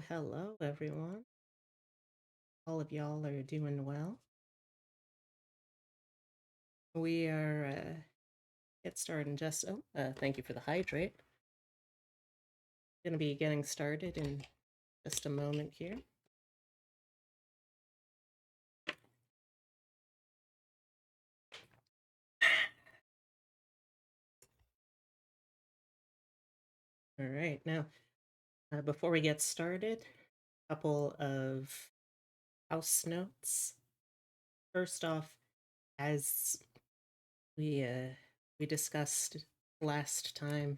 Hello, everyone. All of y'all are doing well. We are get started in just. Thank you for the hydrate. Going to be getting started in just a moment here. All right, now before we get started, a couple of house notes. First off, as we uh, we discussed last time,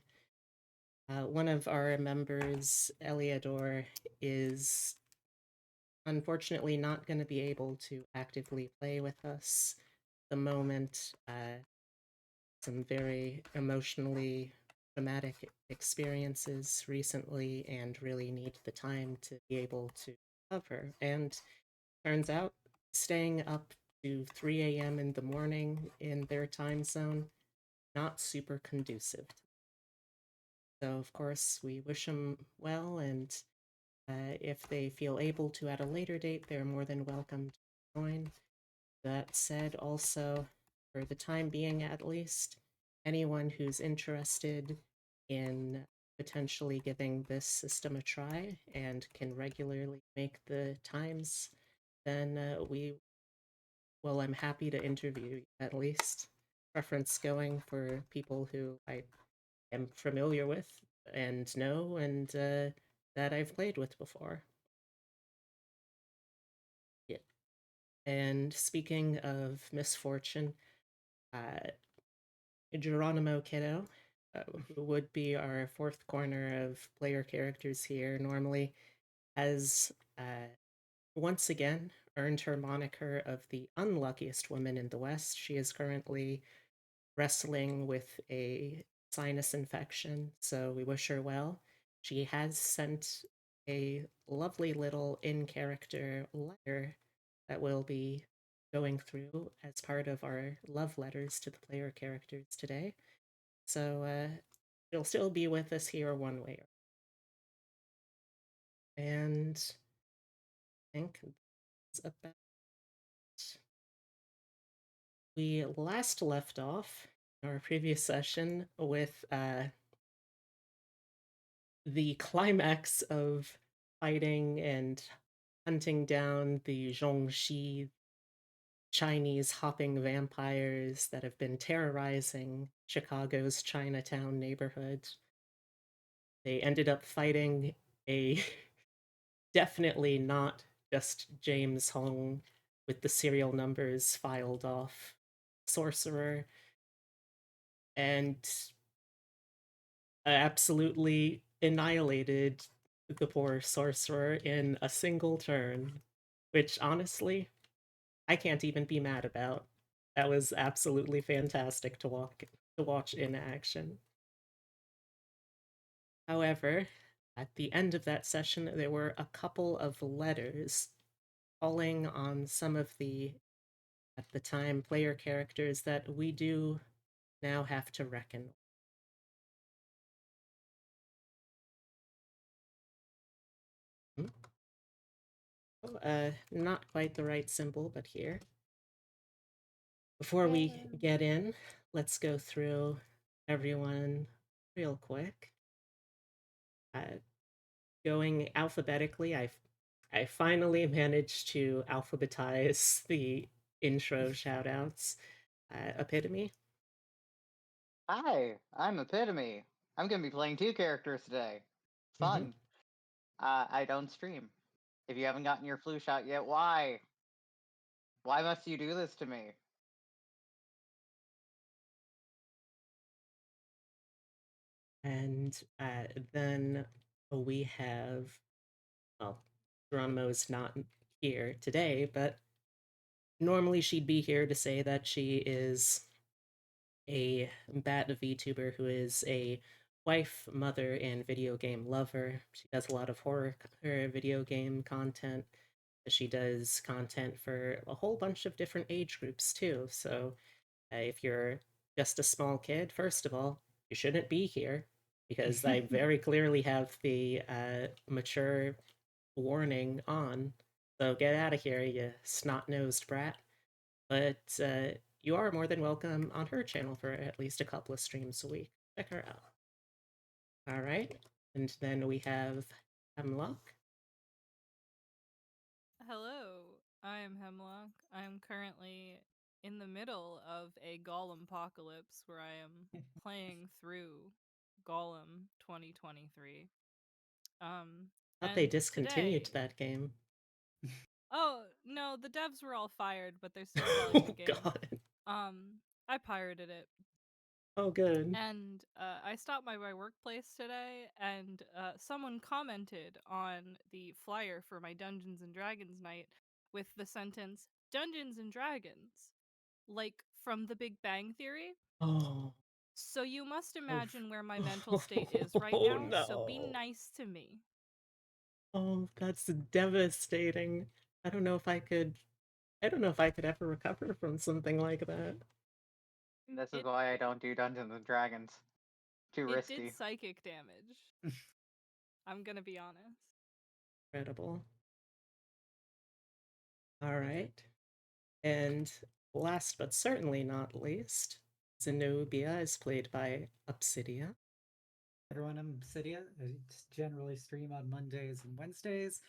one of our members, Eliador, is unfortunately not going to be able to actively play with us the moment. Some very emotionally traumatic experiences recently and really need the time to be able to cover. And turns out staying up to 3 a.m. in the morning in their time zone, not super conducive. So, of course, we wish them well, and if they feel able to at a later date, they're more than welcome to join. That said, also, for the time being at least, anyone who's interested in potentially giving this system a try and can regularly make the times, then I'm happy to interview at least. Preference going for people who I am familiar with and know and that I've played with before. Yeah. And speaking of misfortune, uh, Geronimo Kiddo, who would be our fourth corner of player characters here, normally has once again earned her moniker of the unluckiest woman in the West. She is currently wrestling with a sinus infection, so we wish her well. She has sent a lovely little in character letter that will be going through as part of our love letters to the player characters today. So she'll still be with us here one way. And I think that's about. We last left off in our previous session with the climax of fighting and hunting down the Zhongxi Chinese hopping vampires that have been terrorizing Chicago's Chinatown neighborhood. They ended up fighting a definitely not just James Hong with the serial numbers filed off sorcerer and absolutely annihilated the poor sorcerer in a single turn, which honestly, I can't even be mad about. That was absolutely fantastic to watch in action. However, at the end of that session, there were a couple of letters calling on some of the, at the time, player characters that we do now have to reckon. Not quite the right symbol, but here. Before we get in, let's go through everyone real quick. Going alphabetically, I finally managed to alphabetize the intro shoutouts. Epitome. Hi, I'm Epitome. I'm going to be playing two characters today. Mm-hmm. Fun. I don't stream. If you haven't gotten your flu shot yet, why? Why must you do this to me? And then we have, well, Geronimo is not here today, but normally she'd be here to say that she is a Bat VTuber who is a wife, mother, and video game lover. She does a lot of horror video game content. She does content for a whole bunch of different age groups too. So if you're just a small kid, first of all, you shouldn't be here because I very clearly have the mature warning on. So get out of here, you snot-nosed brat. But you are more than welcome on her channel for at least a couple of streams a week. Check her out. All right. And then we have Hemlock. Hello, I am Hemlock. I am currently in the middle of a Golem apocalypse where I am playing through Golem 2023. Thought they And discontinued today, that game. oh no, the devs were all fired, but they're still selling the Oh, game. God. I pirated it, Oh, good. and I stopped by my workplace today, and someone commented on the flyer for my Dungeons and Dragons night with the sentence "Dungeons and Dragons," like from The Big Bang Theory. Oh. So you must Oof. imagine where my mental state is right Oh, now. So be no. nice to me. Oh, that's devastating. I don't know if I could. I don't know if I could ever recover from something like that. And this is It why I don't do Dungeons and Dragons. Too it did risky. psychic damage. I'm gonna be honest. Incredible. All right. And last but certainly not least, Zenobia is played by Obsidia. Everyone, I'm Cydia. I generally stream on Mondays and Wednesdays.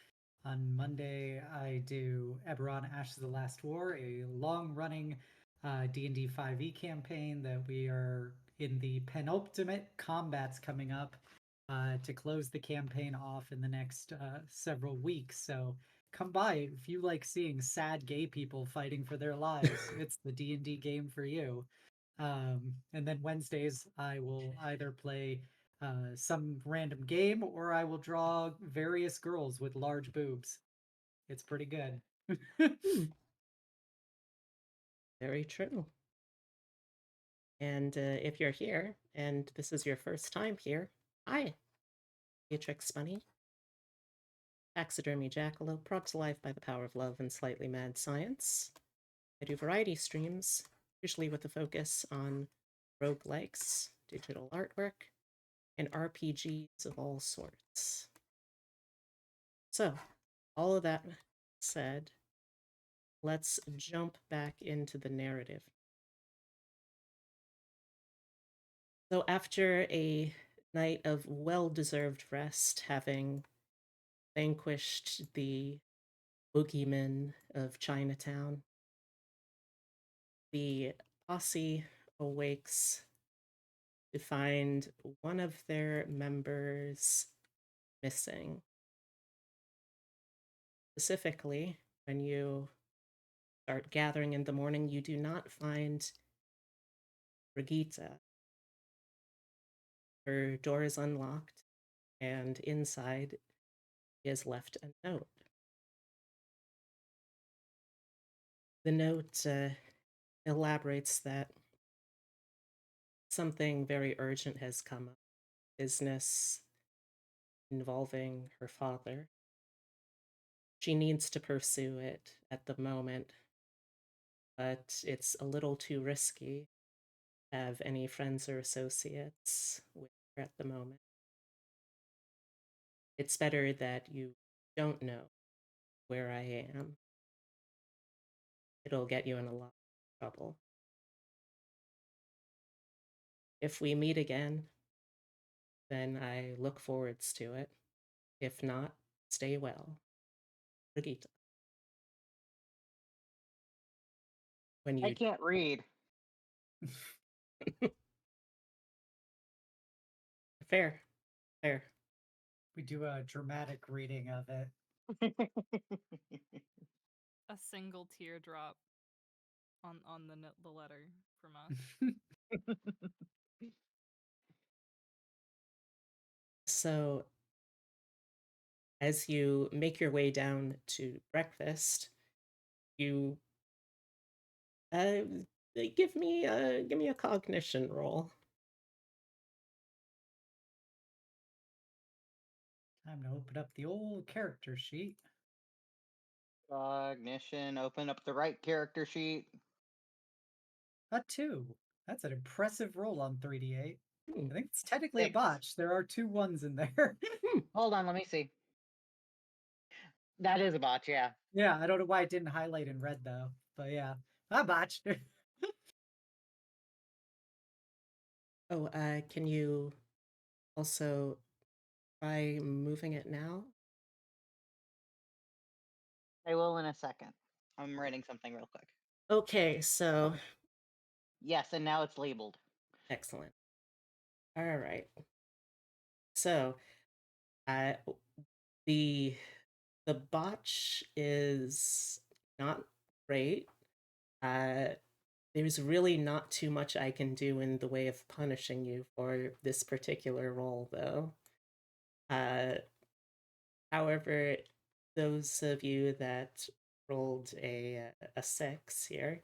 On Monday, I do Eberron Ashes of the Last War, a long-running D&D 5e campaign that we are in the penultimate combats coming up to close the campaign off in the next several weeks. So come by if you like seeing sad gay people fighting for their lives. It's the D&D game for you. And then Wednesdays, I will either play some random game, or I will draw various girls with large boobs. It's pretty good. Hmm, very true. And if you're here and this is your first time here, hi, Beatrix Bunny, taxidermy jackalope, brought to life by the power of love and slightly mad science. I do variety streams, usually with a focus on roguelikes, digital artwork, and RPGs of all sorts. So, all of that said, let's jump back into the narrative. So, after a night of well deserved rest, having vanquished the boogeymen of Chinatown, the posse awakes to find one of their members missing. Specifically, when you start gathering in the morning, you do not find Brigitte. Her door is unlocked, and inside is left a note. The note elaborates that something very urgent has come up, business involving her father. She needs to pursue it at the moment, but it's a little too risky to have any friends or associates with her at the moment. It's better that you don't know where I am. It'll get you in a lot of trouble. If we meet again, then I look forwards to it. If not, stay well. Brigitte. When I you can't read. fair, fair. We do a dramatic reading of it. A single teardrop on the letter from us. So as you make your way down to breakfast, you uh, give me a cognition roll. Time to open up the old character sheet. Cognition, open up the right character sheet. A 2. That's an impressive roll on 3d8. Hmm. I think it's technically a Six. botch. There are 2 1s in there. Hmm. Hold on, let me see. That is a botch, yeah. Yeah, I don't know why it didn't highlight in red though. But yeah, I botched. Oh, can you also try moving it now? I will in a second. I'm writing something real quick. Okay, so Yes, and now it's labeled. excellent. All right. So, uh, the the botch is not great. Uh, there's really not too much I can do in the way of punishing you for this particular role, though. Uh, however, those of you that rolled a 6 here,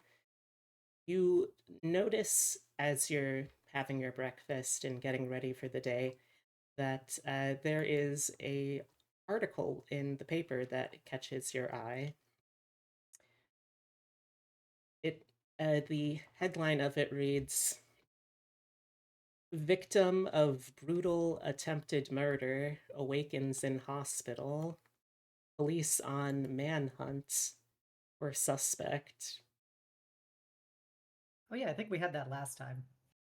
you notice as you're having your breakfast and getting ready for the day that there is a article in the paper that catches your eye. It the headline of it reads, "Victim of brutal attempted murder awakens in hospital. Police on manhunt for suspect." Oh yeah, I think we had that last time.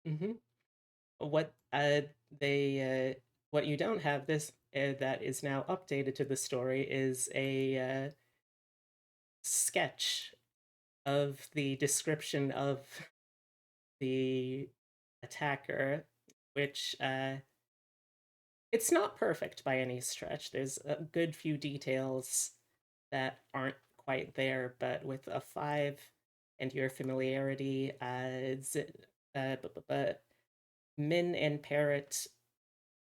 Mm-hmm. What they what you don't have this that is now updated to the story is a sketch of the description of the attacker, which it's not perfect by any stretch. There's a good few details that aren't quite there, but with a 5 and your familiarity, but Min and Parrot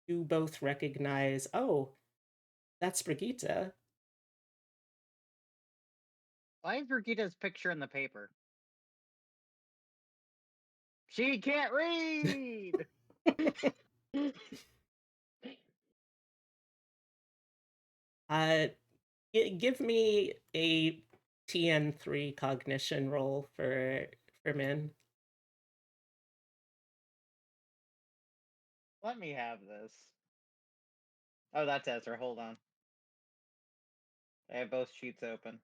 do both recognize, oh, that's Brigitte. Why is Brigitte's picture in the paper? She can't read! uh, give me a TN3 cognition roll for Min. Let me have this. Oh, that's Ezra. Hold on. I have both sheets open.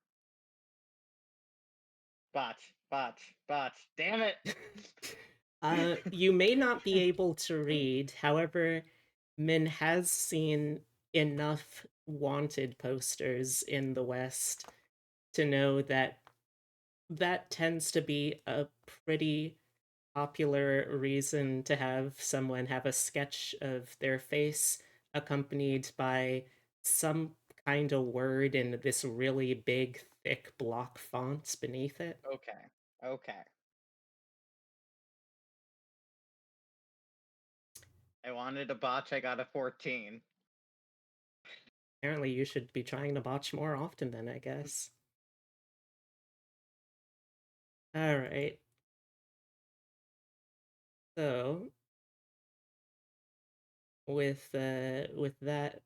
Botch, botch, botch. Damn it! You may not be able to read, however, Min has seen enough wanted posters in the West to know that that tends to be a pretty popular reason to have someone have a sketch of their face accompanied by some kind of word in this really big, thick block font beneath it. Okay, okay. I wanted a botch, I got a 14. Apparently, you should be trying to botch more often then, I guess. All right. So, with that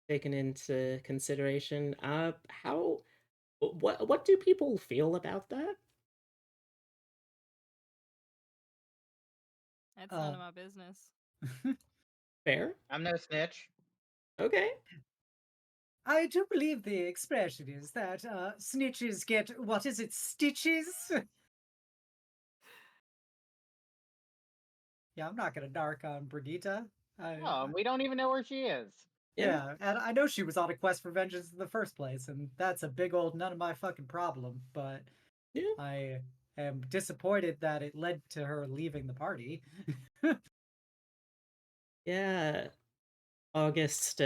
taken into consideration, how what do people feel about that? That's none Uh, of my business. Fair? I'm no snitch. Okay. I do believe the expression is that snitches get, what is it, stitches? Yeah, I'm not gonna narc on Brigitte. Oh, and we don't even know where she is. Yeah. Yeah, and I know she was on a quest for vengeance in the first place, and that's a big old none of my fucking problem, but Yeah. I am disappointed that it led to her leaving the party. Yeah. August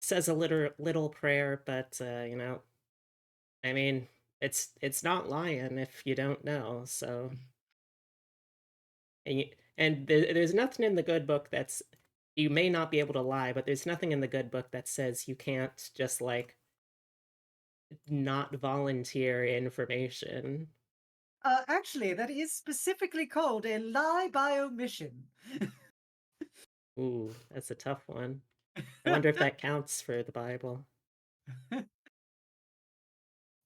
says a little prayer, but I mean, it's not lying if you don't know. So, there's nothing in the good book that's you may not be able to lie, but there's nothing in the good book that says you can't just like not volunteer information. Actually, that is specifically called a lie by omission. Ooh, that's a tough one. I wonder if that counts for the Bible.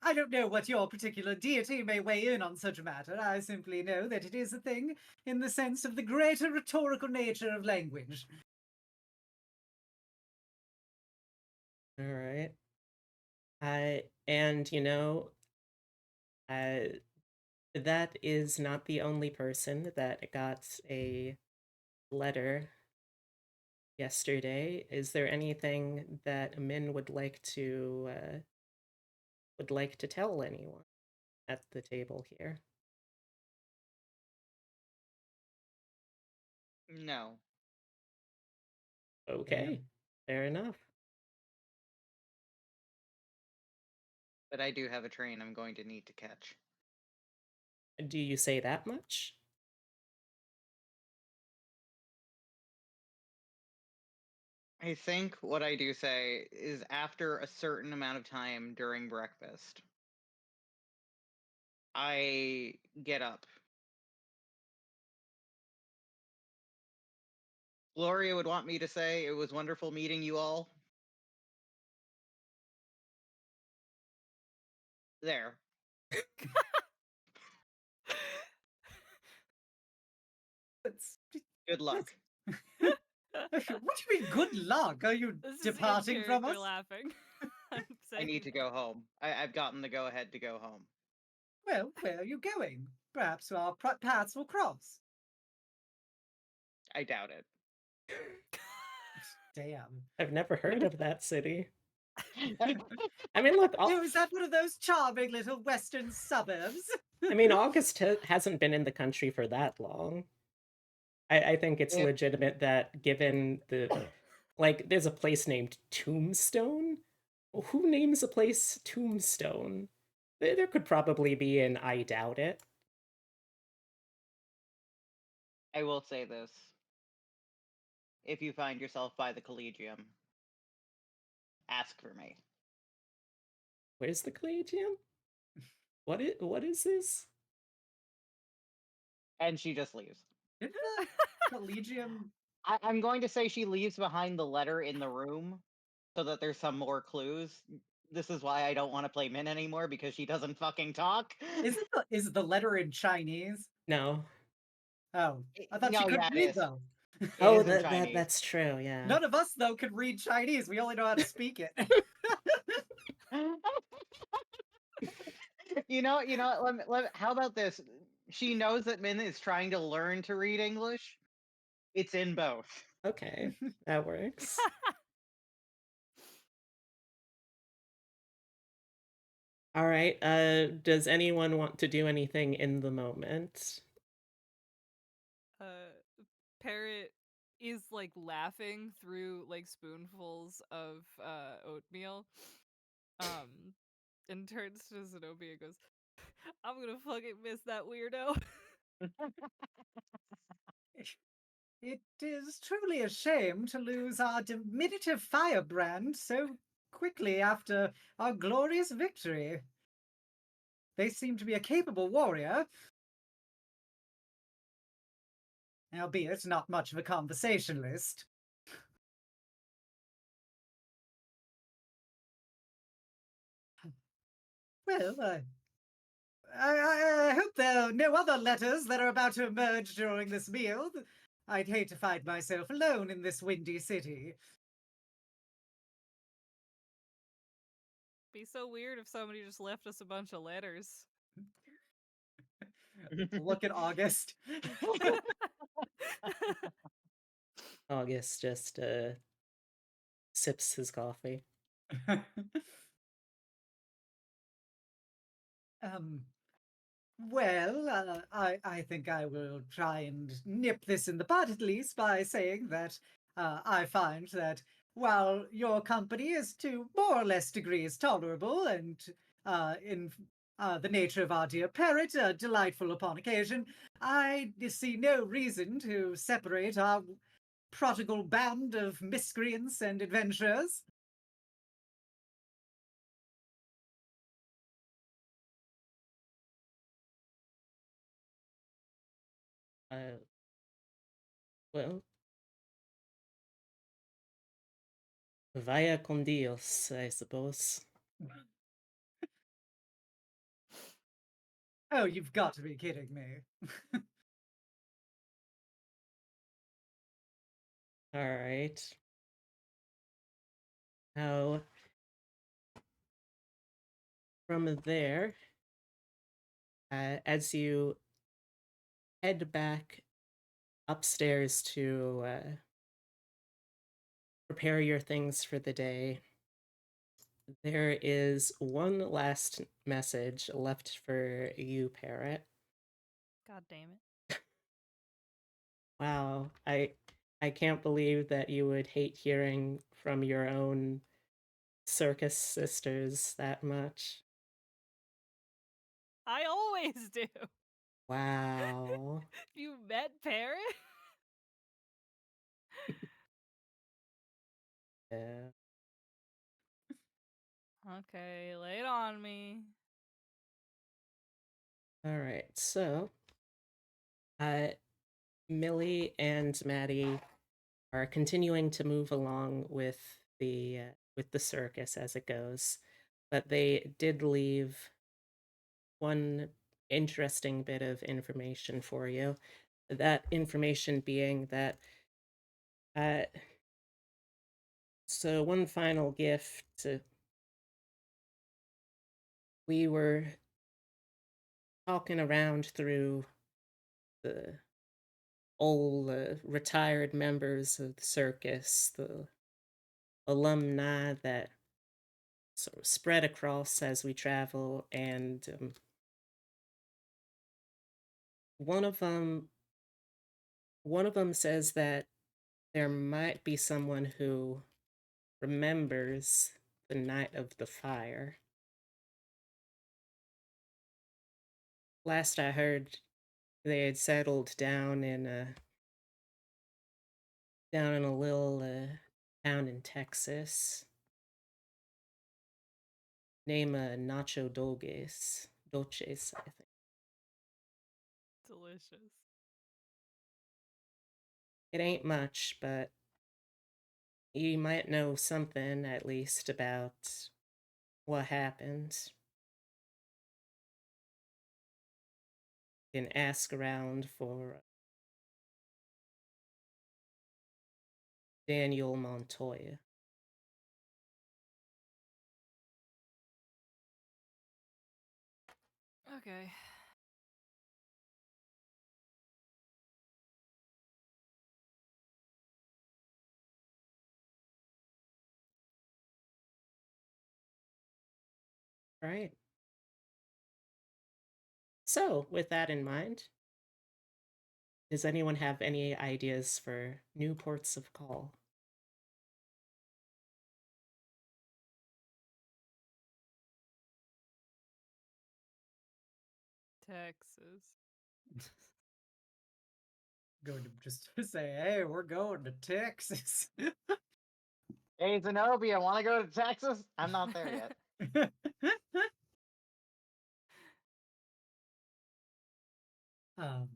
I don't know what your particular deity may weigh in on such a matter. I simply know that it is a thing in the sense of the greater rhetorical nature of language. All right. And, uh, that is not the only person that got a letter yesterday. Is there anything that Min would like to tell anyone at the table here? No. Okay, fair enough. But I do have a train I'm going to need to catch. Do you say that much? I think what I do say is after a certain amount of time during breakfast, I get up. Gloria would want me to say it was wonderful meeting you all. There. Good luck. What do you mean, good luck? Are you This is departing from in-character us? laughing. I'm I saying need to go home. I've gotten the go-ahead to go home. Well, where are you going? Perhaps our paths will cross. I doubt it. Damn. I've never heard of that city. I mean, look, Oh, is that one of those charming little western suburbs? I mean, August hasn't been in the country for that long. I think it's If- legitimate that given the, like, there's a place named Tombstone. Who names a place Tombstone? There could probably be an I doubt it. I will say this. If you find yourself by the Collegium, ask for me. Where's the Collegium? What is this? And she just leaves. Did the Collegium... I'm going to say she leaves behind the letter in the room so that there's some more clues. This is why I don't want to play Min anymore, because she doesn't fucking talk. Is the letter in Chinese? No. Oh, I thought No, she couldn't yeah, it read is. though. It Oh, is in Chinese. that's true, yeah. None of us though can read Chinese. We only know how to speak it. How about this? She knows that Min is trying to learn to read English. It's in both. Okay, that works. All right, does anyone want to do anything in the moment? Parrot is like laughing through like spoonfuls of oatmeal. And turns to Xenobia and goes, I'm gonna fucking miss that weirdo. It is truly a shame to lose our diminutive firebrand so quickly after our glorious victory. They seem to be a capable warrior, albeit not much of a conversationalist. Well, I hope there are no other letters that are about to emerge during this meal. I'd hate to find myself alone in this windy city. Be so weird if somebody just left us a bunch of letters. Look at August. August just sips his coffee. um, well, I think I will try and nip this in the bud at least by saying that I find that while your company is to more or less degrees tolerable and in the nature of our dear parrot, delightful upon occasion, I see no reason to separate our prodigal band of miscreants and adventurers. Well, vaya con Dios, I suppose. Oh, you've got to be kidding me. All right. Now, from there, as you head back upstairs to prepare your things for the day, there is one last message left for you, Parrot. God damn it. Wow, I can't believe that you would hate hearing from your own circus sisters that much. I always do. Wow. You met Parrot? Yeah. Okay, lay it on me. All right. So, Millie and Maddie are continuing to move along with the circus as it goes, but they did leave one interesting bit of information for you. That information being that uh, so one final gift. We were talking around through the old retired members of the circus, the alumni that sort of spread across as we travel, and one of them one of them says that there might be someone who remembers the night of the fire. Last I heard, they had settled down in a little town in Texas. Name Nacho Dolces, I think. Delicious. It ain't much, but you might know something at least about what happened. You can ask around for Daniel Montoya. Okay. Right. So, with that in mind, does anyone have any ideas for new ports of call? Texas. Going to just say, hey, we're going to Texas. Hey, Xenobia, want to go to Texas? I'm not there yet. um,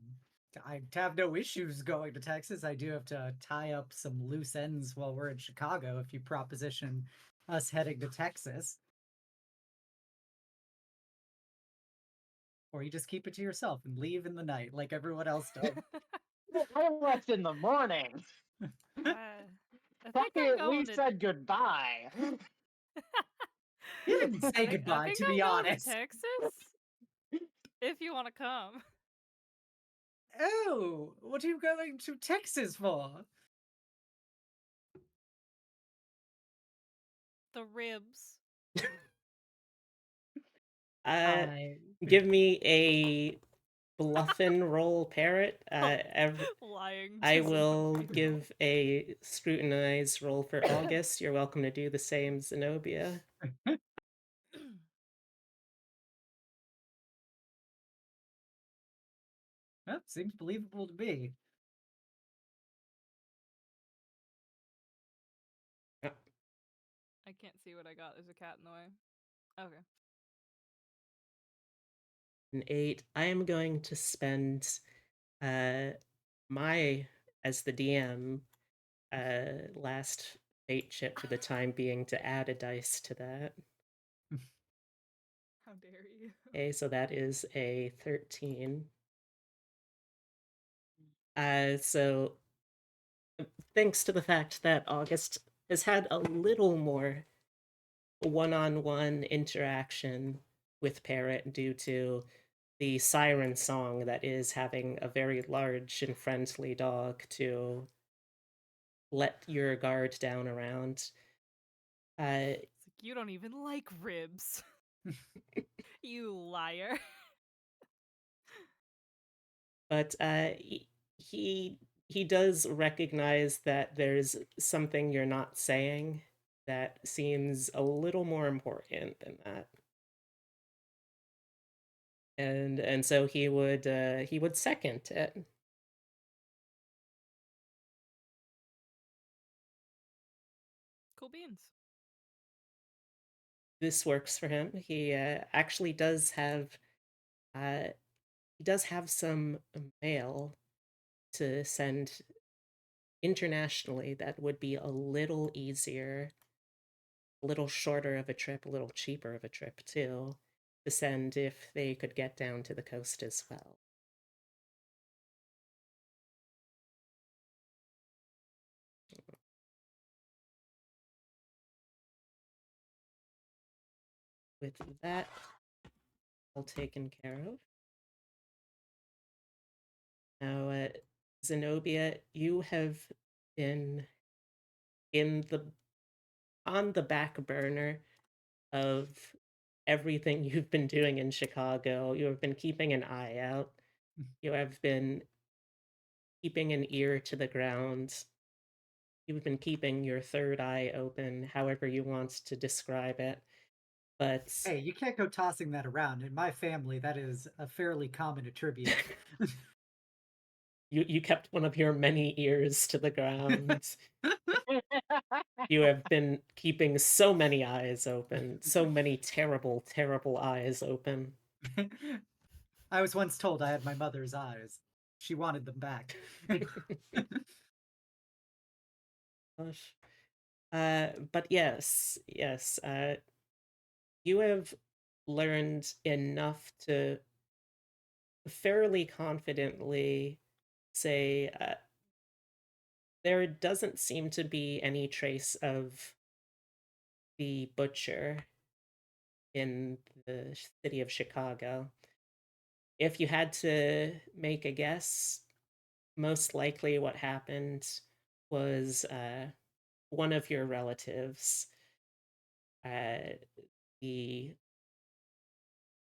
I have no issues going to Texas. I do have to tie up some loose ends while we're in Chicago if you proposition us heading to Texas. Or you just keep it to yourself and leave in the night like everyone else does. I left in the morning. I think I'm We going to. said goodbye. You didn't say I goodbye, think to I'm be going honest. to Texas. If you want to come. Oh, what are you going to Texas for? The ribs. I Give me a bluffin' roll, Parrot. Lying. I to will Zenobia. give a scrutinized roll for August. You're welcome to do the same, Zenobia. Well, seems believable to me. I can't see what I got. There's a cat in the way. Okay. An 8. I am going to spend my, as the DM, last fate chip for the time being to add a dice to that. How dare you? Okay, so that is a 13. So thanks to the fact that August has had a little more one-on-one interaction with Parrot due to the siren song that is having a very large and friendly dog to let your guard down around. It's like, you don't even like ribs. You liar. But he he does recognize that there's something you're not saying that seems a little more important than that. And so he would second it. Cool beans. This works for him. He actually uh, does have some mail to send internationally that would be a little easier, a little shorter of a trip, a little cheaper of a trip too, to send if they could get down to the coast as well. With that all taken care of. Now, Zenobia, you have been in the on the back burner of everything you've been doing in Chicago. You have been keeping an eye out. You have been keeping an ear to the ground. You've been keeping your third eye open, however you want to describe it. But Hey, you can't go tossing that around. In my family, that is a fairly common attribute. you kept one of your many ears to the ground. You have been keeping so many eyes open, so many terrible, terrible eyes open. I was once told I had my mother's eyes. She wanted them back. Gosh. But yes, you have learned enough to fairly confidently say there doesn't seem to be any trace of the butcher in the city of Chicago. If you had to make a guess, most likely what happened was one of your relatives, uh, the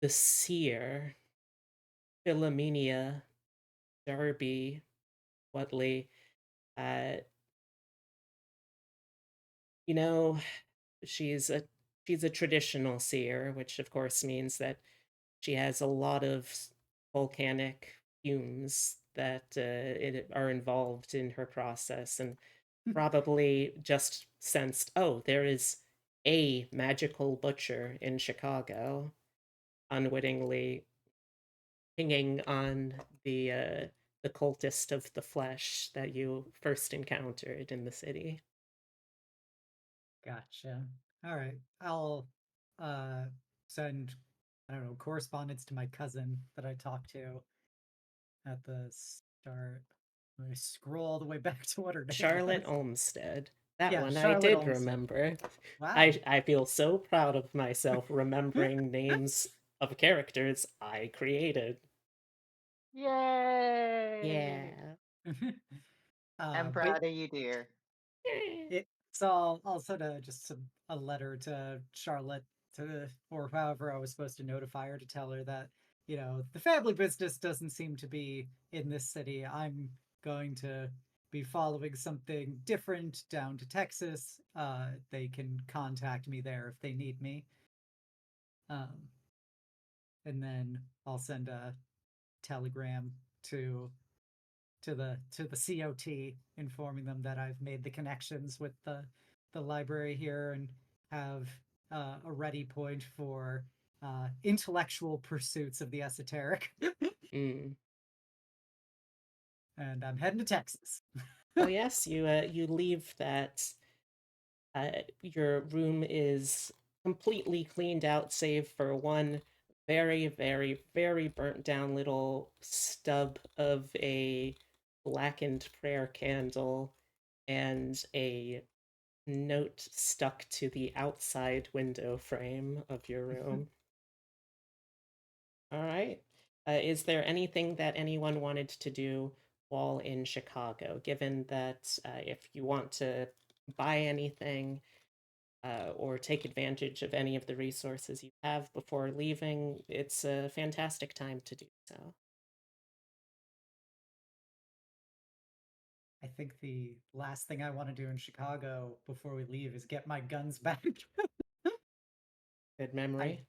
the seer, Philomenia Derby Whatley, uh, you know, she's a she's a traditional seer, which of course means that she has a lot of volcanic fumes that are involved in her process, and probably just sensed, oh, there is a magical butcher in Chicago, unwittingly pinging on the cultist of the flesh that you first encountered in the city. Gotcha. All right. I'll uh send, I don't know, correspondence to my cousin that I talked to at the start. Let me scroll all the way back to what her name Charlotte was. Olmsted. That Yeah, one I Charlotte did Olmsted. remember. Wow. I feel so proud of myself remembering names of characters I created. Yay! Yeah. I'm But proud of you, dear. so I'll send a letter to Charlotte to, or however I was supposed to notify her to tell her that, the family business doesn't seem to be in this city. I'm going to be following something different down to Texas. They can contact me there if they need me. Um, and then I'll send a telegram to to the COT, informing them that I've made the connections with the library here and have a ready point for intellectual pursuits of the esoteric. Mm. And I'm heading to Texas. Well, yes, you leave that. Your room is completely cleaned out, save for one very, very, very burnt down little stub of a blackened prayer candle and a note stuck to the outside window frame of your room. All right. Is there anything that anyone wanted to do while in Chicago? Given that if you want to buy anything or take advantage of any of the resources you have before leaving, it's a fantastic time to do so. I think the last thing I want to do in Chicago before we leave is get my guns back. Good I memory.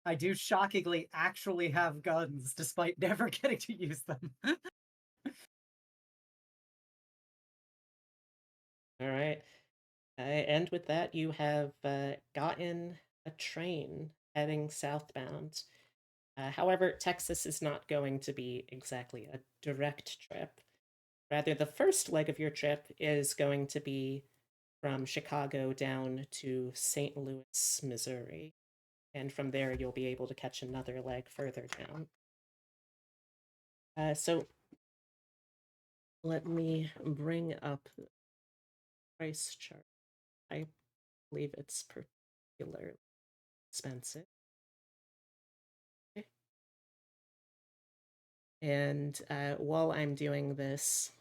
I do shockingly actually have guns despite never getting to use them. All right. And with that, you have gotten a train heading southbound. However, Texas is not going to be exactly a direct trip. Rather, the first leg of your trip is going to be from Chicago down to St. Louis, Missouri. And from there, you'll be able to catch another leg further down. So let me bring up the price chart. I believe it's particularly expensive. Okay. And while I'm doing this,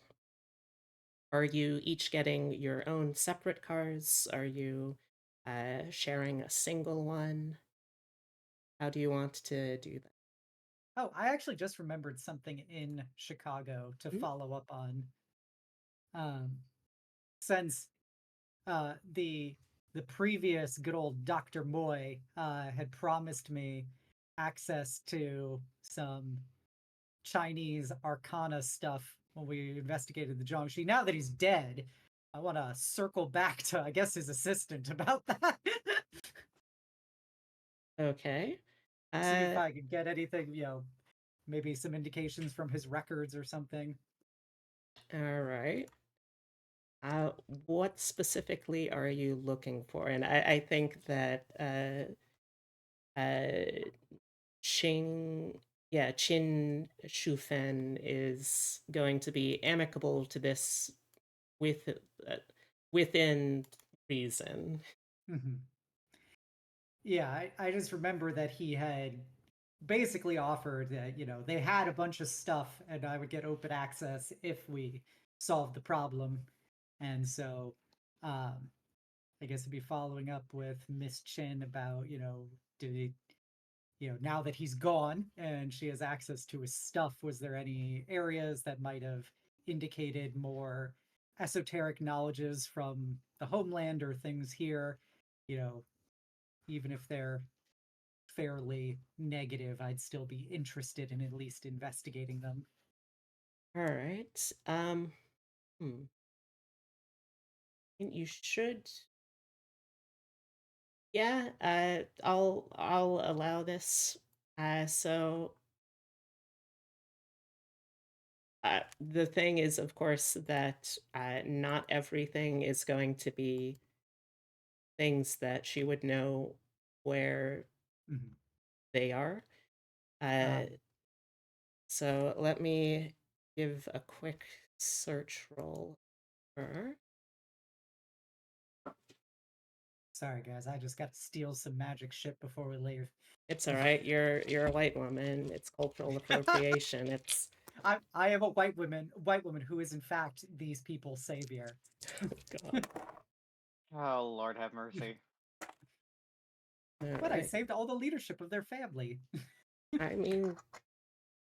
are you each getting your own separate cars? Are you sharing a single one? How do you want to do that? Oh, I actually just remembered something in Chicago to Mhm. follow up on. Since the previous good old Dr. Moy had promised me access to some Chinese arcana stuff when we investigated the Zhongxi. Now that he's dead, I want to circle back to, I guess, his assistant about that. Okay. See if Uh, I could get anything, maybe some indications from his records or something. all right. Uh, what specifically are you looking for? And I think that uh, Qin, yeah, Qin Shufen is going to be amicable to this with within reason. Mhm. Yeah, I just remember that he had basically offered that, they had a bunch of stuff and I would get open access if we solved the problem. And so um I guess I'd be following up with Miss Chin about, did he, now that he's gone and she has access to his stuff, was there any areas that might have indicated more esoteric knowledges from the homeland or things here? You know, even if they're fairly negative, I'd still be interested in at least investigating them. All right. Hmm. You should. Yeah. I'll allow this. So the thing is, of course, that not everything is going to be things that she would know where Mhm. they are. Uh, Um, so let me give a quick search roll for her. Sorry, guys, I just got to steal some magic shit before we leave. It's all right. You're a white woman. It's cultural appropriation. It's I am a white woman who is in fact these people's savior. God. Oh, Lord have mercy. All But I right. saved all the leadership of their family. I mean,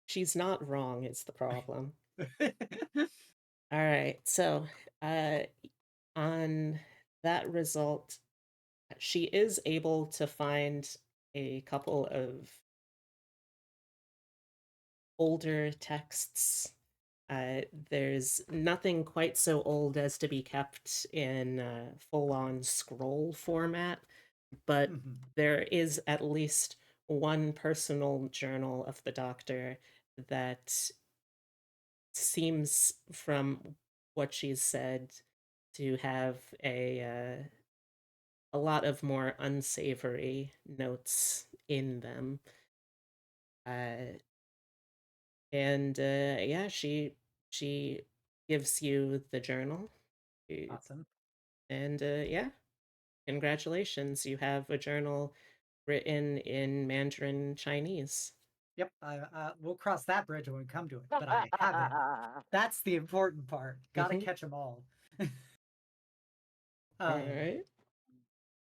she's not wrong. Is the problem. All right. So, uh, on that result, she is able to find a couple of older texts. There's nothing quite so old as to be kept in full-on scroll format, but Mhm. there is at least one personal journal of the doctor that seems, from what she's said, to have a lot of more unsavory notes in them. Uh, and yeah, she gives you the journal. Awesome. And yeah, congratulations, you have a journal written in Mandarin Chinese. Yep, we'll cross that bridge when we come to it, but I haven't. That's the important part. Gotta catch them all. All right.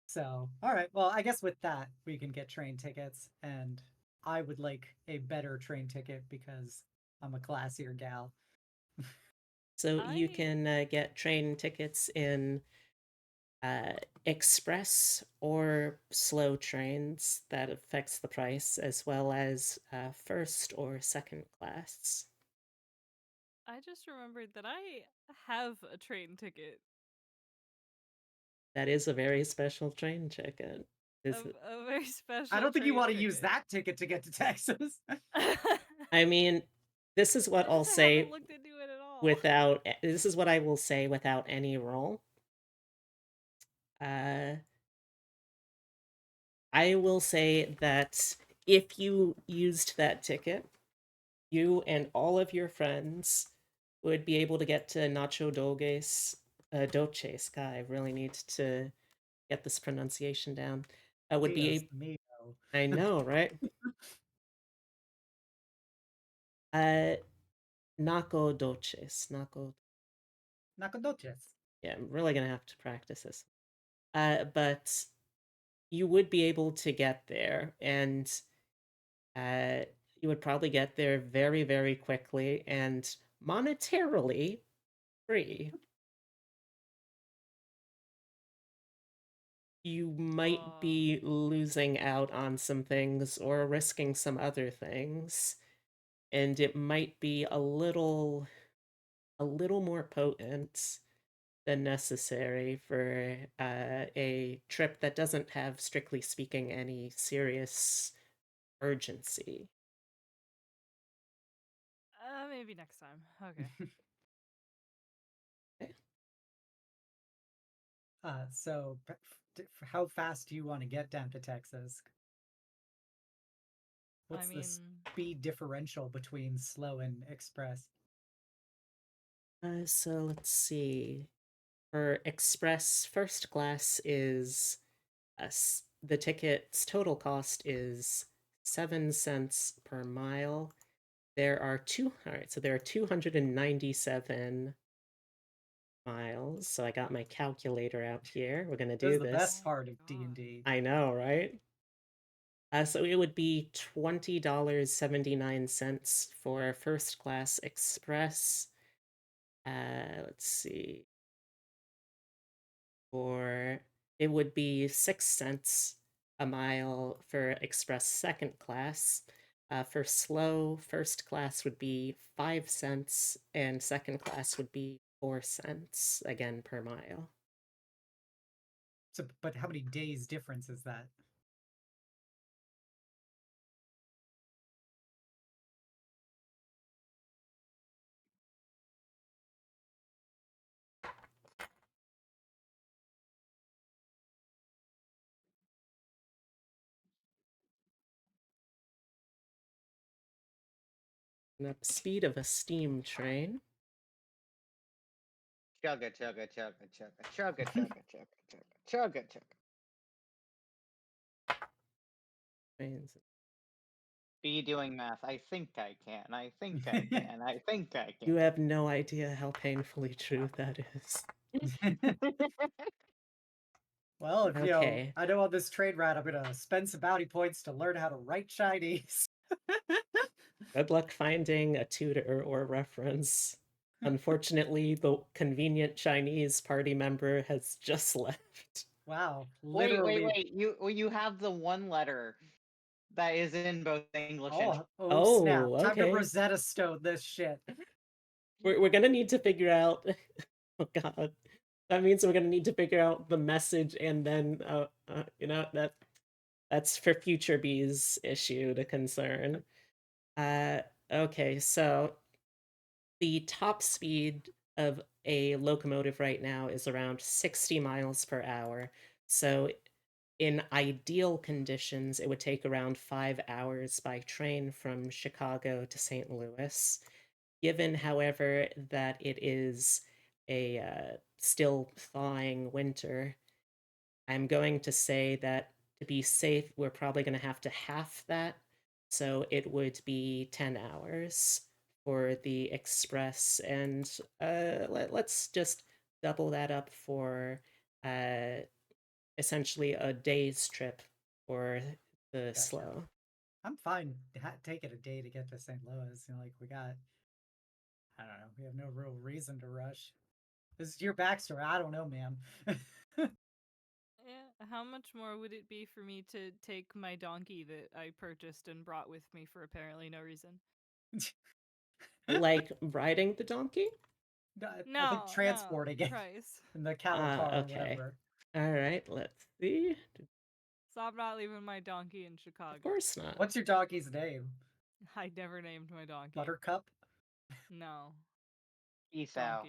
So, all right. Well, I guess with that, we can get train tickets, and I would like a better train ticket because I'm a classier gal. So you I- can get train tickets in express or slow trains. That affects the price, as well as first or second class. I just remembered that I have a train ticket. That is a very special train ticket. Is it? A very special. I don't think you train want to use ticket. that ticket to get to Texas. I mean, this is what I'll I say haven't looked into it at all. without. This is what I will say without any roll. I will say that if you used that ticket, you and all of your friends would be able to get to Nacho Doches. God, I really need to get this pronunciation down. Would Dios be mío. I know, right? Naco Doches. Nacogdoches. Yeah, I'm really gonna have to practice this. But you would be able to get there, and you would probably get there very, very quickly and monetarily free. You might be losing out on some things or risking some other things, and it might be a little more potent than necessary for a trip that doesn't have, strictly speaking, any serious urgency. Maybe next time. Okay. So, how fast do you want to get down to Texas? What's the speed differential between slow and express? So let's see. For express, first class is the ticket's total cost is 7 cents per mile. There are there are 297 miles. So I got my calculator out here. We're gonna This do is the this. best part of D&D. I know, right? So it would be $20.79 for first class express. Let's see. Or it would be 6 cents a mile for express second class. For slow, first class would be 5 cents, and second class would be 4 cents, again, per mile. So, but how many days difference is that? The speed of a steam train. Chugga, chugga, chugga, chugga, chugga, chugga, chugga, chugga, chugga, chugga. Trains. Be doing math. I think I can. I think I can. I think I can. You have no idea how painfully true that is. Well, if Okay. I know on this train ride, I'm gonna spend some bounty points to learn how to write Chinese. Good luck finding a tutor or reference. Unfortunately, the convenient Chinese party member has just left. Wow, Wait, literally. wait, wait. You have the one letter that is in both English and Oh, snap. Oh, Time to okay. Rosetta Stone this shit. We're gonna need to figure out. Oh God, that means we're gonna need to figure out the message, and then you know that's for future bees issue to concern. Okay, so the top speed of a locomotive right now is around 60 miles per hour. So in ideal conditions, it would take around 5 hours by train from Chicago to St. Louis. Given, however, that it is a still thawing winter, I'm going to say that to be safe, we're probably going to have to half that. So it would be 10 hours for the express, and let's just double that up for essentially a day's trip for the Gotcha. slow. I'm fine taking a day to get to St. Louis. You know, like we got, I don't know, we have no real reason to rush. This is your backstory. I don't know, man. Yeah, how much more would it be for me to take my donkey that I purchased and brought with me for apparently no reason? Like riding the donkey? I think No, transporting it price. in the cattle car or Okay. whatever. All right, let's see. So I'm not leaving my donkey in Chicago. Of course not. What's your donkey's name? I never named my donkey. Buttercup? No. Peace out.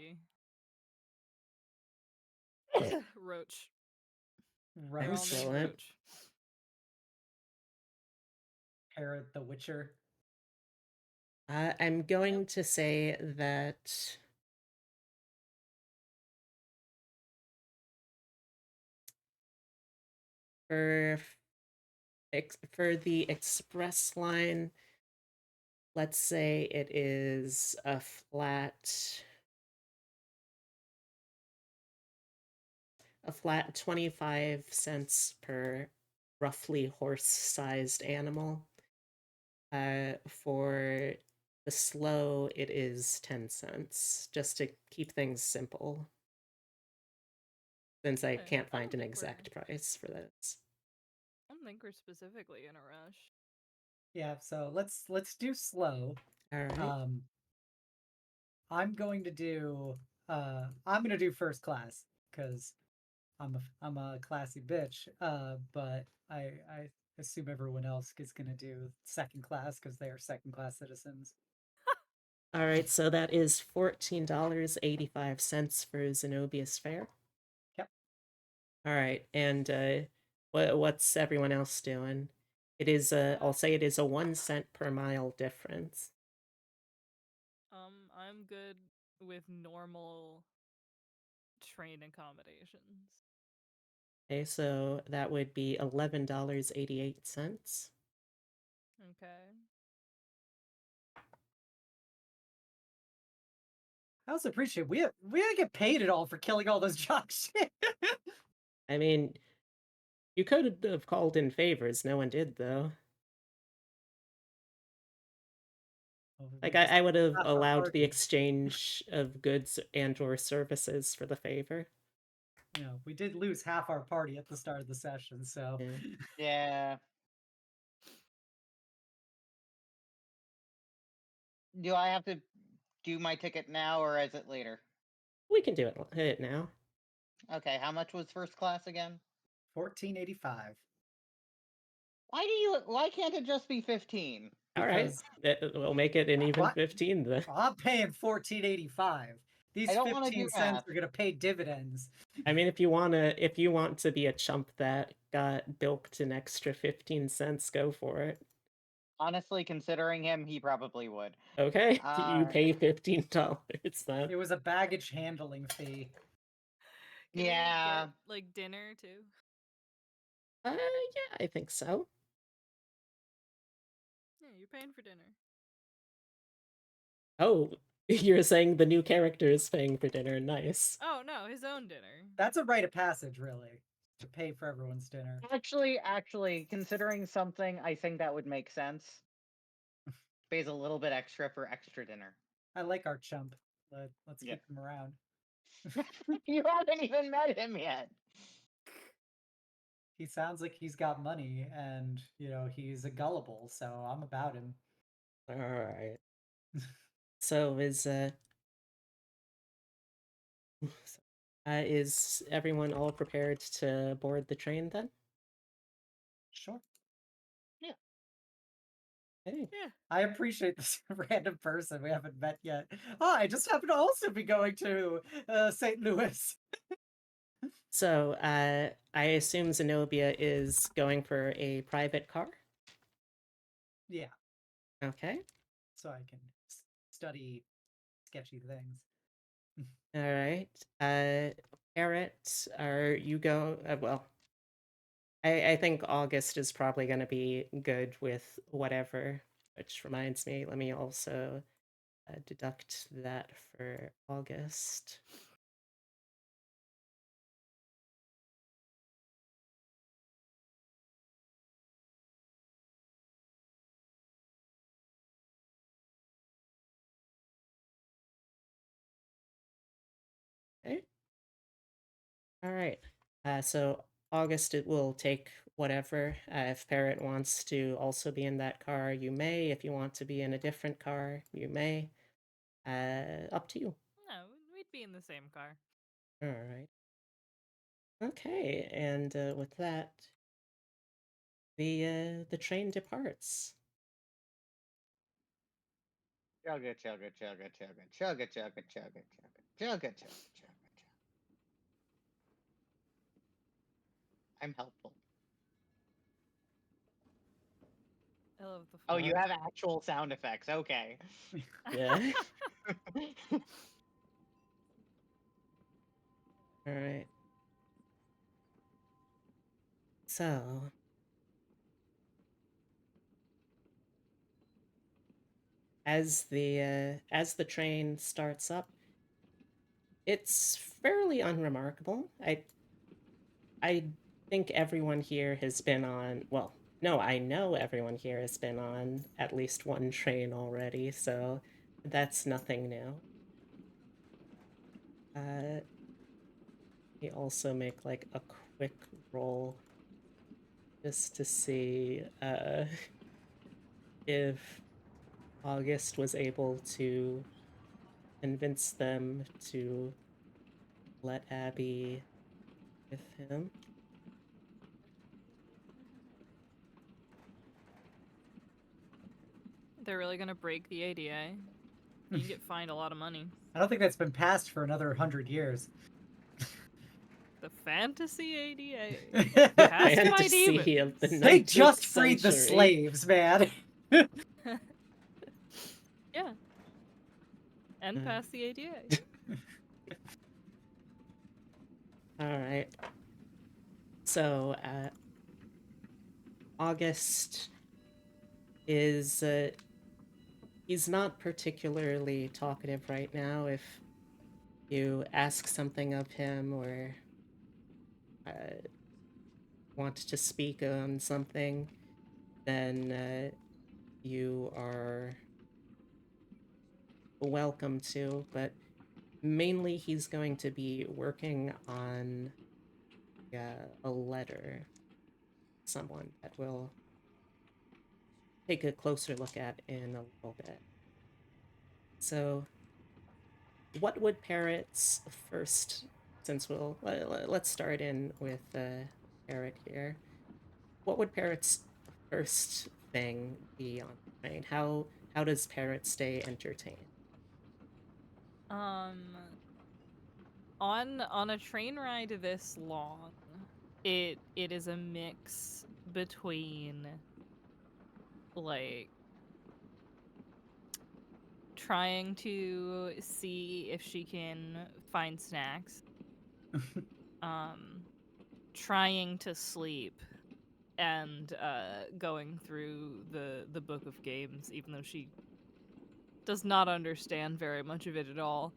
Donkey. Roach. Roach? They're all named Excellent. Roach. Parrot the Witcher? I'm going to say that for for the express line, let's say it is a flat 25 cents per roughly horse-sized animal. For the slow, it is 10 cents, just to keep things simple, since I Okay, can't I find don't an think we're- exact price for this. I don't think we're specifically in a rush. Yeah, so let's do slow. All right. I'm going to do first class because I'm a classy bitch. But I assume everyone else is gonna do second class because they are second class citizens. All right, so that is $14.85 for Zenobia's fare. Yep. All right, and what's everyone else doing? It is I'll say it is a 1 cent per mile difference. I'm good with normal train accommodations. Okay, so that would be $11.88. Okay. I also appreciate we didn't get paid at all for killing all those jock shit. I mean, you could have called in favors. No one did, though. Like, I would have Half our allowed the party. exchange of goods and/or services for the favor. You know, we did lose half our party at the start of the session, so Yeah. Yeah. Do I have to do my ticket now or is it later? We can do it now. Okay, how much was first class again? 1485. Why can't it just be 15? All right, Because we'll make it an even What? 15 then. I'm paying 1485. These I don't wanna do 15 cents math. are gonna pay dividends. I mean, if you want to be a chump that got bilked an extra 15 cents, go for it. Honestly, considering him, he probably would. Okay, you Uh, pay $15 then. It was a baggage handling fee. Can Yeah. we get, like, dinner too? Yeah, I think so. Yeah, you're paying for dinner. Oh, you're saying the new character is paying for dinner. Nice. Oh no, his own dinner. That's a rite of passage, really, to pay for everyone's dinner. Actually, considering something, I think that would make sense. Pays a little bit extra for extra dinner. I like our chump. Let's Yeah. keep him around. You haven't even met him yet. He sounds like he's got money, and you know he's a gullible, so I'm about him. All right. So is everyone all prepared to board the train then? Sure. Hey. Yeah. I appreciate this random person we haven't met yet. Oh, I just happen to also be going to St. Louis. So I assume Zenobia is going for a private car. Yeah, Okay. so I can study sketchy things. All right. Parrot, are you well, I think August is probably going to be good with whatever, which reminds me, let me also deduct that for August. Okay. All right. So August, it will take whatever. If Parrot wants to also be in that car, you may. If you want to be in a different car, you may. Up to you. No, we'd be in the same car. All right. Okay, and with that, the train departs. Chugga, chugga, chugga, chugga, chugga, chugga, chugga, chugga, chugga, chugga, chugga. I'm helpful. I love the. Oh, you have actual sound effects. Okay. Yeah. All right. So, as the train starts up, it's fairly unremarkable. I think everyone here has been on, well, no, I know everyone here has been on at least one train already, so that's nothing new. We also make like a quick roll just to see if August was able to convince them to let Abby with him. They're really gonna break the ADA. You can get fined a lot of money. I don't think that's been passed for another 100 years. The fantasy ADA. The Passed by fantasy demons. of the They 19th just freed the century. slaves, man. Yeah. And pass the ADA. All right. So, August is he's not particularly talkative right now. If you ask something of him or want to speak on something, then you are welcome to, but mainly he's going to be working on a letter, someone that we'll take a closer look at in a little bit. So, what would Parrot's first, since let's start in with Parrot here. What would Parrot's first thing be on the train? How does Parrot stay entertained? On a train ride this long, it is a mix between like trying to see if she can find snacks, trying to sleep, and going through the book of games, even though she does not understand very much of it at all.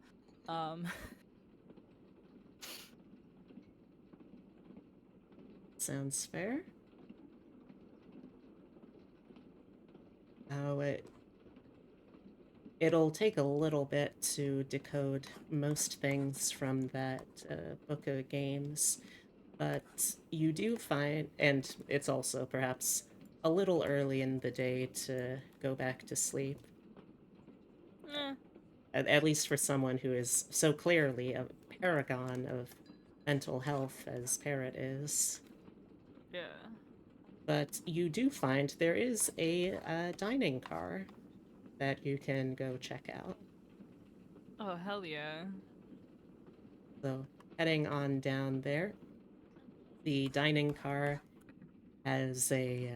Sounds fair. Oh, it'll take a little bit to decode most things from that book of games, but you do find, and it's also perhaps a little early in the day to go back to sleep. At least for someone who is so clearly a paragon of mental health as Parrot is. Yeah. But you do find there is a dining car that you can go check out. Oh, hell yeah. So, heading on down there, the dining car has a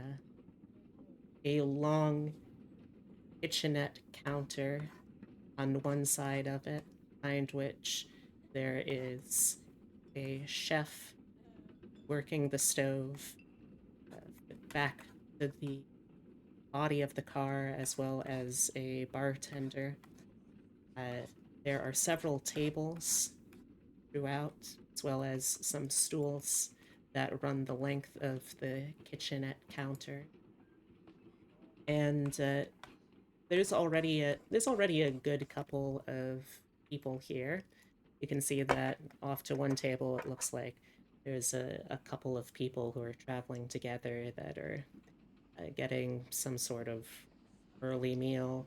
long kitchenette counter on one side of it, behind which there is a chef working the stove back to the body of the car as well as a bartender. There are several tables throughout, as well as some stools that run the length of the kitchenette counter. And there's already a good couple of people here. You can see that off to one table, it looks like there's a couple of people who are traveling together that are getting some sort of early meal.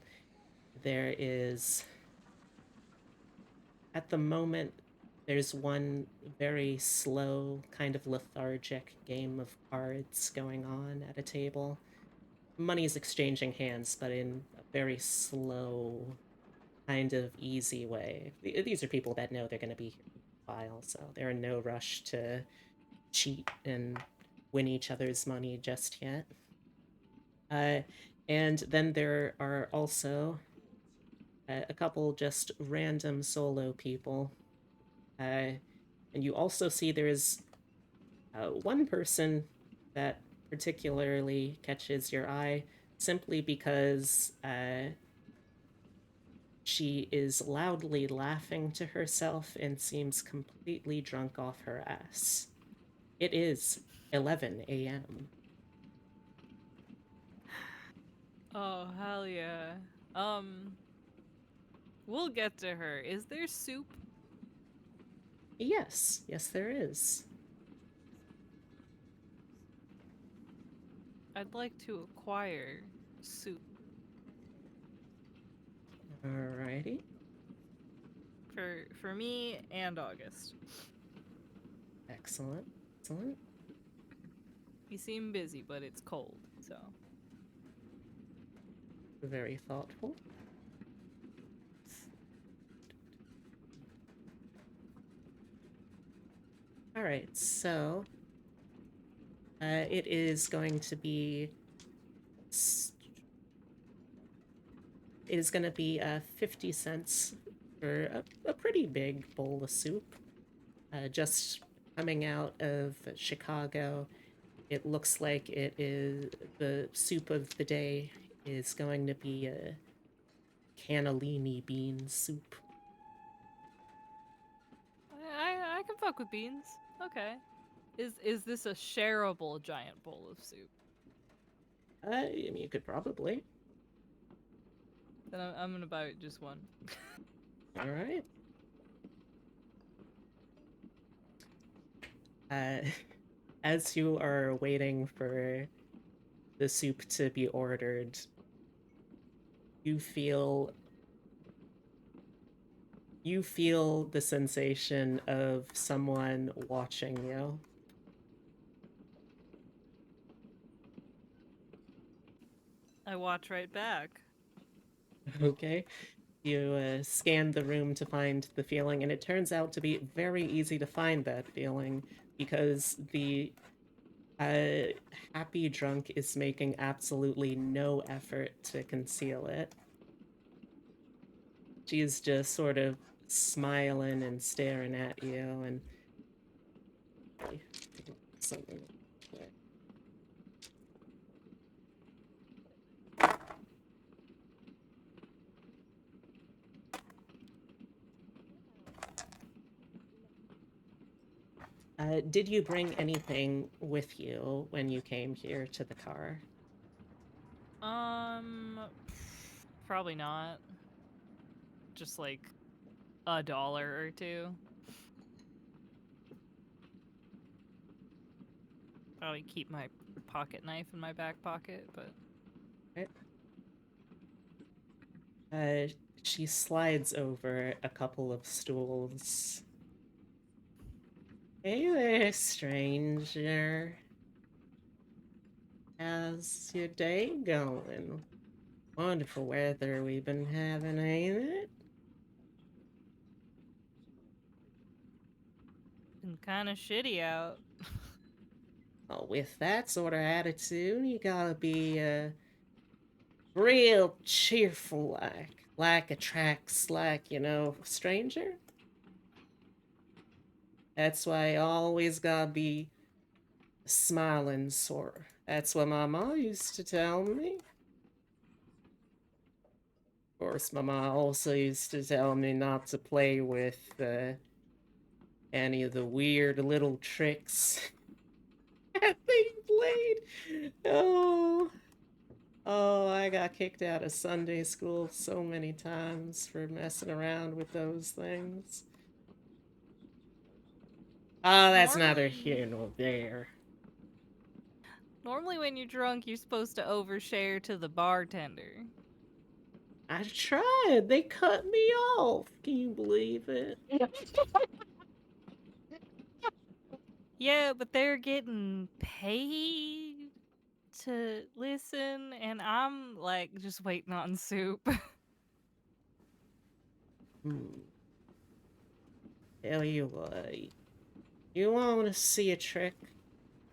There is, at the moment, there's one very slow, kind of lethargic game of cards going on at a table. Money's exchanging hands, but in a very slow, kind of easy way. These are people that know they're going to be here for a while, so they're in no rush to cheat and win each other's money just yet. And then there are also a couple just random solo people. And you also see there's one person that particularly catches your eye simply because she is loudly laughing to herself and seems completely drunk off her ass. It is 11 a.m. Oh, hell yeah. We'll get to her. Is there soup? Yes, there is. I'd like to acquire soup Alrighty. for me and August. Excellent. You seem busy, but it's cold, so. Very thoughtful. Alright, so it is going to be 50 cents for a pretty big bowl of soup. Just coming out of Chicago, it looks like it is the soup of the day is going to be a cannellini bean soup. I can fuck with beans. Okay. Is this a shareable giant bowl of soup? I mean, you could probably. Then I'm gonna buy just one. All right. As you are waiting for the soup to be ordered, you feel the sensation of someone watching you. I watch right back. Okay. You scan the room to find the feeling, and it turns out to be very easy to find that feeling because the happy drunk is making absolutely no effort to conceal it. She's just sort of smiling and staring at you, and something. Did you bring anything with you when you came here to the car? Probably not. Just like $1 or two. Probably keep my pocket knife in my back pocket, but. Right. She slides over a couple of stools. Hey there, stranger. How's your day going? Wonderful weather we've been having, ain't it? Been kind of shitty out. Oh, with that sort of attitude, you gotta be real cheerful like attracts like, stranger. That's why you always gotta be a smiling sort That's what my mom used to tell me. Of course, my mom also used to tell me not to play with any of the weird little tricks that they played. Oh, I got kicked out of Sunday school so many times for messing around with those things. Oh, that's neither here nor there. Normally when you're drunk, you're supposed to overshare to the bartender. I tried. They cut me off. Can you believe it? Yeah, but they're getting paid to listen, and I'm like just waiting on soup. Tell you what, you want to see a trick?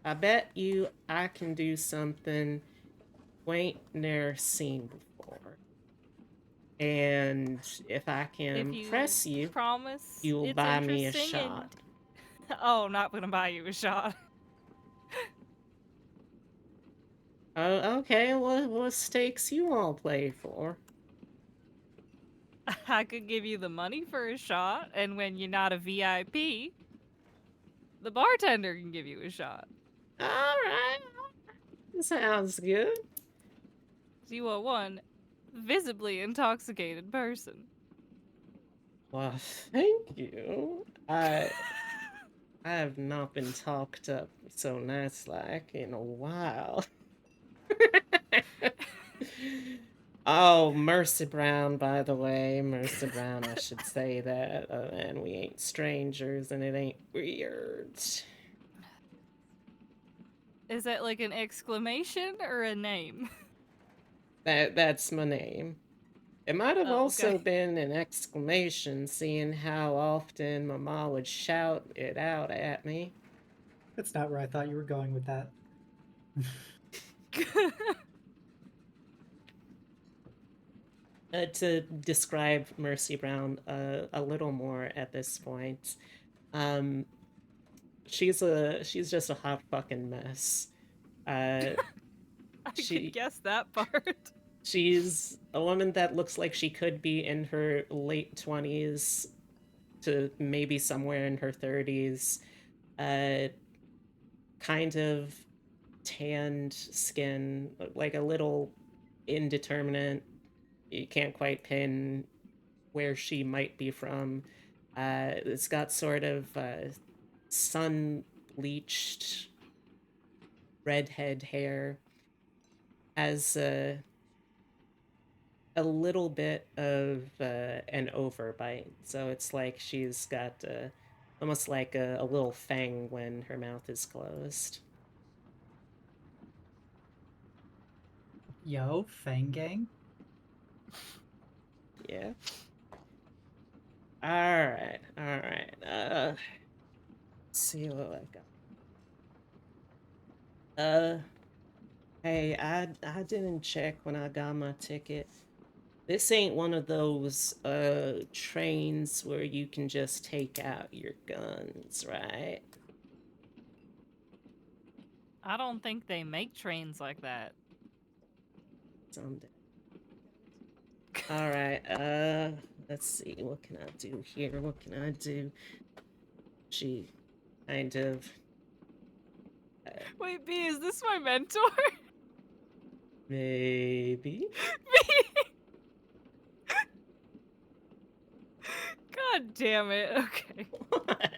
I bet you I can do something you ain't never seen before. And if I can If you impress you, promise you'll it's buy me a interesting shot. Oh, I'm not gonna buy you a shot. Oh, okay. What stakes you all play for? I could give you the money for a shot, and when you're not a VIP, the bartender can give you a shot. All right. Sounds good. So you want one visibly intoxicated person. Well, thank you. I have not been talked up so nice like in a while. Oh, Mercy Brown, by the way. Mercy Brown, I should say that. And we ain't strangers and it ain't weird. Is that like an exclamation or a name? That's my name. It might have Oh, also okay. been an exclamation, seeing how often my mom would shout it out at me. That's not where I thought you were going with that. To describe Mercy Brown a little more at this point, she's just a hot fucking mess. I could guess that part. She's a woman that looks like she could be in her late 20s to maybe somewhere in her 30s. Kind of tanned skin, like a little indeterminate. You can't quite pin where she might be from. It's got sort of sun bleached redhead hair. Has a little bit of an overbite, so it's like she's got almost like a little fang when her mouth is closed. Yo, Fang Gang? Yeah. Alright, alright. Let's see what I got. Hey, I didn't check when I got my ticket. This ain't one of those trains where you can just take out your guns, right? I don't think they make trains like that. Someday. Alright, let's see, what can I do here? What can I do? She kind of Wait, B, is this my mentor? maybe. B! God damn it. Okay. What?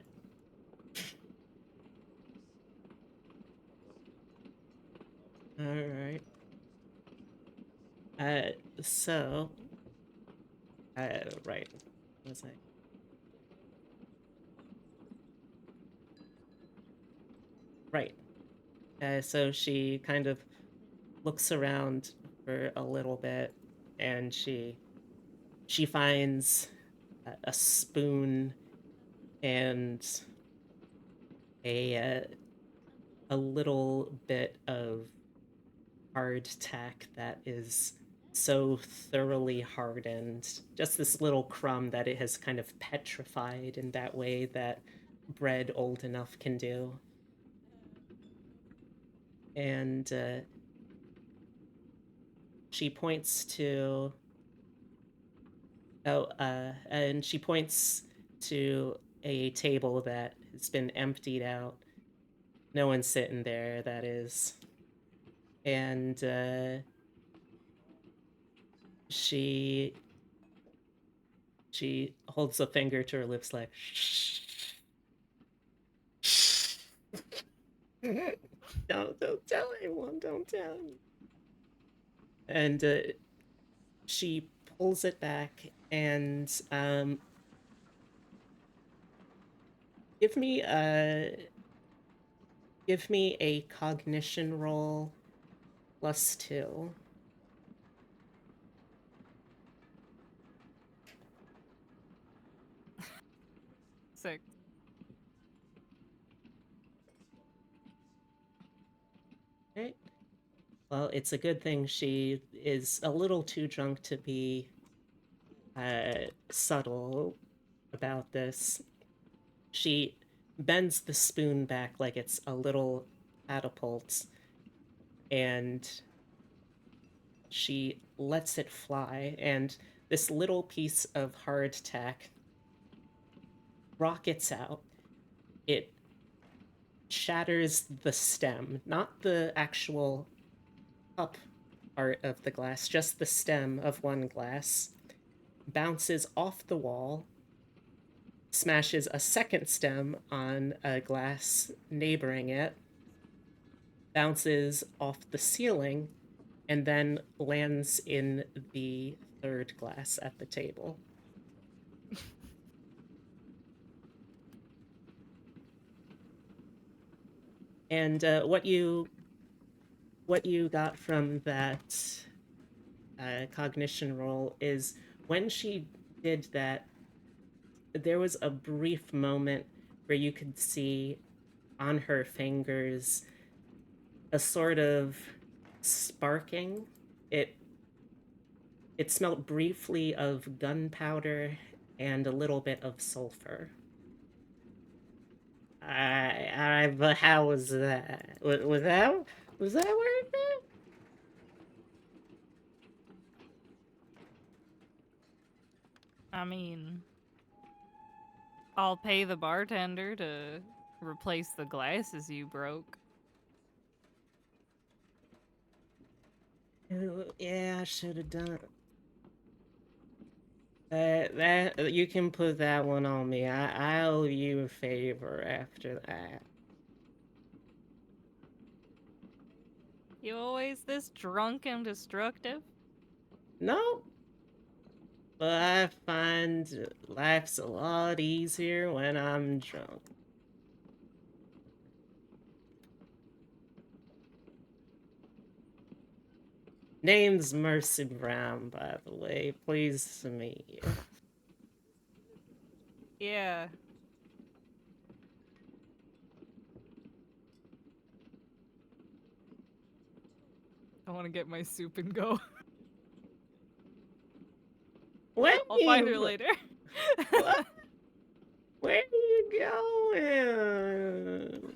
Alright. So right. What was I? Right. So she kind of looks around for a little bit, and she finds a spoon and a little bit of hardtack that is so thoroughly hardened, just this little crumb that it has kind of petrified in that way that bread old enough can do. and she points to and she points to a table that has been emptied out. No one's sitting there, that is. And she holds a finger to her lips like shh. Don't tell anyone, don't tell anyone. And she pulls it back and give me a cognition roll +2. Sick. Right. Well, it's a good thing she is a little too drunk to be subtle about this. She bends the spoon back like it's a little catapult, and she lets it fly, and this little piece of hardtack rockets out. It shatters the stem, not the actual cup part of the glass, just the stem of one glass, bounces off the wall, smashes a second stem on a glass neighboring it, bounces off the ceiling, and then lands in the third glass at the table. And what you got from that cognition roll is when she did that, there was a brief moment where you could see on her fingers a sort of sparking. It smelled briefly of gunpowder and a little bit of sulfur. But how was that? Was that worth it? I mean, I'll pay the bartender to replace the glasses you broke. Yeah, I should have done it. That you can put that one on me. I owe you a favor after that. You always this drunk and destructive? No, but I find life's a lot easier when I'm drunk. Name's Mercy Brown, by the way. Pleased to meet you. Yeah. I want to get my soup and go. I'll find her later. What? Where are you going?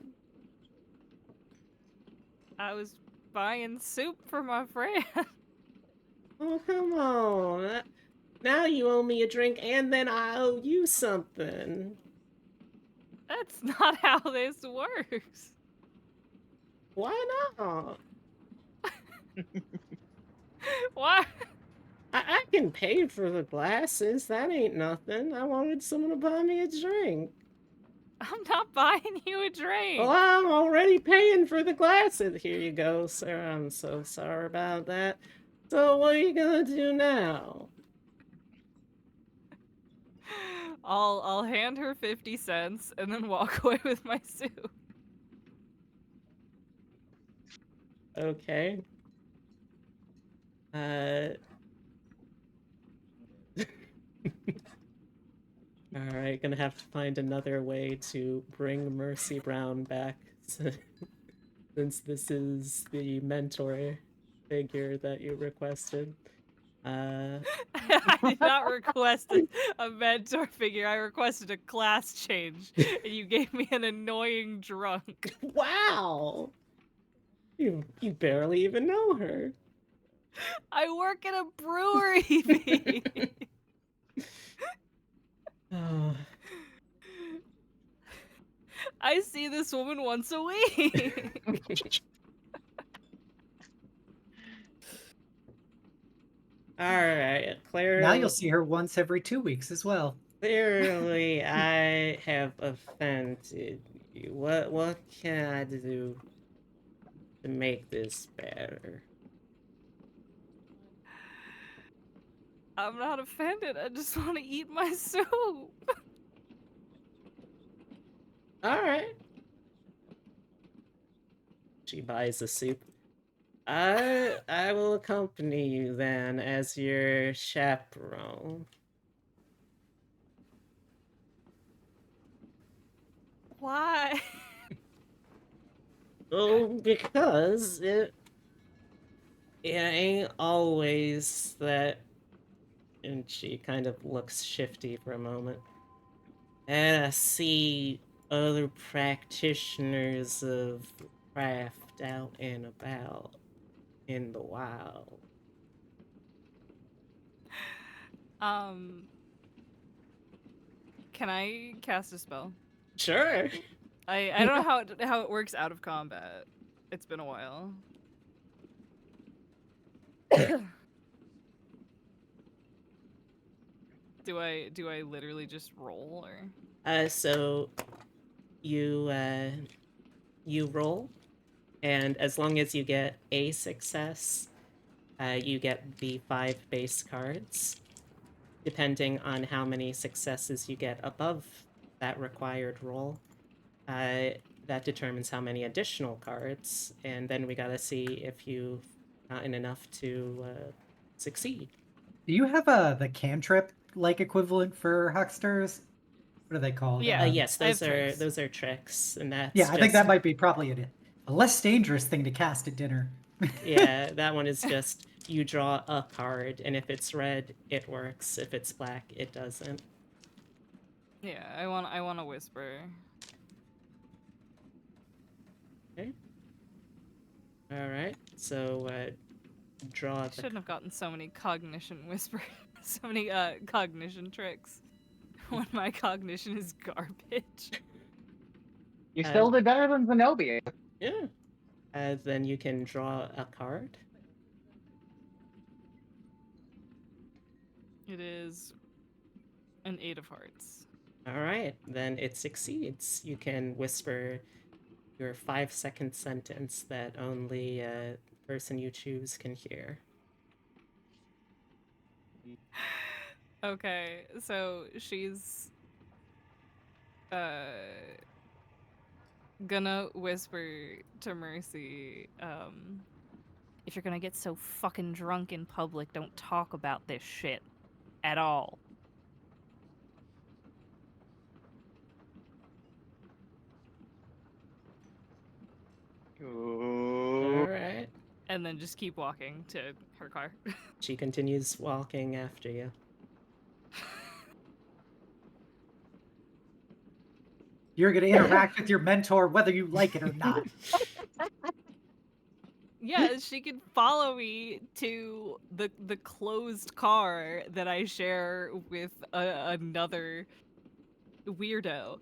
I was buying soup for my friend. Oh, come on. Now you owe me a drink, and then I owe you something. That's not how this works. Why not? Why? I can pay for the glasses. That ain't nothing. I wanted someone to buy me a drink. I'm not buying you a drink. Well, I'm already paying for the glasses. Here you go, sir. I'm so sorry about that. So what are you gonna do now? I'll hand her 50 cents and then walk away with my soup. Okay. Alright, gonna have to find another way to bring Mercy Brown back since this is the mentor figure that you requested. I did not request a mentor figure. I requested a class change, and you gave me an annoying drunk. Wow! You barely even know her. I work at a brewery. V. Oh, I see this woman once a week. all right. Now you'll see her once every 2 weeks as well. Clearly, I have offended you. What can I do to make this better? I'm not offended. I just want to eat my soup. All right. She buys the soup. I will accompany you then as your chaperone. Why? Oh, because it ain't always that. And she kind of looks shifty for a moment. And I see other practitioners of craft out and about in the wild. Can I cast a spell? Sure. I don't know how it works out of combat. It's been a while. Do I literally just roll or? So you you roll, and as long as you get a success, you get the 5 base cards. Depending on how many successes you get above that required roll, that determines how many additional cards, and then we gotta see if you've gotten enough to succeed. Do you have the cantrip like equivalent for hucksters? What are they called? Yeah. Yes, I have those are tricks, and that's Yeah, I think just that might be probably a less dangerous thing to cast at dinner. yeah, that one is just you draw a card, and if it's red, it works. If it's black, it doesn't. Yeah, I want to whisper. Okay. All right. So draw I the. shouldn't have gotten so many cognition whisper, so many cognition tricks when my cognition is garbage. You still did better than Xenobia. Yeah. Then you can draw a card. It is an 8 of hearts. All right, then it succeeds. You can whisper your 5-second sentence that only a person you choose can hear. Okay, so she's gonna whisper to Mercy, if you're gonna get so fucking drunk in public, don't talk about this shit at all. All right. And then just keep walking to her car. She continues walking after you. You're going to interact with your mentor whether you like it or not. Yeah, she can follow me to the closed car that I share with another weirdo.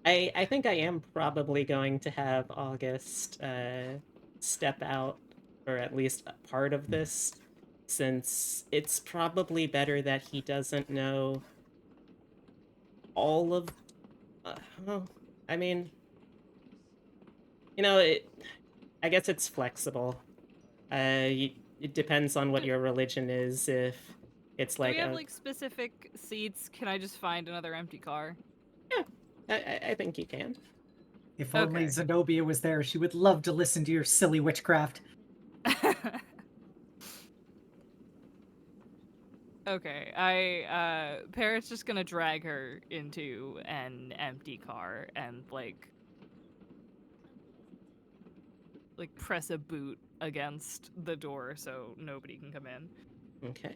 I think I am probably going to have August step out for at least a part of this, since it's probably better that he doesn't know all of. Well, I mean, I guess it's flexible. It depends on what your religion is. If it's Do like we have like specific seats? Can I just find another empty car? yeah, I think you can. If only Xenobia was there, she would love to listen to your silly witchcraft. Okay, Parrot's just gonna drag her into an empty car and like press a boot against the door so nobody can come in. Okay.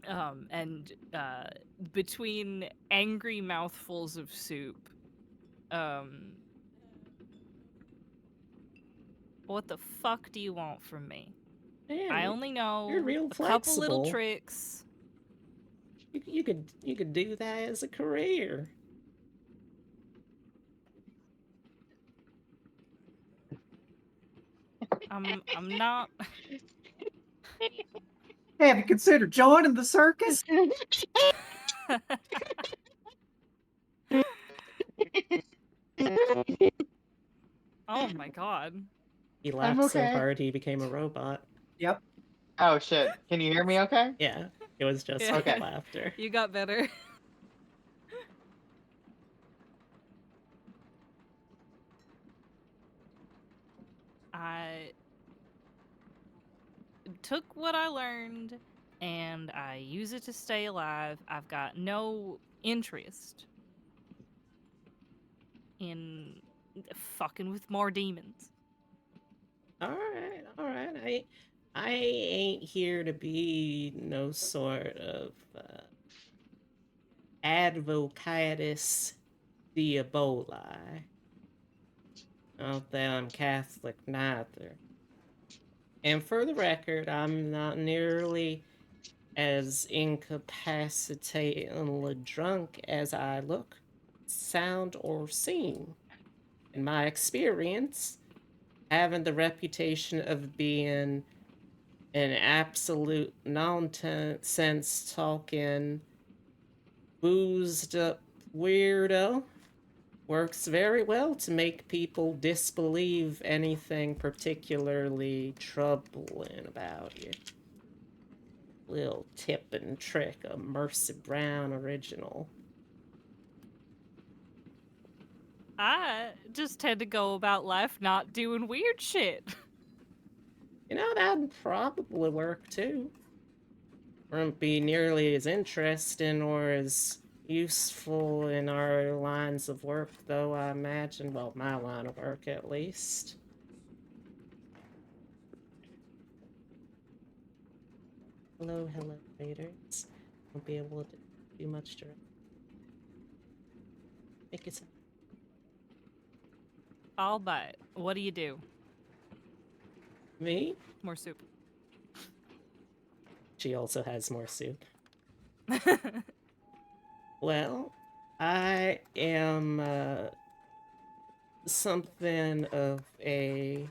And between angry mouthfuls of soup, What the fuck do you want from me? Man, I only know you're real a couple little flexible. tricks. You could do that as a career. I'm not. Hey, have you considered joining the circus? Oh my god. He I'm laughed so okay. hard he became a robot. Yep. Oh shit. Can you hear me okay? Yeah, it was just Yeah. Okay. laughter. You got better. I took what I learned and I use it to stay alive. I've got no interest in fucking with more demons. All right. I ain't here to be no sort of advocatus diaboli. Not that I'm Catholic neither. And for the record, I'm not nearly as incapacitatingly drunk as I look, sound, or seem. In my experience, having the reputation of being an absolute nonsense talking, boozed up weirdo works very well to make people disbelieve anything particularly troubling about you. Little tip and trick, a Mercy Brown original. I just tend to go about life not doing weird shit. You know, that'd probably work too. Wouldn't be nearly as interesting or as useful in our lines of work, though, I imagine. Well, my line of work, at least. Hello, raiders. Won't be able to do much direct. Make it sound. I'll buy it. What do you do? Me? More soup. She also has more soup. Well, I am something of a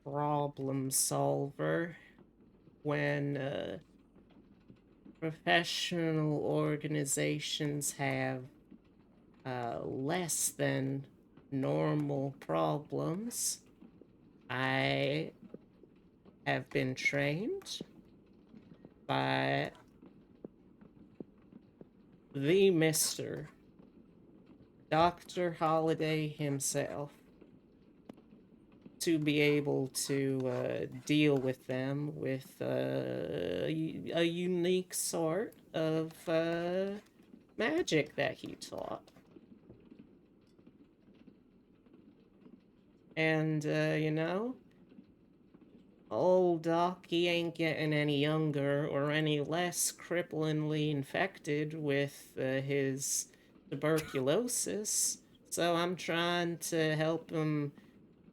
problem solver when professional organizations have less than normal problems. I have been trained by the Mr. Dr. Holiday himself to be able to deal with them with a unique sort of magic that he taught. And, you know, old Doc, he ain't getting any younger or any less cripplingly infected with his tuberculosis. So I'm trying to help him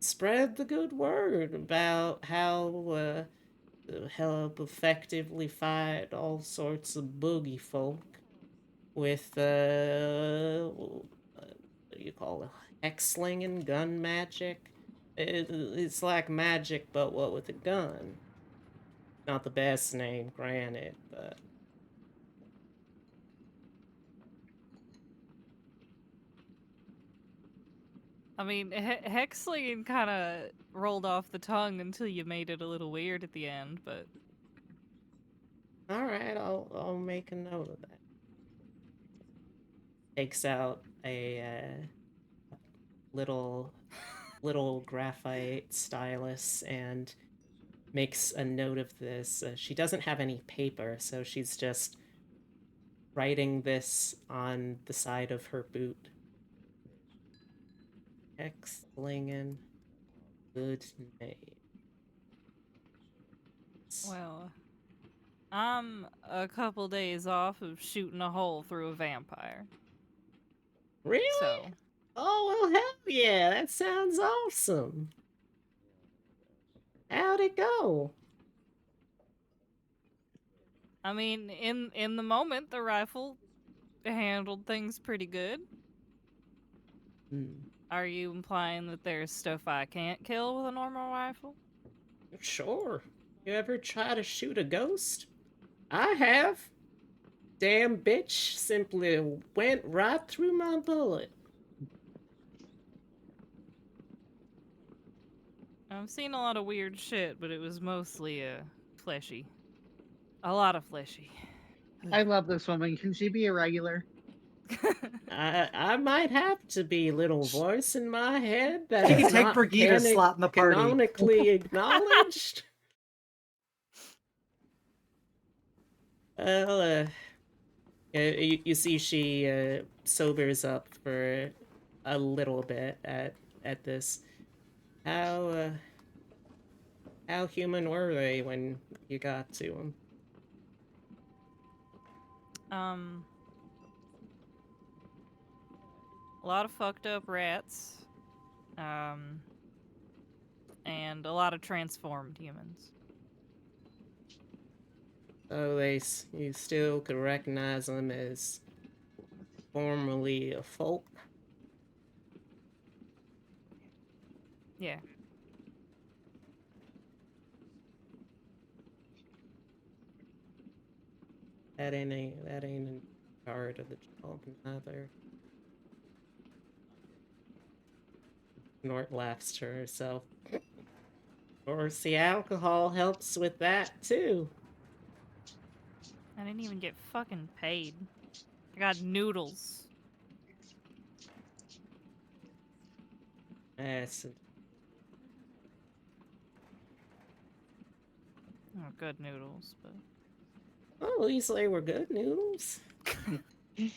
spread the good word about how help effectively fight all sorts of boogie folk with what do you call it? Hex-slinging, gun magic. It's like magic, but what with a gun. Not the best name, granted, but I mean, Hexley kind of rolled off the tongue until you made it a little weird at the end, but all right, I'll make a note of that. Takes out a little graphite stylus and makes a note of this. She doesn't have any paper, so she's just writing this on the side of her boot. X-slinging, good name. well, I'm a couple days off of shooting a hole through a vampire. Really? So, Oh, well, hell yeah, that sounds awesome. How'd it go? I mean, in the moment, the rifle handled things pretty good. Hmm. Are you implying that there's stuff I can't kill with a normal rifle? Sure. You ever try to shoot a ghost? I have. Damn bitch simply went right through my bullet. I've seen a lot of weird shit, but it was mostly fleshy. A lot of fleshy. I love this woman. Can she be a regular? I might have to be little voice in my head that She is can take not Brigida's slot in the party. canonically acknowledged. Well, you see she sobers up for a little bit at this. How human were they when you got to them? A lot of fucked up rats. And a lot of transformed humans. So you still could recognize them as formerly a folk. Yeah. That ain't a part of the job either. Nort laughs to herself. Of course, the alcohol helps with that too. I didn't even get fucking paid. I got noodles. Yes. Oh, good noodles, but Well, at least they were good noodles. You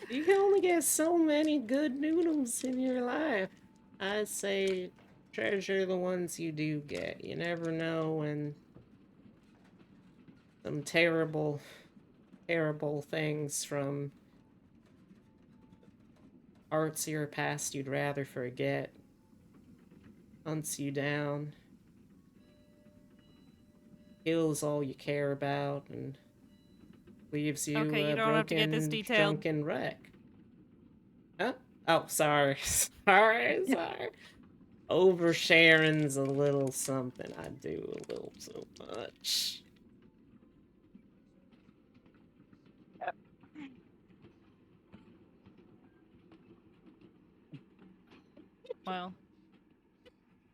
can only get so many good noodles in your life. I say treasure the ones you do get. You never know when some terrible, terrible things from parts of your past you'd rather forget hunts you down, kills all you care about, and leaves you okay, you a don't have to get this broken, detailed. drunken wreck. Huh? Oh, sorry. sorry. Oversharing's a little something I do a little too much. Well,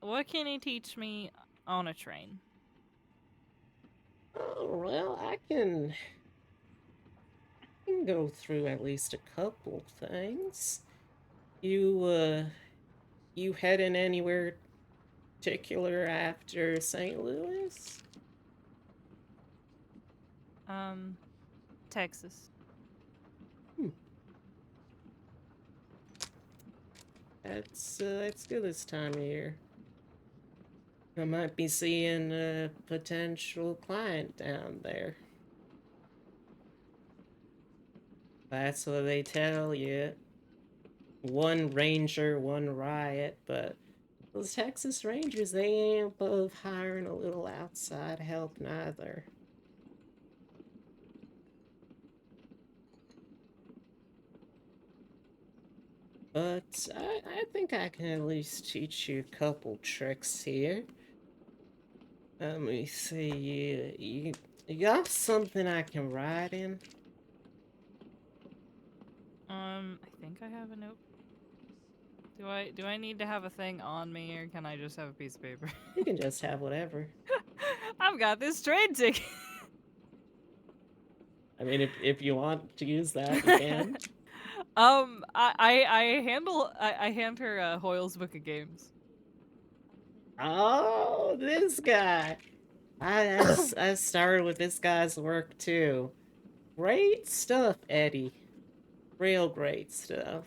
what can he teach me on a train? Oh, well, I can go through at least a couple things. You heading anywhere particular after St. Louis? Texas. That's good this time of year. I might be seeing a potential client down there. That's what they tell you. One ranger, one riot, but those Texas Rangers, they ain't above hiring a little outside help neither. But I think I can at least teach you a couple tricks here. Let me see. You got something I can write in? I think I have a note. Do I need to have a thing on me, or can I just have a piece of paper? You can just have whatever. I've got this train ticket. I mean, if you want to use that, you can. I hand her Hoyle's Book of Games. Oh, this guy. I started with this guy's work too. Great stuff, Eddie. Real great stuff.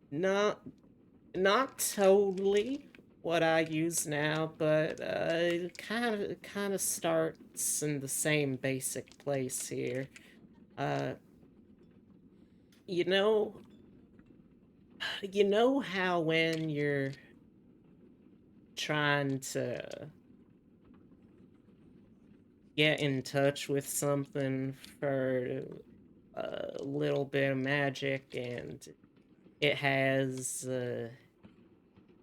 Not totally what I use now, but kind of starts in the same basic place here. You know, you know how when you're trying to get in touch with something for a little bit of magic and it has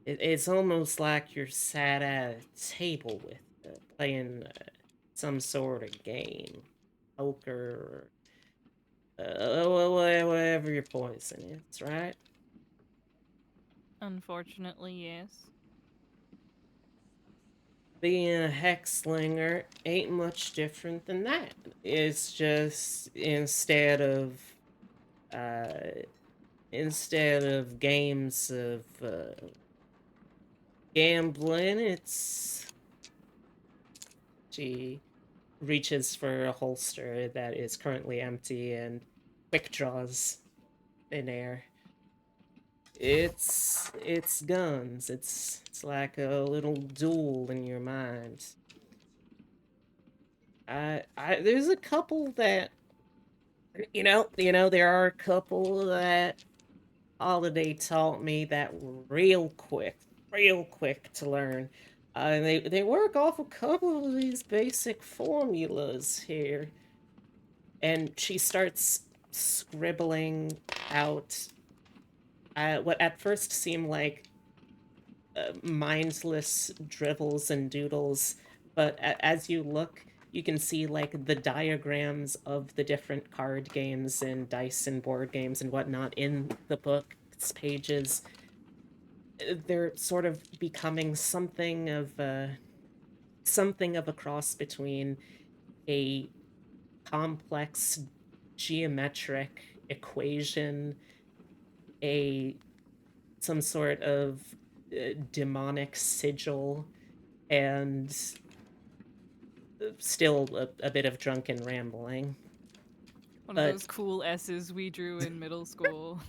it's almost like you're sat at a table with playing some sort of game, poker, whatever your poison is, right? Unfortunately, yes. Being a hexslinger ain't much different than that. It's just uh, instead of games of gambling, it's she reaches for a holster that is currently empty and quick draws in air. It's guns. It's like a little duel in your mind. I there's a couple that there are a couple that Holiday taught me that were real quick to learn. And they work off a couple of these basic formulas here. And she starts scribbling out what at first seem like mindless dribbles and doodles, but as you look, you can see like the diagrams of the different card games and dice and board games and whatnot in the book's pages. They're sort of becoming something of a cross between a complex geometric equation, a some sort of demonic sigil, and still a bit of drunken rambling. One of But those cool S's we drew in middle school.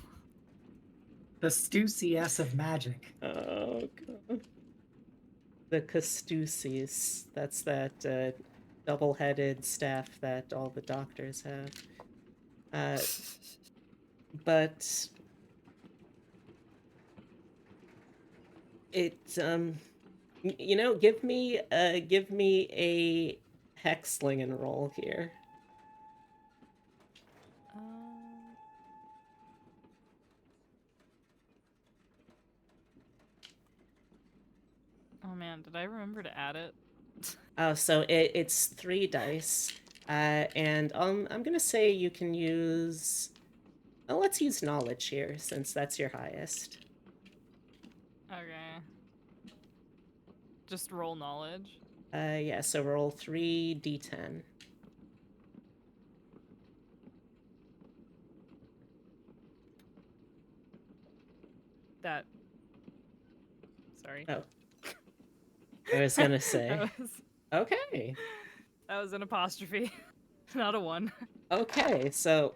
The Stu CS of magic. oh god, the Castusis. That's that double-headed staff that all the doctors have. But it give me a hexslinging roll here. Oh man, did I remember to add it? Oh, so it's 3 dice. And I'm gonna say you can use. Well, let's use knowledge here since that's your highest. Okay. Just roll knowledge. Yeah. So roll 3d10. That. Sorry. Oh, I was gonna say. that, was, Okay. that was an apostrophe, not a 1. Okay. So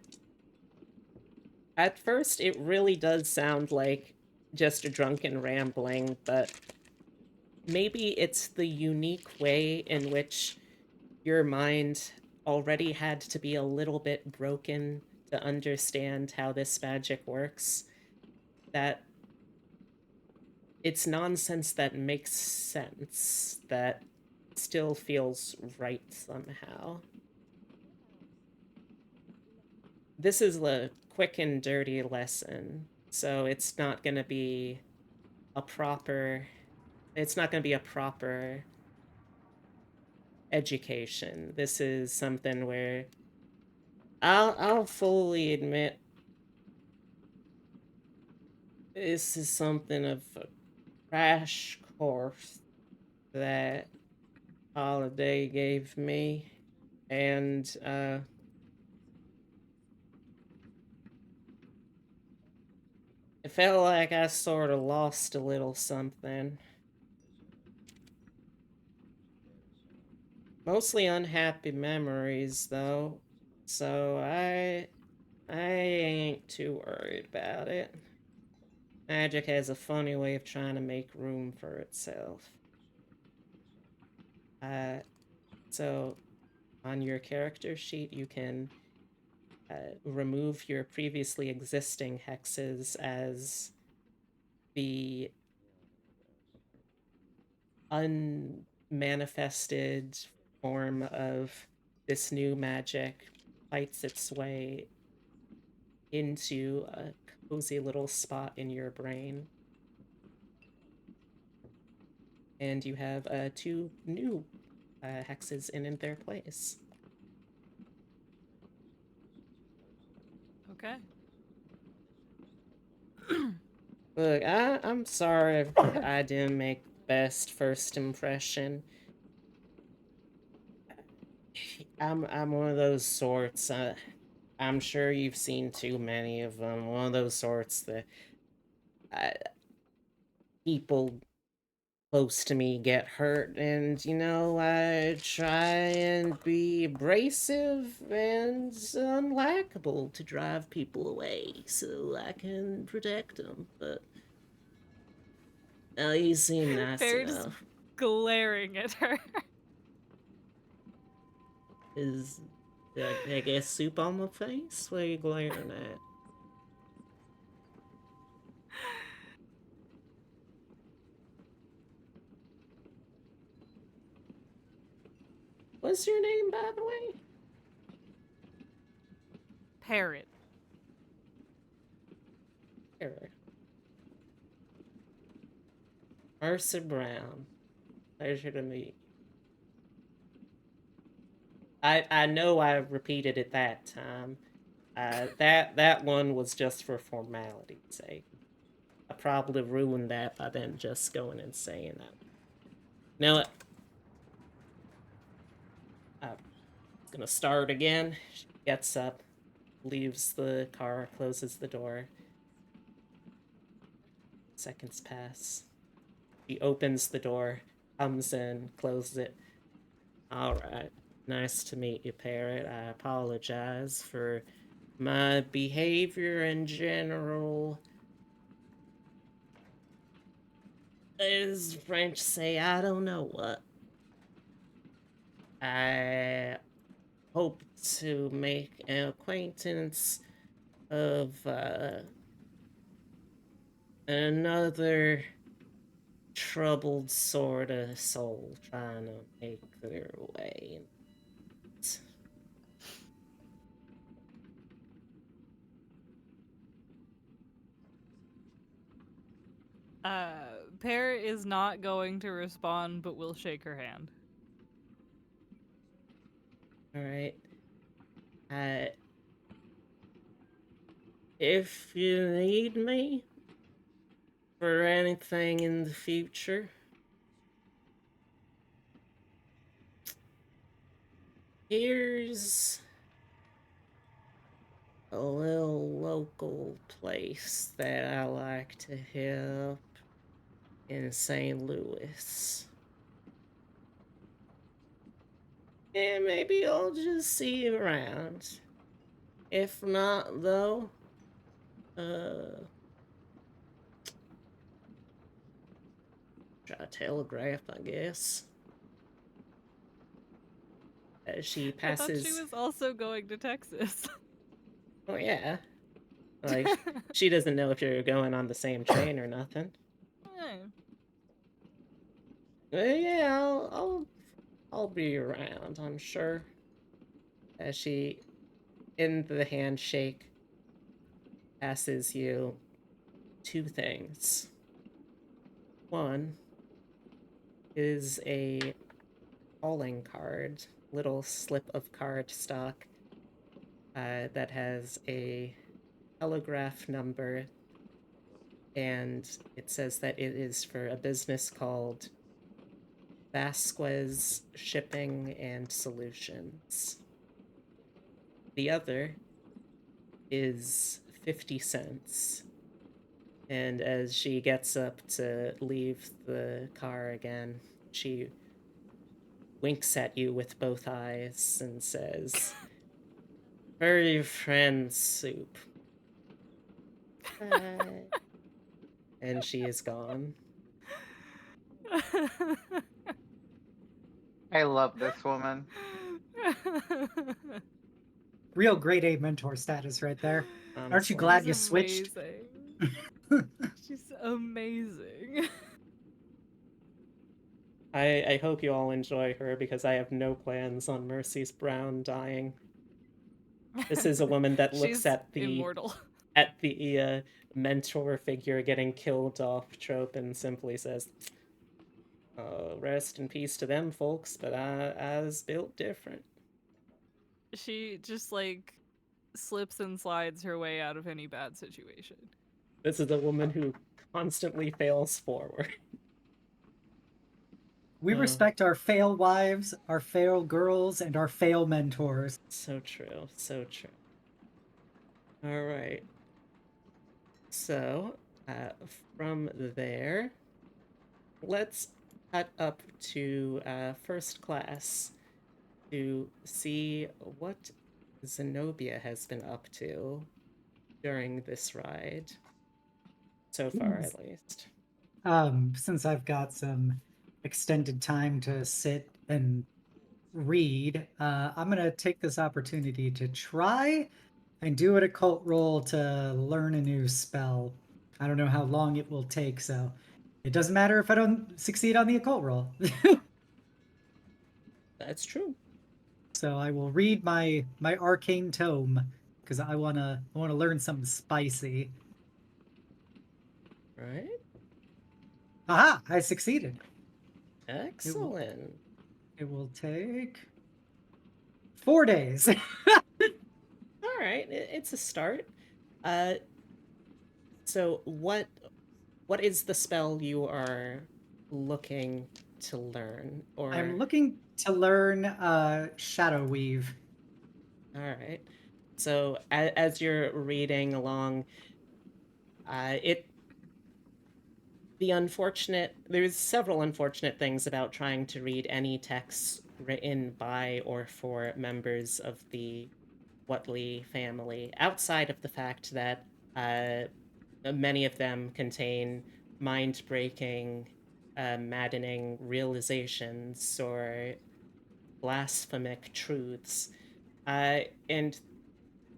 at first, it really does sound like just a drunken rambling, but maybe it's the unique way in which your mind already had to be a little bit broken to understand how this magic works, that it's nonsense that makes sense, that still feels right somehow. This is a quick and dirty lesson, so it's not going to be a proper education. This is something where I'll fully admit this is something of a crash course that Holiday gave me, and it felt like I sort of lost a little something. Mostly unhappy memories, though, so I ain't too worried about it. Magic has a funny way of trying to make room for itself. So on your character sheet, you can remove your previously existing hexes as the unmanifested form of this new magic fights its way into a cozy little spot in your brain. And you have two new hexes in their place. Okay. Look, I'm sorry if I didn't make the best first impression. I'm one of those sorts. I'm sure you've seen too many of them. One of those sorts that people close to me get hurt, and I try and be abrasive and unlikable to drive people away so I can protect them. But you seem nice Parrot is enough. glaring at her. Is I guess soup on my face? What are you glaring at? What's your name, by the way? Parrot. Eric. Mercer Brown. Pleasure to meet you. I know I repeated it that time. That one was just for formality's sake. I probably ruined that by then just going and saying that. Now what? I'm gonna start again. She gets up, leaves the car, closes the door. Seconds pass. She opens the door, comes in, closes it. Alright. Nice to meet you, Parrot. I apologize for my behavior in general. As French say, I don't know what. I hope to make an acquaintance of another troubled sort of soul trying to make their way. Parrot is not going to respond, but will shake her hand. Alright. If you need me for anything in the future, here's a little local place that I like to hit up in St. Louis. And maybe I'll just see you around. If not, though, try telegraph, I guess. As she I thought passes. she was also going to Texas. Oh yeah. Like she doesn't know if you're going on the same train or nothing. Yeah, I'll be around, I'm sure. As she, in the handshake, passes you two things. One is a calling card, little slip of card stock that has a telegraph number, and it says that it is for a business called Vasquez Shipping and Solutions. The other is 50 cents. And as she gets up to leave the car again, she winks at you with both eyes and says, "For your friend, Soup." And she is gone. I love this woman. real grade A mentor status right there. Aren't you Honestly. glad She's you switched? amazing. She's amazing. I hope you all enjoy her because I have no plans on Mercy's Brown dying. This is a woman that looks She's at the immortal. mentor figure getting killed off trope and simply says, rest in peace to them folks, but I was built different. She just like slips and slides her way out of any bad situation. This is a woman who constantly fails forward. We respect our fail wives, our fail girls, and our fail mentors. So true, so true. All right. So, from there, let's cut up to first class to see what Xenobia has been up to during this ride. So far, at least. Since I've got some extended time to sit and read, I'm gonna take this opportunity to try and do an occult roll to learn a new spell. I don't know how long it will take, so it doesn't matter if I don't succeed on the occult roll. That's true. So I will read my arcane tome because I wanna learn something spicy. Right? Aha! I succeeded. Excellent. It will take 4 days. All right, it's a start. So what is the spell you are looking to learn? Or I'm looking to learn Shadow Weave. all right. So as you're reading along, there's several unfortunate things about trying to read any texts written by or for members of the Whatley family, outside of the fact that many of them contain mind-breaking, maddening realizations or blasphemic truths. And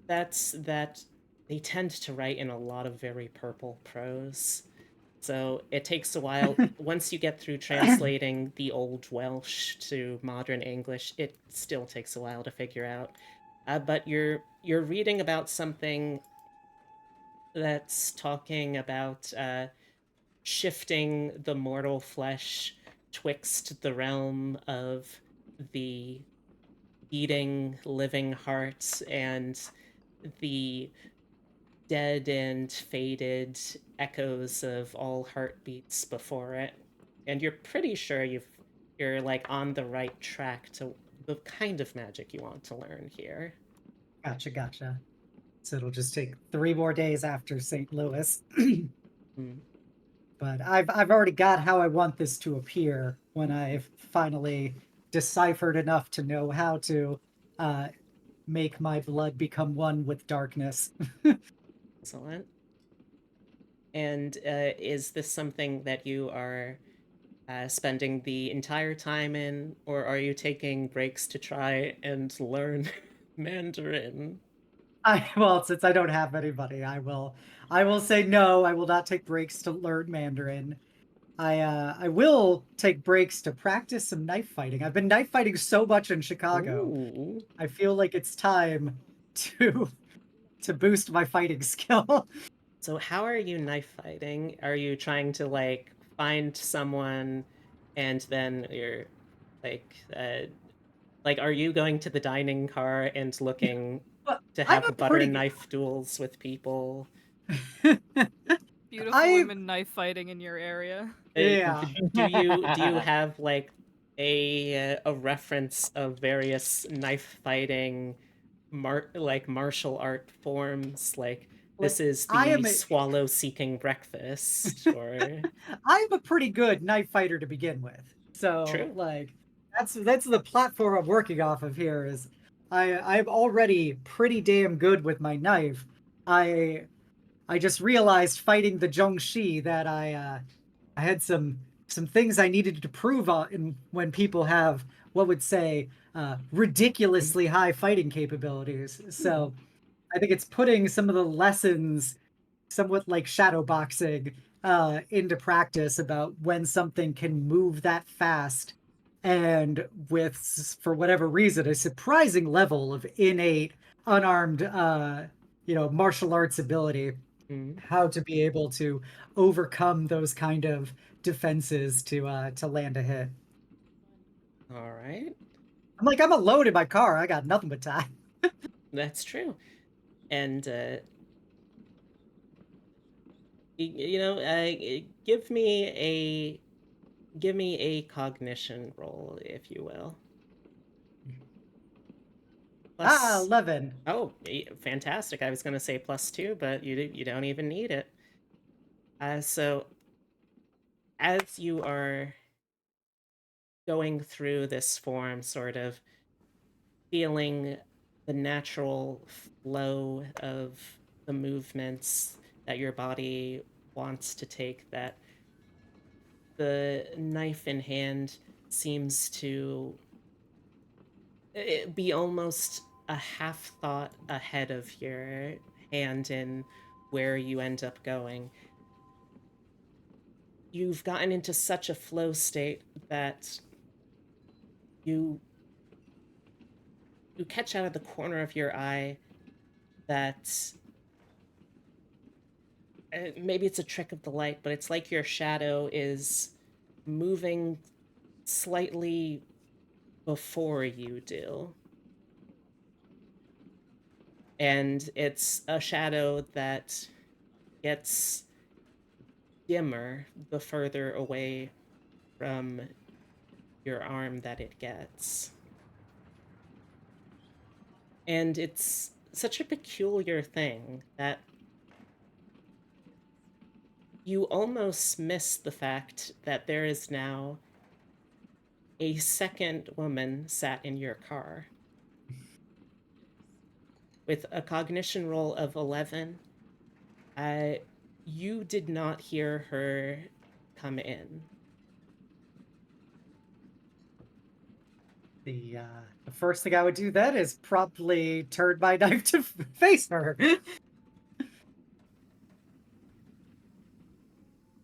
that's that they tend to write in a lot of very purple prose. So it takes a while. Once you get through translating the Old Welsh to modern English, it still takes a while to figure out. But you're reading about something that's talking about shifting the mortal flesh twixt the realm of the beating living heart and the dead and faded echoes of all heartbeats before it. And you're pretty sure you're like on the right track to the kind of magic you want to learn here. Gotcha. So it'll just take 3 more days after St. Louis. But I've already got how I want this to appear when I've finally deciphered enough to know how to make my blood become one with darkness. Excellent. And is this something that you are spending the entire time in, or are you taking breaks to try and learn Mandarin? Well, since I don't have anybody, I will say no. I will not take breaks to learn Mandarin. I will take breaks to practice some knife fighting. I've been knife fighting so much in Chicago. Ooh. I feel like it's time to boost my fighting skill. So how are you knife fighting? Are you trying to like find someone and then you're like are you going to the dining car and looking to have butter knife duels with people? Beautiful women knife fighting in your area. Yeah. Do you have like a reference of various knife fighting martial art forms? Like this is the swallow seeking breakfast, or I'm a pretty good knife fighter to begin with. So true. Like that's the platform I'm working off of here is I'm already pretty damn good with my knife. I just realized fighting the Zhongxi that I had some some things I needed to prove on when people have what would say ridiculously high fighting capabilities. So I think it's putting some of the lessons, somewhat like shadow boxing, into practice about when something can move that fast and with, for whatever reason, a surprising level of innate, unarmed, martial arts ability, Mhm. how to be able to overcome those kind of defenses to land a hit. All right. I'm like, I'm alone in my car. I got nothing but time. That's true. And you know, give me a cognition roll, if you will. Ah, Plus, 11. oh, fantastic! I was going to say +2, but you don't even need it. So as you are going through this form, sort of feeling the natural flow of the movements that your body wants to take, that the knife in hand seems to be almost a half thought ahead of your hand in where you end up going. You've gotten into such a flow state that you you catch out of the corner of your eye that maybe it's a trick of the light, but it's like your shadow is moving slightly before you do. And it's a shadow that gets dimmer the further away from your arm that it gets. And it's such a peculiar thing that you almost miss the fact that there is now a second woman sat in your car. With a cognition roll of 11, you did not hear her come in. The first thing I would do then is probably turn my knife to face her.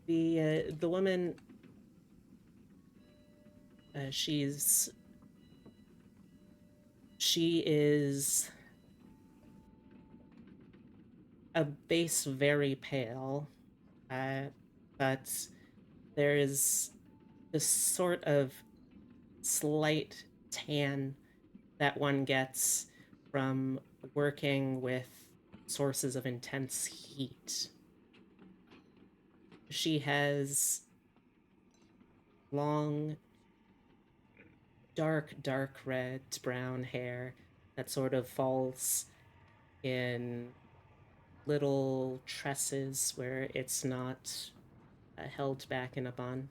The woman, she is a base very pale, uh, but there is this sort of slight tan that one gets from working with sources of intense heat. She has long, dark red brown hair that sort of falls in little tresses where it's not held back in a bun.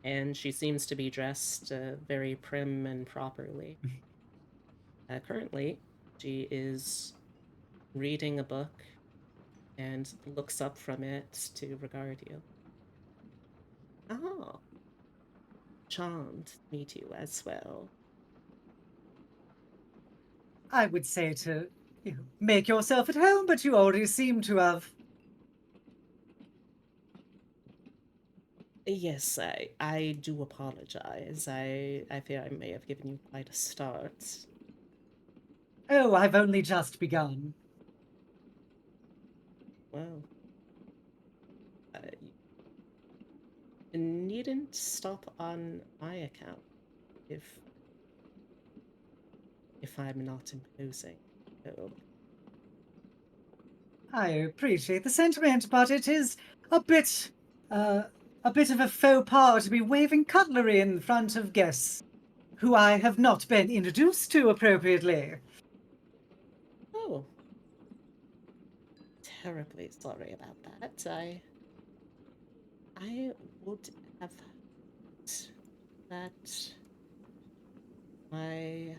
And she seems to be dressed very prim and properly. Currently, she is reading a book and looks up from it to regard you. Oh, charmed to meet you as well. I would say to make yourself at home, but you already seem to have. Yes, I do apologize. I fear I may have given you quite a start. Oh, I've only just begun. Well, you needn't stop on my account if I'm not imposing. Oh, I appreciate the sentiment, but it is a bit, uh, a bit of a faux pas to be waving cutlery in front of guests who I have not been introduced to appropriately. oh, terribly sorry about that. I would have hoped that my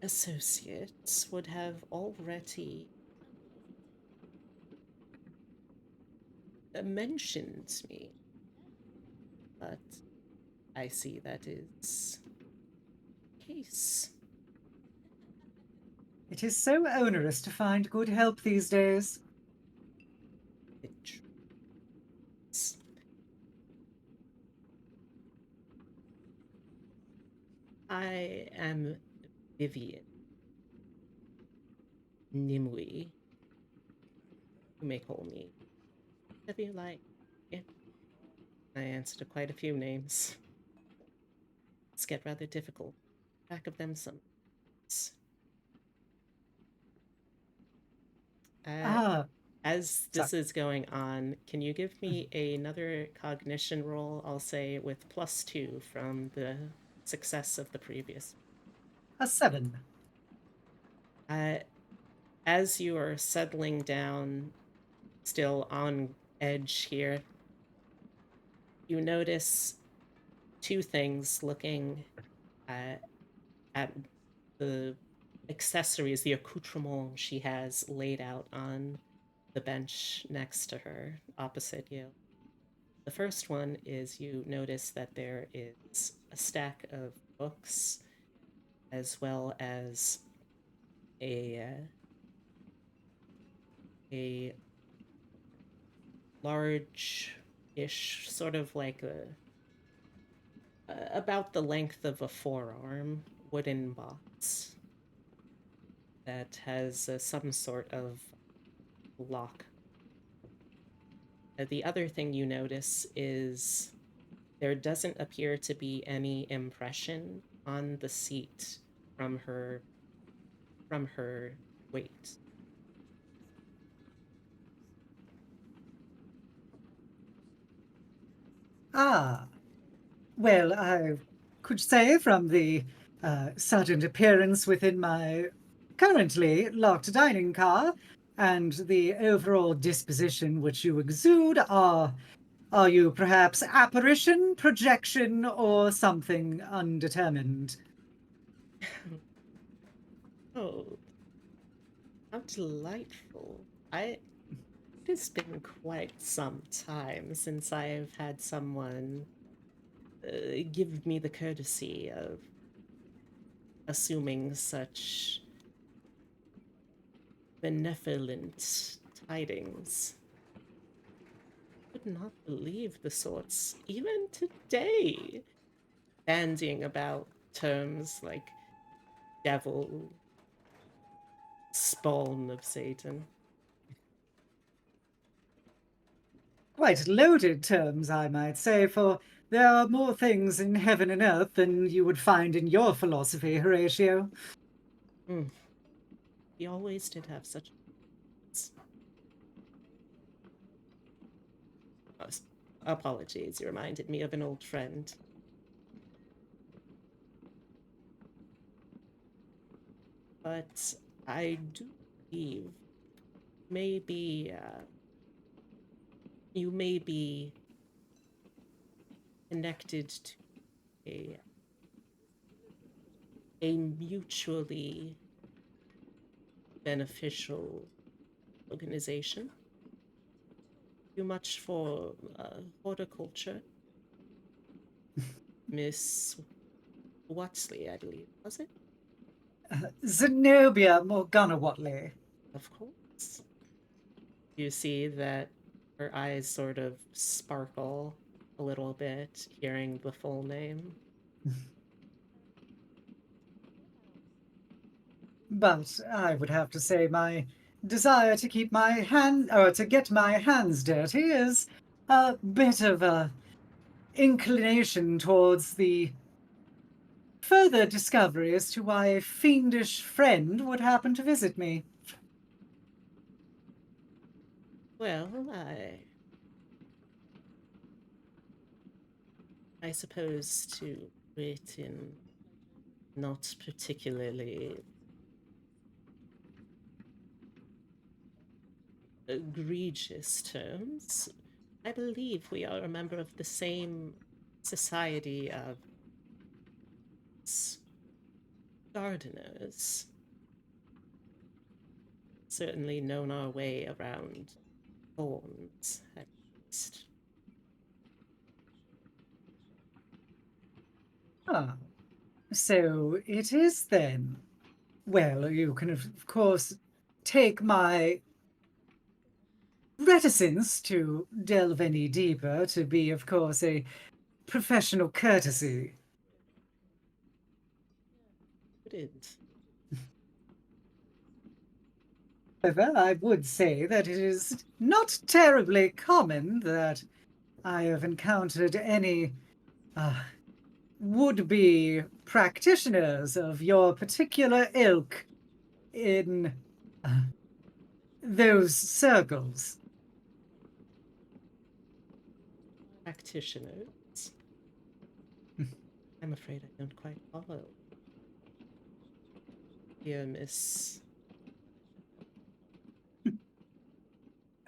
associates would have already mentioned me, but I see that is the case. It is so onerous to find good help these days. It tries. I am Vivian Nimue. You may call me whatever you like. Yeah. I answer to quite a few names. It's get rather difficult. Back of them some. Ah, As sorry. this is going on, can you give me another cognition roll? I'll say with +2 from the success of the previous. A 7. As you are settling down, still on edge here, you notice two things looking at the accessories, the accoutrement she has laid out on the bench next to her, opposite you. The first one is you notice that there is a stack of books as well as a large-ish, sort of like about the length of a forearm wooden box that has some sort of lock. The other thing you notice is there doesn't appear to be any impression on the seat from her weight. Ah, well, I could say from the sudden appearance within my currently locked dining car and the overall disposition which you exude, are you perhaps apparition, projection, or something undetermined? Oh, how delightful. It has been quite some time since I've had someone give me the courtesy of assuming such benevolent tidings. Could not believe the sorts, even today, bandying about terms like devil, spawn of Satan. Quite loaded terms, I might say, for there are more things in heaven and earth than you would find in your philosophy, Horatio. He always did have such. Oh, apologies, you reminded me of an old friend. But I do believe maybe you may be connected to a mutually beneficial organization. Too much for horticulture. Miss Whatley, I believe, was it? Xenobia Whatley. Of course. You see that her eyes sort of sparkle a little bit, hearing the full name. But I would have to say my desire to keep my to get my hands dirty is a bit of a inclination towards the further discovery as to why a fiendish friend would happen to visit me. Well, I suppose to put it in not particularly egregious terms, I believe we are a member of the same society of gardeners. Certainly known our way around thorns. Ah, so it is then. Well, you can, of course, take my reticence to delve any deeper to be, of course, a professional courtesy. Couldn't. However, I would say that it is not terribly common that I have encountered any would-be practitioners of your particular ilk in those circles. Practitioners. I'm afraid I don't quite follow. Dear Miss.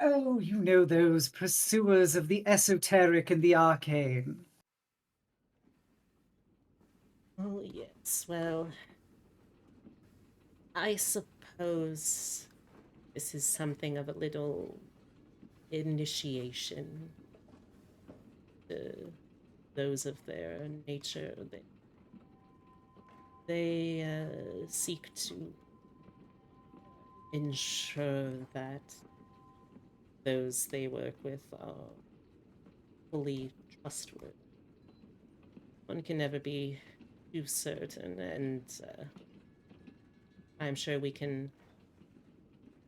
Oh, you know those pursuers of the esoteric and the arcane. Oh, yes, well, I suppose this is something of a little initiation to those of their nature. They seek to ensure that those they work with are fully trustworthy. One can never be too certain, and I'm sure we can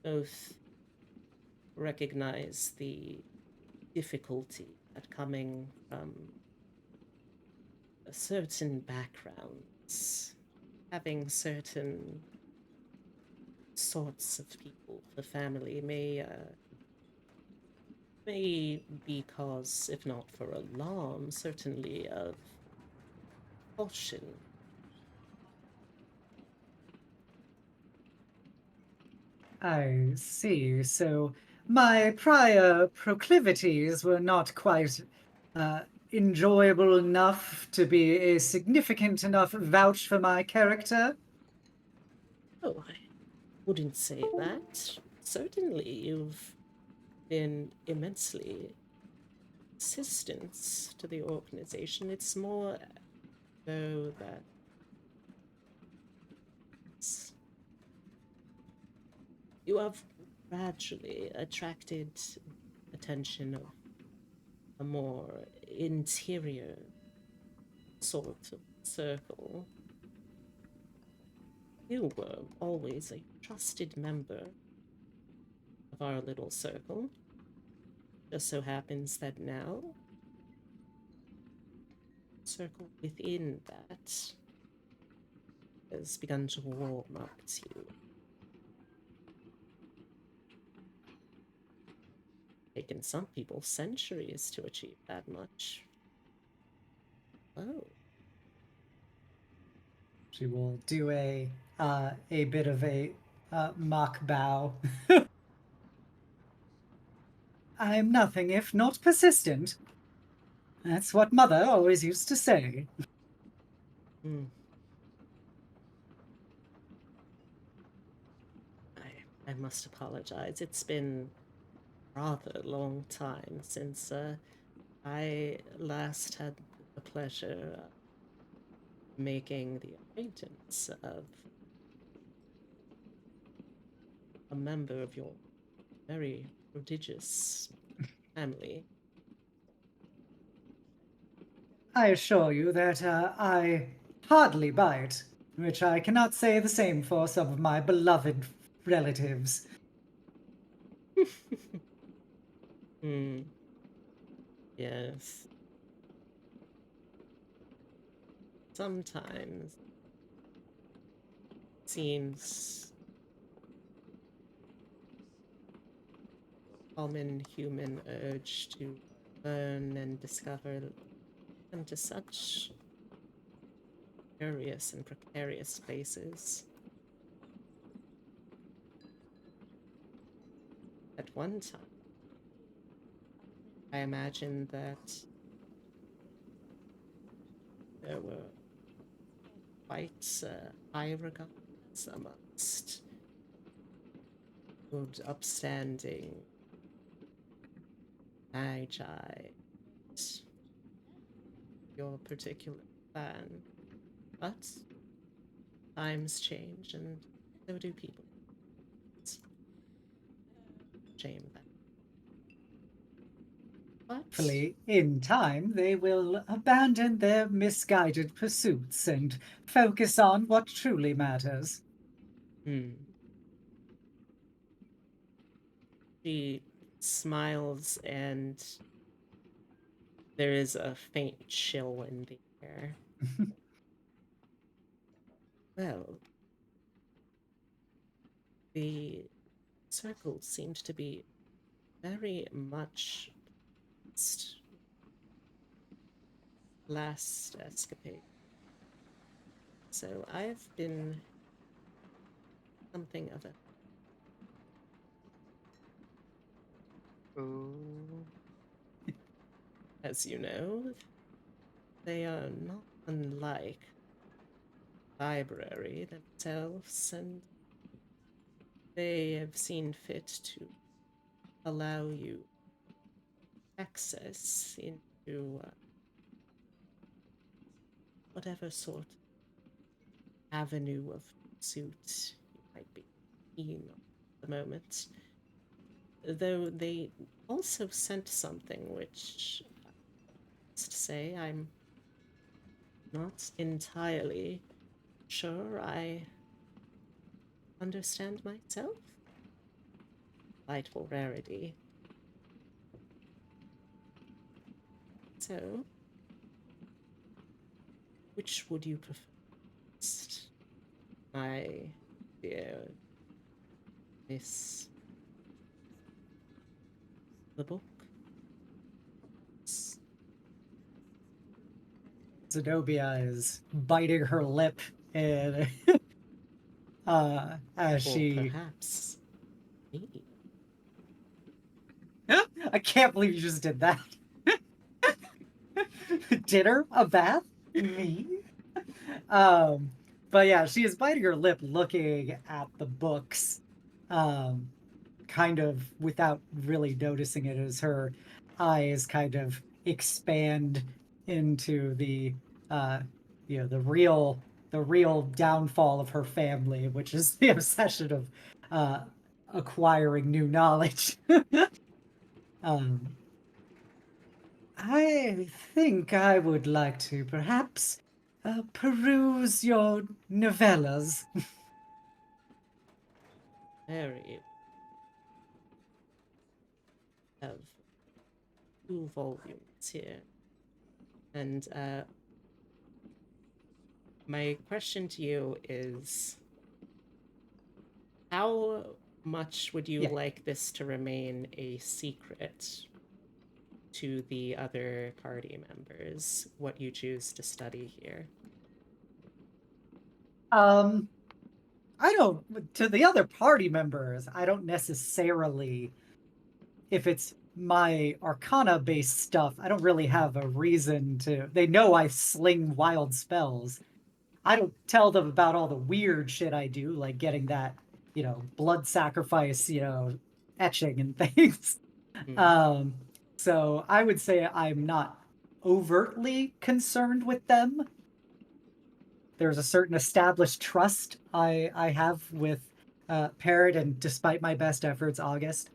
both recognize the difficulty at coming from certain backgrounds, having certain sorts of people for family may be cause, if not for alarm, certainly of caution. I see. So my prior proclivities were not quite enjoyable enough to be a significant enough vouch for my character. Oh, I wouldn't say that. Certainly, you've been immensely assistance to the organization. It's more though that you have gradually attracted attention of a more interior sort of circle. You were always a trusted member of our little circle. Just so happens that now, circle within that has begun to warm up to you. Taken some people centuries to achieve that much. Oh, She will do a bit of a mock bow. I'm nothing if not persistent. That's what Mother always used to say. hmm. I must apologize. It's been rather a long time since I last had the pleasure of making the acquaintance of a member of your very prodigious family. I assure you that I hardly bite, which I cannot say the same for some of my beloved relatives. Hmm. Yes. Sometimes it seems common human urge to learn and discover come to such curious and precarious places. At one time, I imagined that there were quite high regards amongst good, upstanding magi, your particular plan. But times change, and so do people. It's a shame that. But Hopefully, in time, they will abandon their misguided pursuits and focus on what truly matters. She smiles, and there is a faint chill in the air. Well, the circle seemed to be very much last escapade. So I've been something of a. Ooh. As you know, they are not unlike library themselves, and they have seen fit to allow you access into whatever sort of avenue of pursuit you might be keen on at the moment. Though they also sent something which, I must say, I'm not entirely sure I understand myself. Delightful rarity. So, which would you prefer? My dear Miss, the book? Xenobia is biting her lip and as Or she perhaps me? I can't believe you just did that. Dinner? A bath? Me? But yeah, she is biting her lip looking at the books. Kind of without really noticing it as her eyes kind of expand into the the real downfall of her family, which is the obsession of acquiring new knowledge. um, I think I would like to perhaps peruse your novellas. Very of 2 volumes here. And my question to you is, how much would you Yeah. like this to remain a secret to the other party members, what you choose to study here? I don't, to the other party members, I don't necessarily, if it's my Arcana based stuff, I don't really have a reason to. They know I sling wild spells. I don't tell them about all the weird shit I do, like getting that, blood sacrifice, etching and things. Um, so I would say I'm not overtly concerned with them. There's a certain established trust I have with Parrot, and despite my best efforts, August.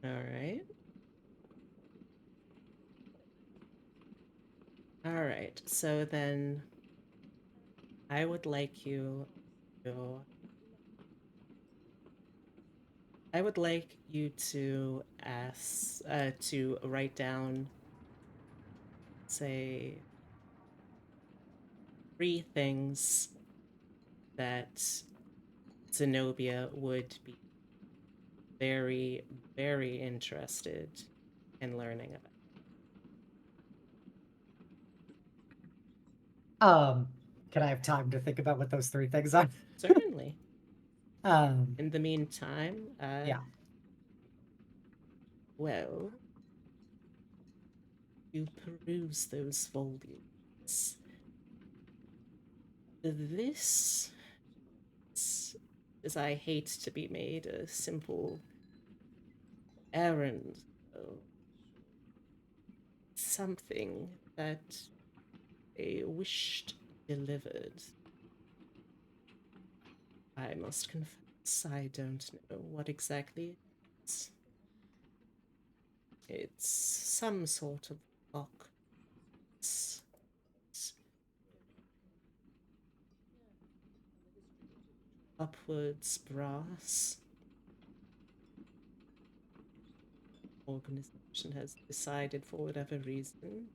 All right. All right. So then I would like you to ask to write down, say, 3 things that Xenobia would be very, very interested in learning about. Can I have time to think about what those 3 things are? Certainly. Um, In the meantime, yeah. well, you peruse those volumes. This, as I hate to be made a simple errand something that they wished delivered. I must confess, I don't know what exactly it is. It's some sort of box. Upwards brass. Organization has decided, for whatever reason,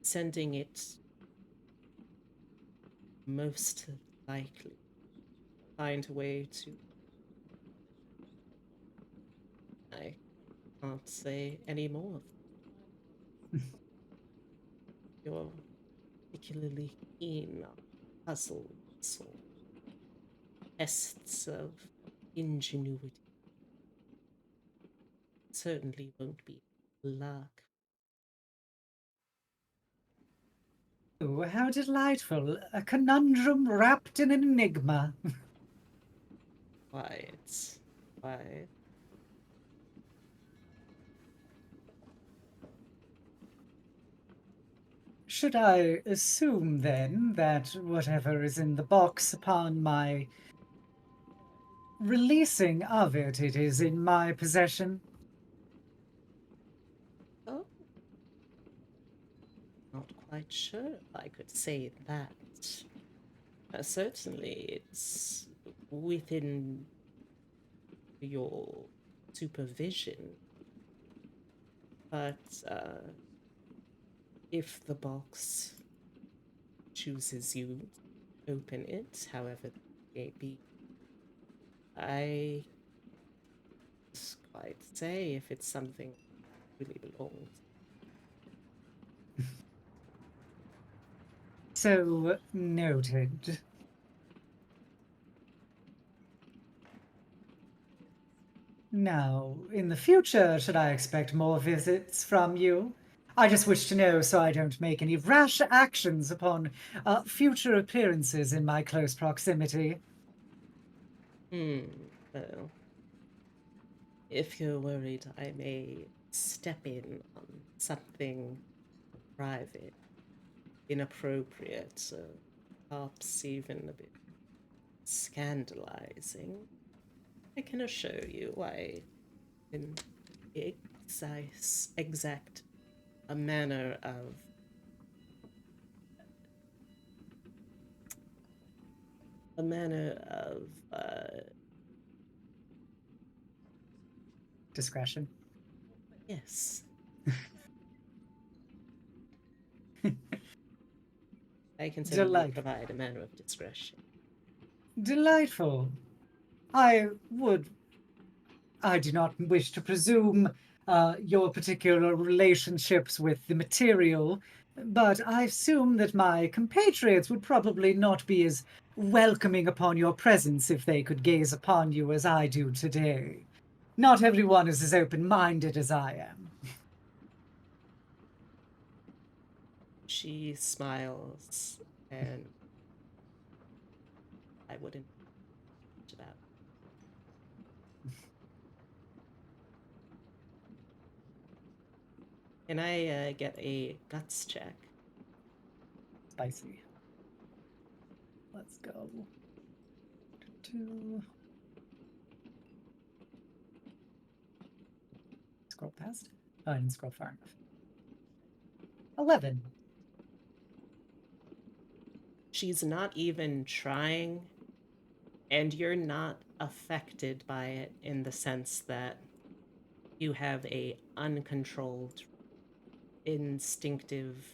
sending it most likely find a way to. I can't say any more. You're particularly keen on puzzles or tests of ingenuity. Certainly won't be luck. Oh, how delightful. A conundrum wrapped in an enigma. Quiet. Quiet. Should I assume, then, that whatever is in the box upon my releasing of it, it is in my possession? Oh, not quite sure if I could say that. Certainly, it's within your supervision. But if the box chooses you to open it, however that may be, I can't quite say if it's something that really belongs. So noted. Now, in the future, should I expect more visits from you? I just wish to know so I don't make any rash actions upon future appearances in my close proximity. Well, if you're worried I may step in on something private, inappropriate, perhaps even a bit scandalizing, I can assure you I can exact a manner of Discretion. yes. I can certainly Delightful. provide a manner of discretion. Delightful. I do not wish to presume your particular relationships with the material, but I assume that my compatriots would probably not be as welcoming upon your presence if they could gaze upon you as I do today. Not everyone is as open-minded as I am. She smiles, and I wouldn't to that. Can I get a guts check? Spicy. Let's go. 2. Scroll past. Oh, I didn't scroll far enough. 11. She's not even trying, and you're not affected by it in the sense that you have a uncontrolled, instinctive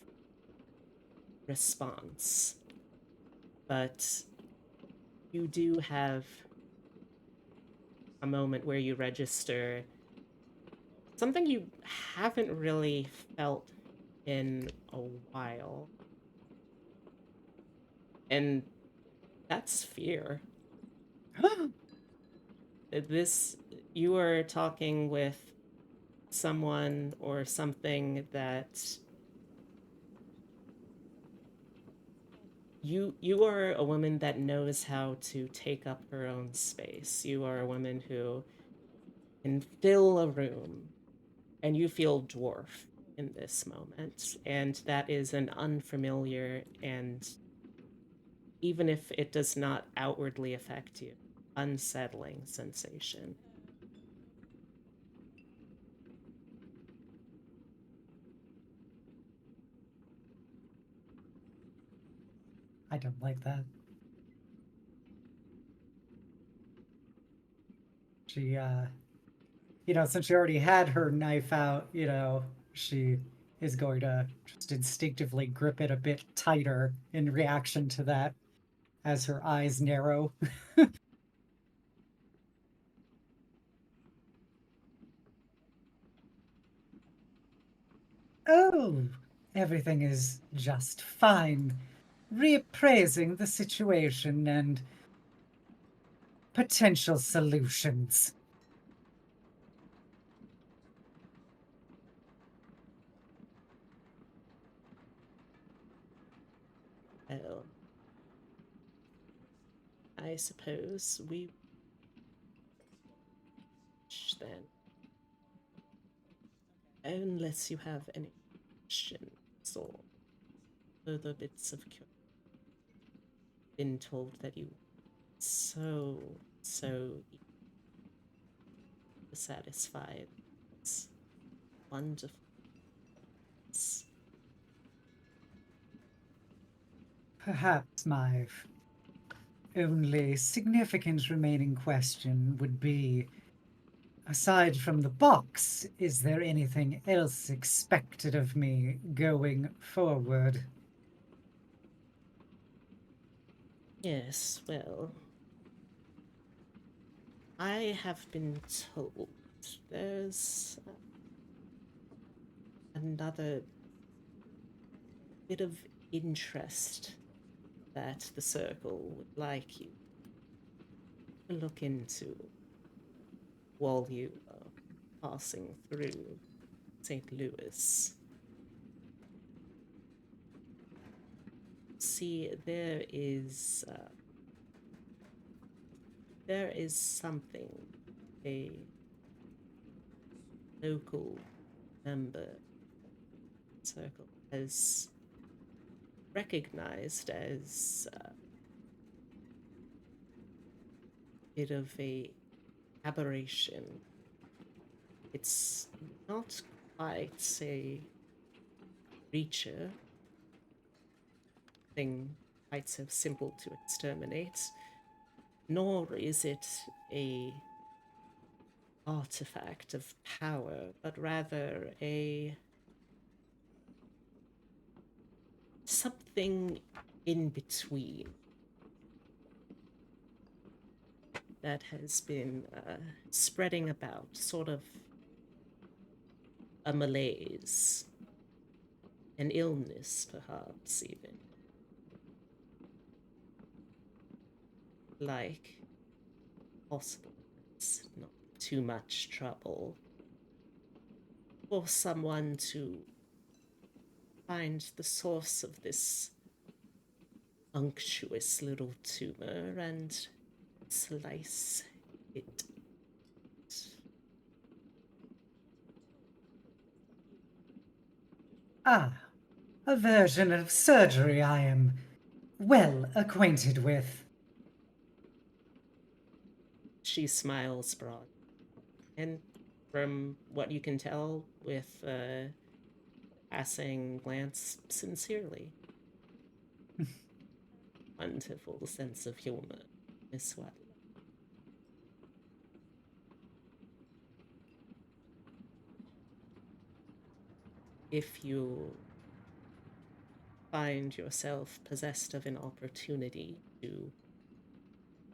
response. But you do have a moment where you register something you haven't really felt in a while. And that's fear. You are talking with someone or something that you are a woman that knows how to take up her own space. You are a woman who can fill a room and you feel dwarf in this moment, and that is an unfamiliar and, even if it does not outwardly affect you, unsettling sensation. I don't like that. She, since she already had her knife out, she is going to just instinctively grip it a bit tighter in reaction to that as her eyes narrow. Oh, everything is just fine. Reappraising the situation and potential solutions. Well, I suppose we then, unless you have any questions or further bits of curiosity. Been told that you so satisfied. It's wonderful. Perhaps my only significant remaining question would be, aside from the box, is there anything else expected of me going forward? Yes, well, I have been told there's another bit of interest that the Circle would like you to look into while you are passing through St. Louis. See, there is something a local member circle has recognized as a bit of a aberration. It's not quite a creature thing quite so simple to exterminate, nor is it a artifact of power, but rather a something in between that has been spreading about, sort of a malaise, an illness, perhaps even. Like, possible it's not too much trouble for someone to find the source of this unctuous little tumor and slice it. Ah, a version of surgery I am well acquainted with. She smiles broad, and from what you can tell, with a passing glance, sincerely. Wonderful sense of humor, Miss Whatley. If you find yourself possessed of an opportunity to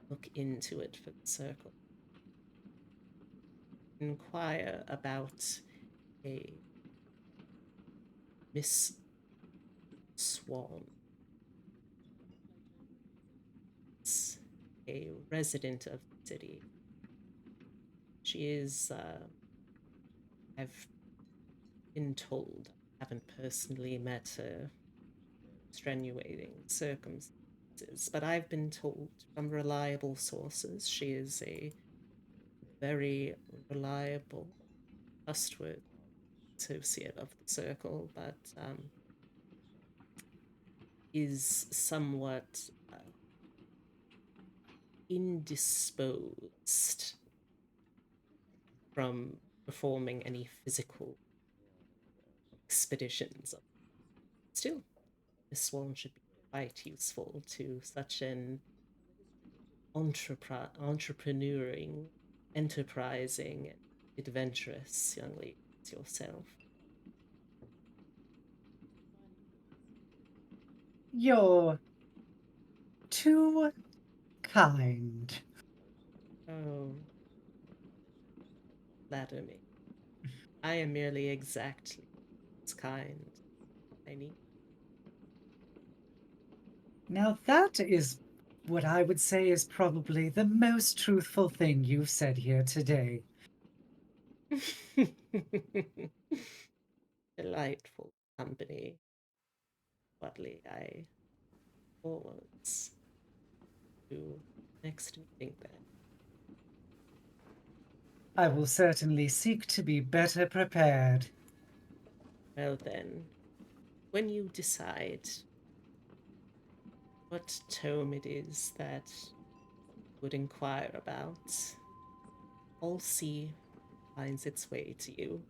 look into it for the Circle, inquire about a Miss Swan. It's a resident of the city. She is, I've been told, I haven't personally met her, extenuating circumstances, but I've been told from reliable sources she is a very reliable, trustworthy associate of the circle, but is somewhat indisposed from performing any physical expeditions. Still, this one should be quite useful to such an entrepreneuring, enterprising, adventurous young lady as yourself. You're too kind. Oh, flatter me. I am merely exactly as kind I need. Now that is what I would say is probably the most truthful thing you've said here today. Delightful company, Whatley. I forwards to next meeting then. I will certainly seek to be better prepared. Well then, when you decide what tome it is that you would inquire about, all C finds its way to you.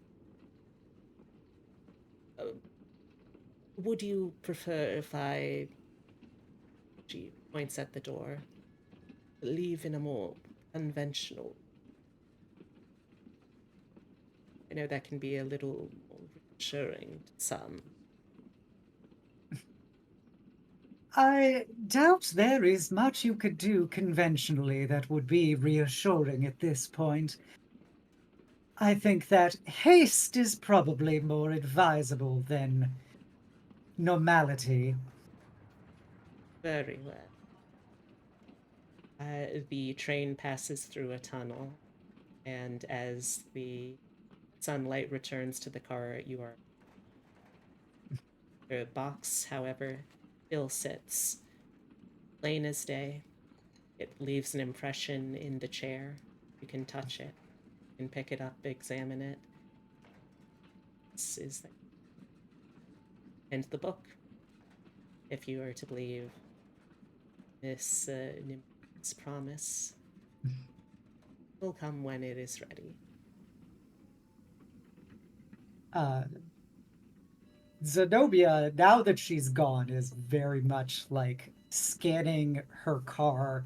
Would you prefer if she points at the door, leave in a more conventional? I know that can be a little more reassuring to some. I doubt there is much you could do conventionally that would be reassuring at this point. I think that haste is probably more advisable than normality. Very well. The train passes through a tunnel, and as the sunlight returns to the car, you are. The box, however, still sits plain as day. It leaves an impression in the chair. You can touch it, you can pick it up, examine it. This is there. And the book, if you are to believe Miss Nimbus' promise, will come when it is ready. Xenobia, now that she's gone, is very much like scanning her car.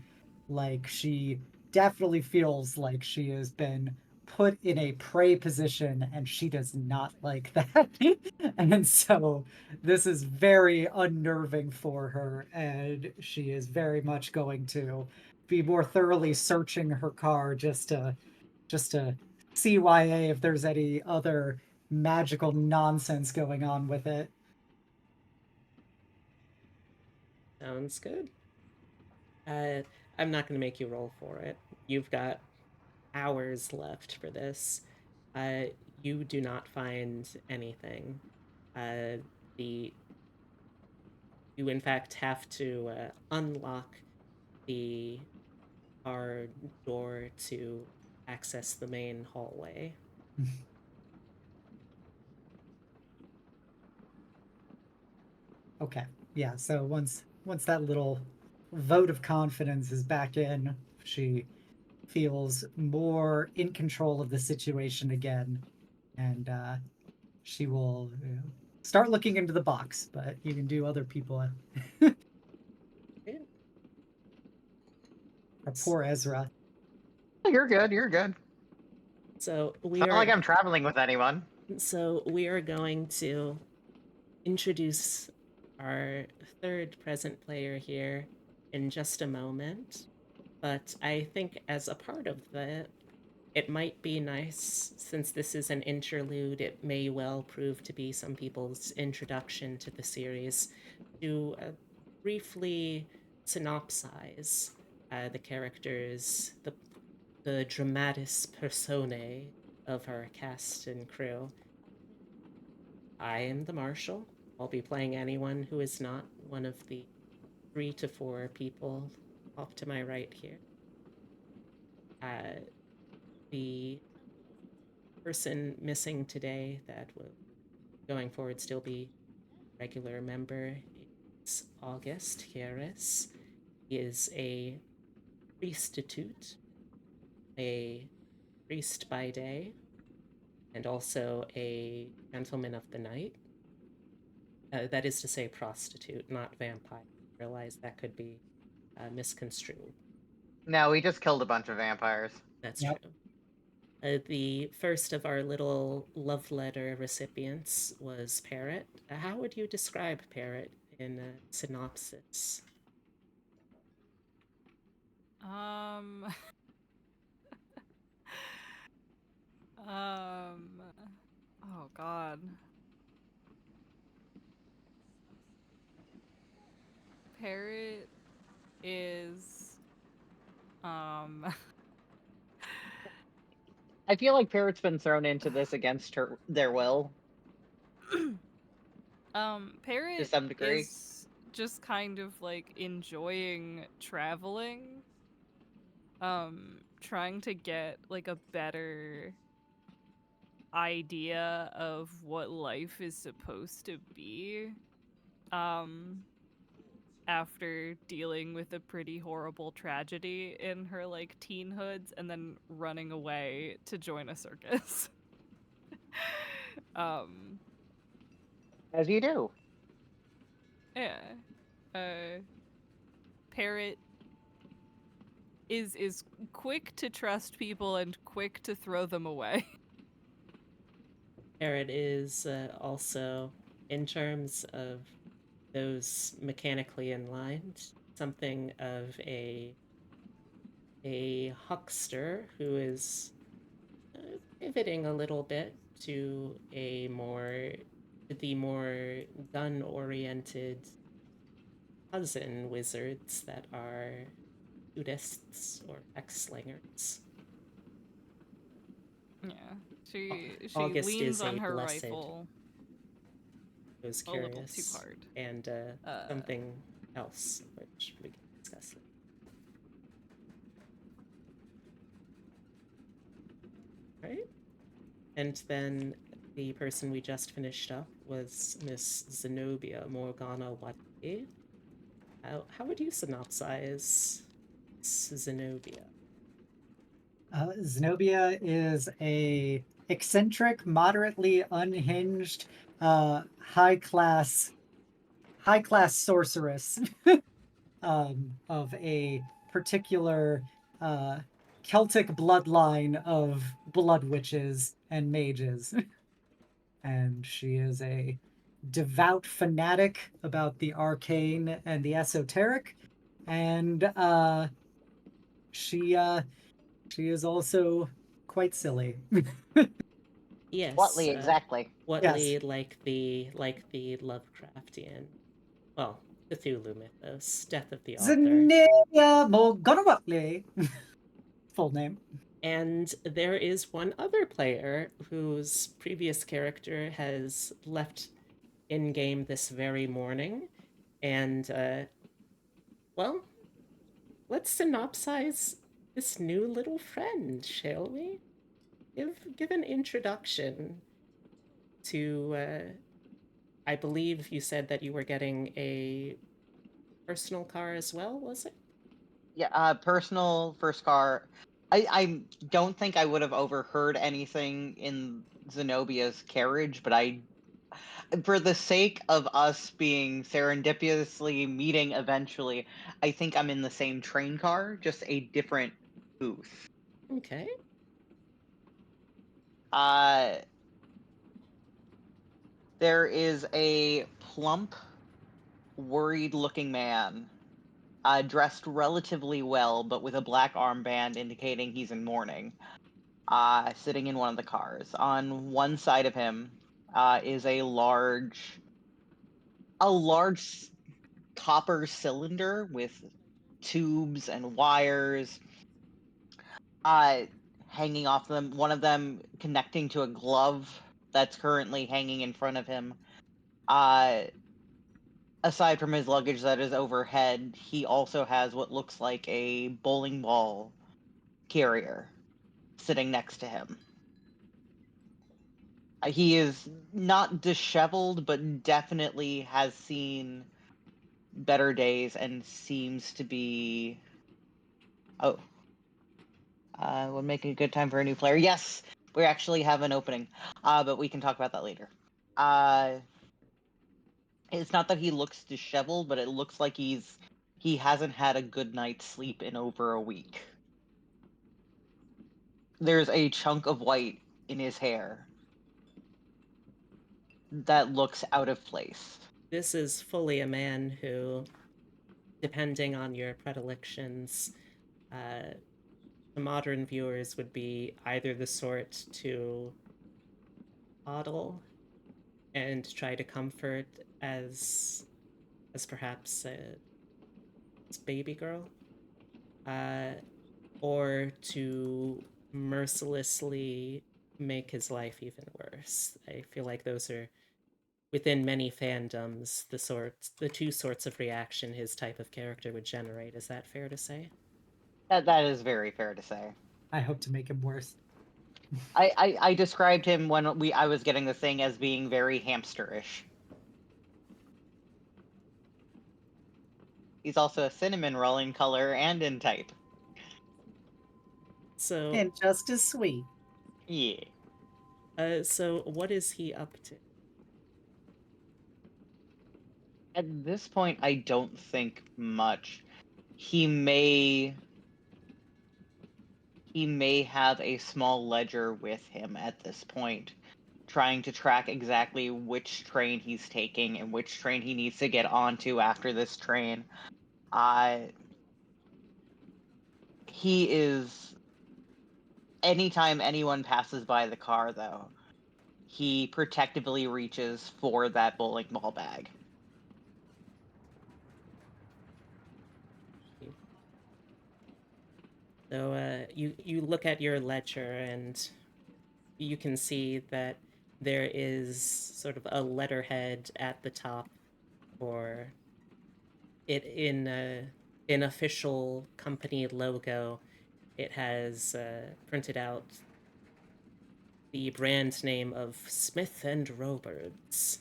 Like she definitely feels like she has been put in a prey position and she does not like that. And so this is very unnerving for her. And she is very much going to be more thoroughly searching her car just to CYA if there's any other magical nonsense going on with it. Sounds good. Uh, I'm not going to make you roll for it. You've got hours left for this. Uh, you do not find anything. Uh, the you in fact have to unlock the car door to access the main hallway. Okay. Yeah, so once that little vote of confidence is back in, she feels more in control of the situation again, and she will start looking into the box. But you can do other people. Yeah. Or poor Ezra. You're good. You're good. So It's not like I'm traveling with anyone. we are going to introduce our third present player here in just a moment. But I think as a part of that, it might be nice, since this is an interlude, it may well prove to be some people's introduction to the series, to briefly synopsize the characters, the dramatis personae of our cast and crew. I am the Marshal. I'll be playing anyone who is not one of the 3 to 4 people off to my right here. The person missing today that will, going forward, still be regular member is August Harris. He is a priestitute, a priest by day, and also a gentleman of the night. That is to say, prostitute, not vampire. I realize that could be misconstrued. No, we just killed a bunch of vampires. That's Yep. true. The first of our little love letter recipients was Parrot. How would you describe Parrot in a synopsis? Oh God. Parrot is I feel like Parrot's been thrown into this against their will to Parrot some degree. is just kind of like enjoying traveling. Trying to get like a better idea of what life is supposed to be. After dealing with a pretty horrible tragedy in her like teenhoods and then running away to join a circus. As you do. Yeah. Parrot is quick to trust people and quick to throw them away. Parrot is also, in terms of those mechanically aligned, something of a huckster who is pivoting a little bit to the more gun-oriented cousin wizards that are Buddhists or hex-slingers. Yeah. She August leans is on a her blessed. rifle I was a little too curious. hard. And something else, which we can discuss later. Right? And then the person we just finished up was Miss Xenobia Whatley. How would you synopsize Xenobia? Xenobia is a eccentric, moderately unhinged, high class sorceress of a particular Celtic bloodline of blood witches and mages. And she is a devout fanatic about the arcane and the esoteric, and she is also quite silly. Yes. Whatley, exactly. Whatley, Yes. like the Lovecraftian, well, Cthulhu mythos, death of the author. Xenobia Whatley. Full name. And there is one other player whose previous character has left in-game this very morning. And, well, let's synopsize this new little friend, shall we? Give an introduction to, I believe you said that you were getting a personal car as well, was it? Yeah, personal first car. I don't think I would have overheard anything in Zenobia's carriage, but for the sake of us being serendipitously meeting eventually, I think I'm in the same train car, just a different booth. Okay. There is a plump, worried-looking man, dressed relatively well, but with a black armband indicating he's in mourning, sitting in one of the cars. On one side of him is a large copper cylinder with tubes and wires hanging off them, one of them connecting to a glove that's currently hanging in front of him. Aside from his luggage that is overhead, he also has what looks like a bowling ball carrier sitting next to him. He is not disheveled, but definitely has seen better days and seems to be. Oh, would make a good time for a new player. Yes, we actually have an opening, but we can talk about that later. It's not that he looks disheveled, but it looks like he hasn't had a good night's sleep in over a week. There's a chunk of white in his hair that looks out of place. This is fully a man who, depending on your predilections, uh, the modern viewers would be either the sort to coddle and try to comfort as perhaps a baby girl, uh, or to mercilessly make his life even worse. I feel like those are within many fandoms the two sorts of reaction his type of character would generate. Is that fair to say? That is very fair to say. I hope to make him worse. I described him when I was getting the thing as being very hamsterish. He's also a cinnamon roll in color and in type. So, And just as sweet. Yeah. so what is he up to? At this point, I don't think much. He may have a small ledger with him at this point, trying to track exactly which train he's taking and which train he needs to get onto after this train. He is. Anytime anyone passes by the car, though, he protectively reaches for that bowling ball bag. So you look at your ledger and you can see that there is sort of a letterhead at the top for it in an official company logo. It has printed out the brand name of Smith and Roberts,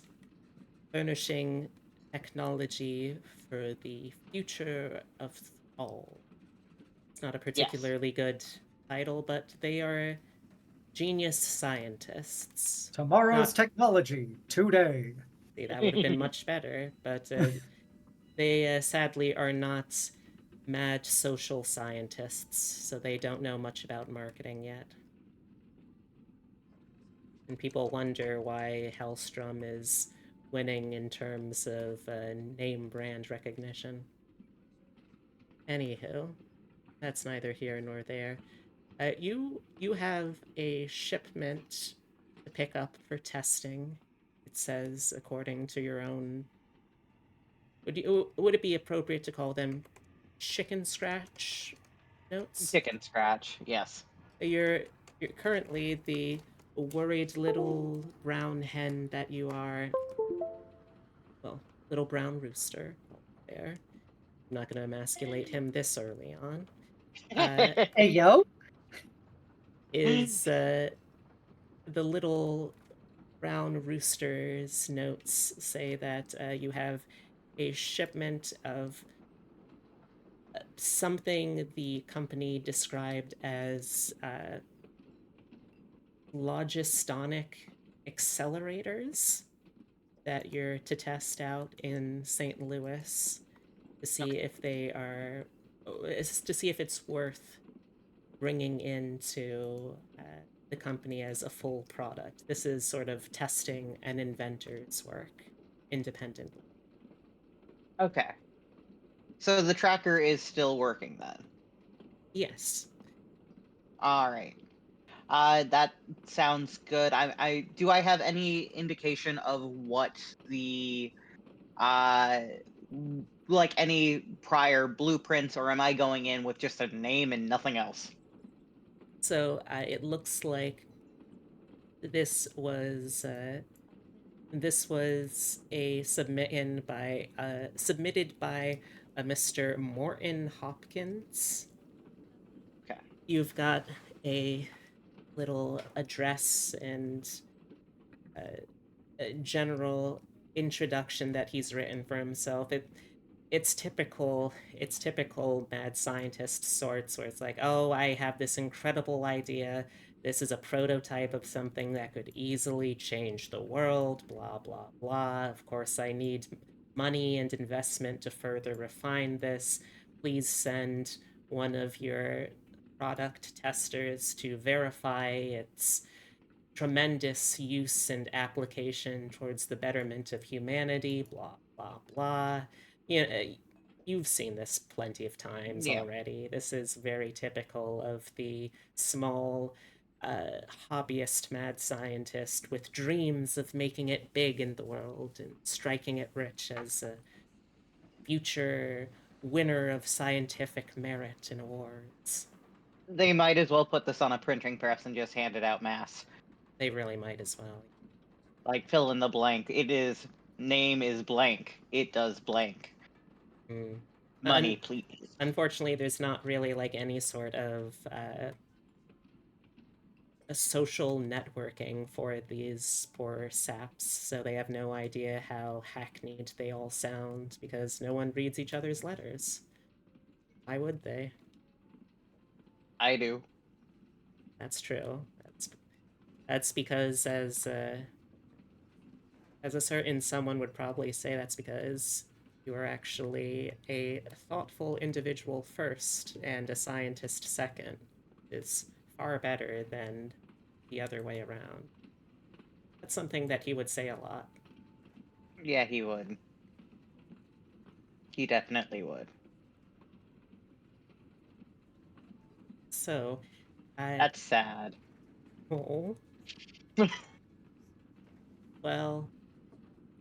furnishing technology for the future of all. It's not a Yes. particularly good title, but they are genius scientists. Tomorrow's Not technology, today. See, that would have been much better, but they sadly are not mad social scientists, so they don't know much about marketing yet. And people wonder why Hellstrom is winning in terms of name brand recognition. Anywho, that's neither here nor there. You have a shipment to pick up for testing. It says, according to your own. Would it be appropriate to call them chicken scratch notes? Chicken scratch, yes. You're currently the worried little brown hen that you are. Well, little brown rooster. There. I'm not going to emasculate him this early on. Hey, yo. Is the little brown rooster's notes say that you have a shipment of something the company described as logistonic accelerators that you're to test out in St. Louis to see if they are to see if it's worth bringing into the company as a full product. This is sort of testing an inventor's work independently. Okay. So the tracker is still working then. Yes. All right. That sounds good. Do I have any indication of what the like any prior blueprints, or am I going in with just a name and nothing else? So it looks like this was a submitted by a Mr. Morton Hopkins. Okay. You've got a little address and general introduction that he's written for himself. It's typical mad scientist sorts where it's like, oh, I have this incredible idea. This is a prototype of something that could easily change the world, blah blah blah. Of course, I need money and investment to further refine this. Please send one of your product testers to verify its tremendous use and application towards the betterment of humanity, blah, blah, blah. You know, you've seen this plenty of times Yeah. already. This is very typical of the small hobbyist mad scientist with dreams of making it big in the world and striking it rich as a future winner of scientific merit and awards. They might as well put this on a printing press and just hand it out mass. They really might as well. Like, fill in the blank. Name is blank. It does blank. Mm. Money, please. Unfortunately, there's not really like any sort of a social networking for these poor saps, so they have no idea how hackneyed they all sound because no one reads each other's letters. Why would they? I do. That's true. That's because as a certain someone would probably say, that's because you are actually a thoughtful individual first and a scientist second. Is far better than the other way around. That's something that he would say a lot. Yeah, he would. He definitely would. So, That's sad. oh, well,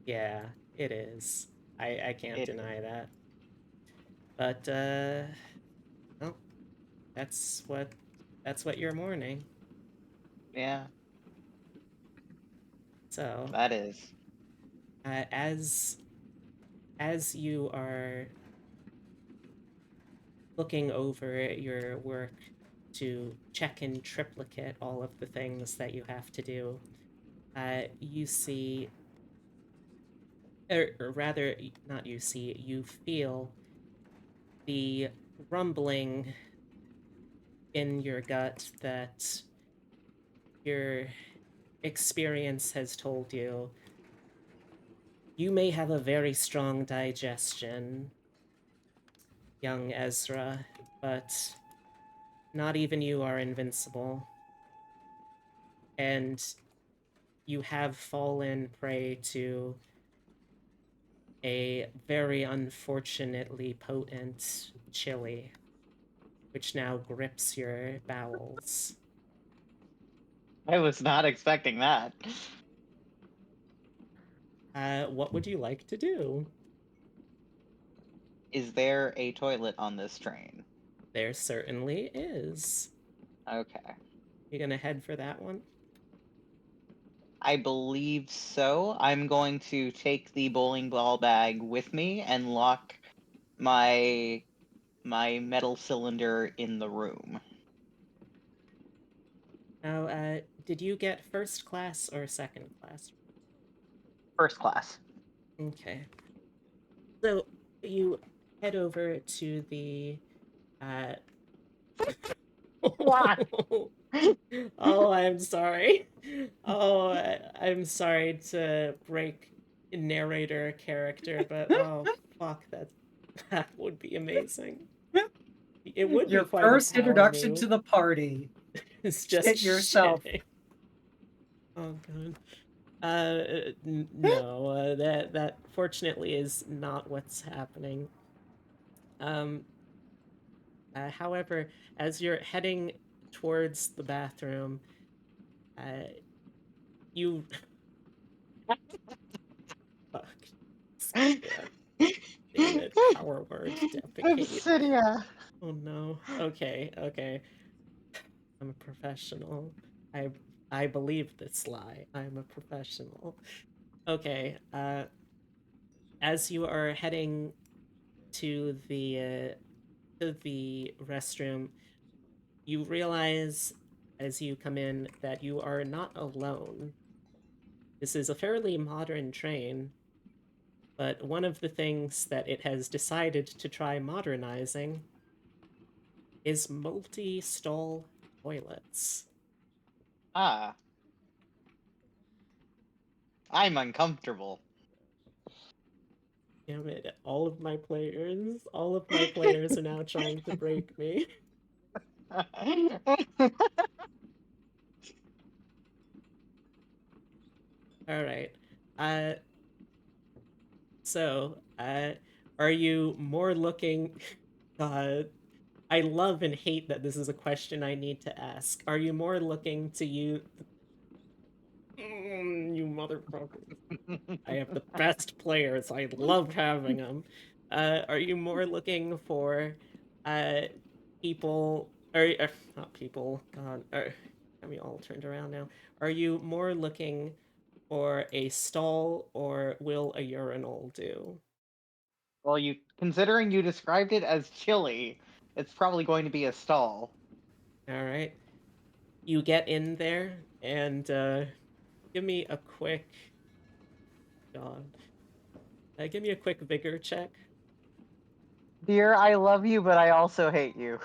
yeah, it is. I can't It is. deny that. But well, that's what you're mourning. Yeah, So, that is. as you are looking over your work to check in triplicate all of the things that you have to do, you see, or rather, not you see, you feel the rumbling in your gut that your experience has told you. You may have a very strong digestion, young Ezra, but not even you are invincible. And you have fallen prey to a very unfortunately potent chili, which now grips your bowels. I was not expecting that. What would you like to do? Is there a toilet on this train? There certainly is. Okay. You gonna head for that one? I believe so. I'm going to take the bowling ball bag with me and lock my metal cylinder in the room. Now, did you get first class or second class? First class. Okay. So you head over to the uh What? Oh, I'm sorry. Oh, I'm sorry to break narrator character, but oh fuck, that would be amazing. It would Your be quite first a power introduction move. to the party. It's just Shit yourself. shitting. Oh god. No, that fortunately is not what's happening. Um, however, as you're heading towards the bathroom, you fuck. Damn it, power word defecate. Obsidia. Oh no. Okay, okay. I'm a professional. I believe this lie. I'm a professional. Okay, as you are heading to the restroom, you realize as you come in that you are not alone. This is a fairly modern train, but one of the things that it has decided to try modernizing is multi-stall toilets. Ah. I'm uncomfortable. Damn it, all of my players are now trying to break me. All right. Uh, so, are you more looking? I love and hate that this is a question I need to ask. Are you more looking to you? You motherfuckers! I have the best players. I love having them. Are you more looking for, uh, people? Or not people? God, got me all turned around now. Are you more looking for a stall, or will a urinal do? Well, considering you described it as chilly, it's probably going to be a stall. All right. You get in there and give me a quick God. Give me a quick vigor check. Dear, I love you, but I also hate you.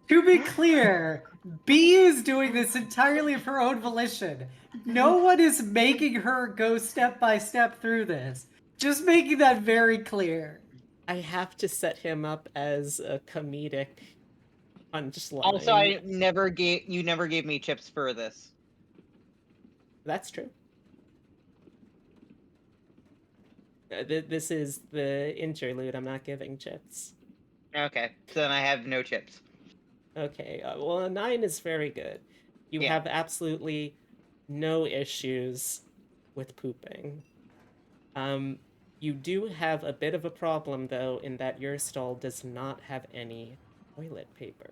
To be clear, B is doing this entirely of her own volition. No one is making her go step by step through this. Just making that very clear. I have to set him up as a comedic Also, punchline. you never gave me chips for this. That's true. This is the interlude. I'm not giving chips. Okay, so then I have no chips. Okay, well, a 9 is very good. You Yeah. have absolutely no issues with pooping. You do have a bit of a problem, though, in that your stall does not have any toilet paper.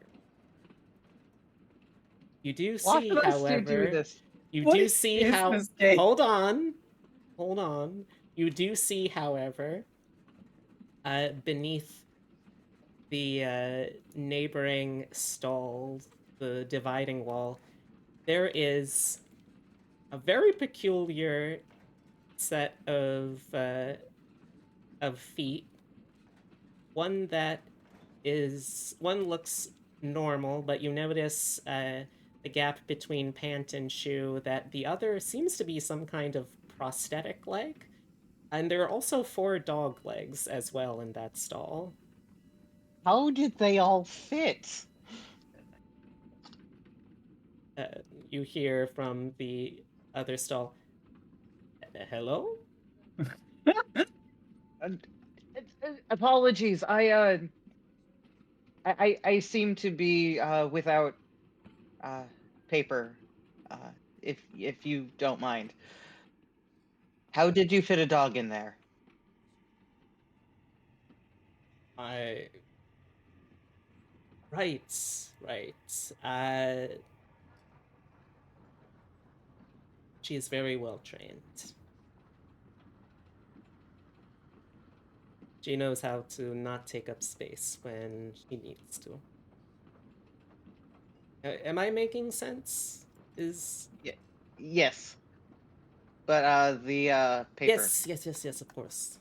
You do Why see, would I still do however, this? you What do is see his how. mistake? Hold on. Hold on. You do see, however, beneath the neighboring stalls, the dividing wall, there is a very peculiar set of feet. One looks normal, but you notice the gap between pant and shoe that the other seems to be some kind of prosthetic leg. And there are also 4 dog legs as well in that stall. How did they all fit? Uh, you hear from the other stall, hello? Apologies. I seem to be without uh paper. If you don't mind. How did you fit a dog in there? I Right, right. She is very well trained. She knows how to not take up space when she needs to. Am I making sense? Is Yeah. Yes. But the paper. yes, of course.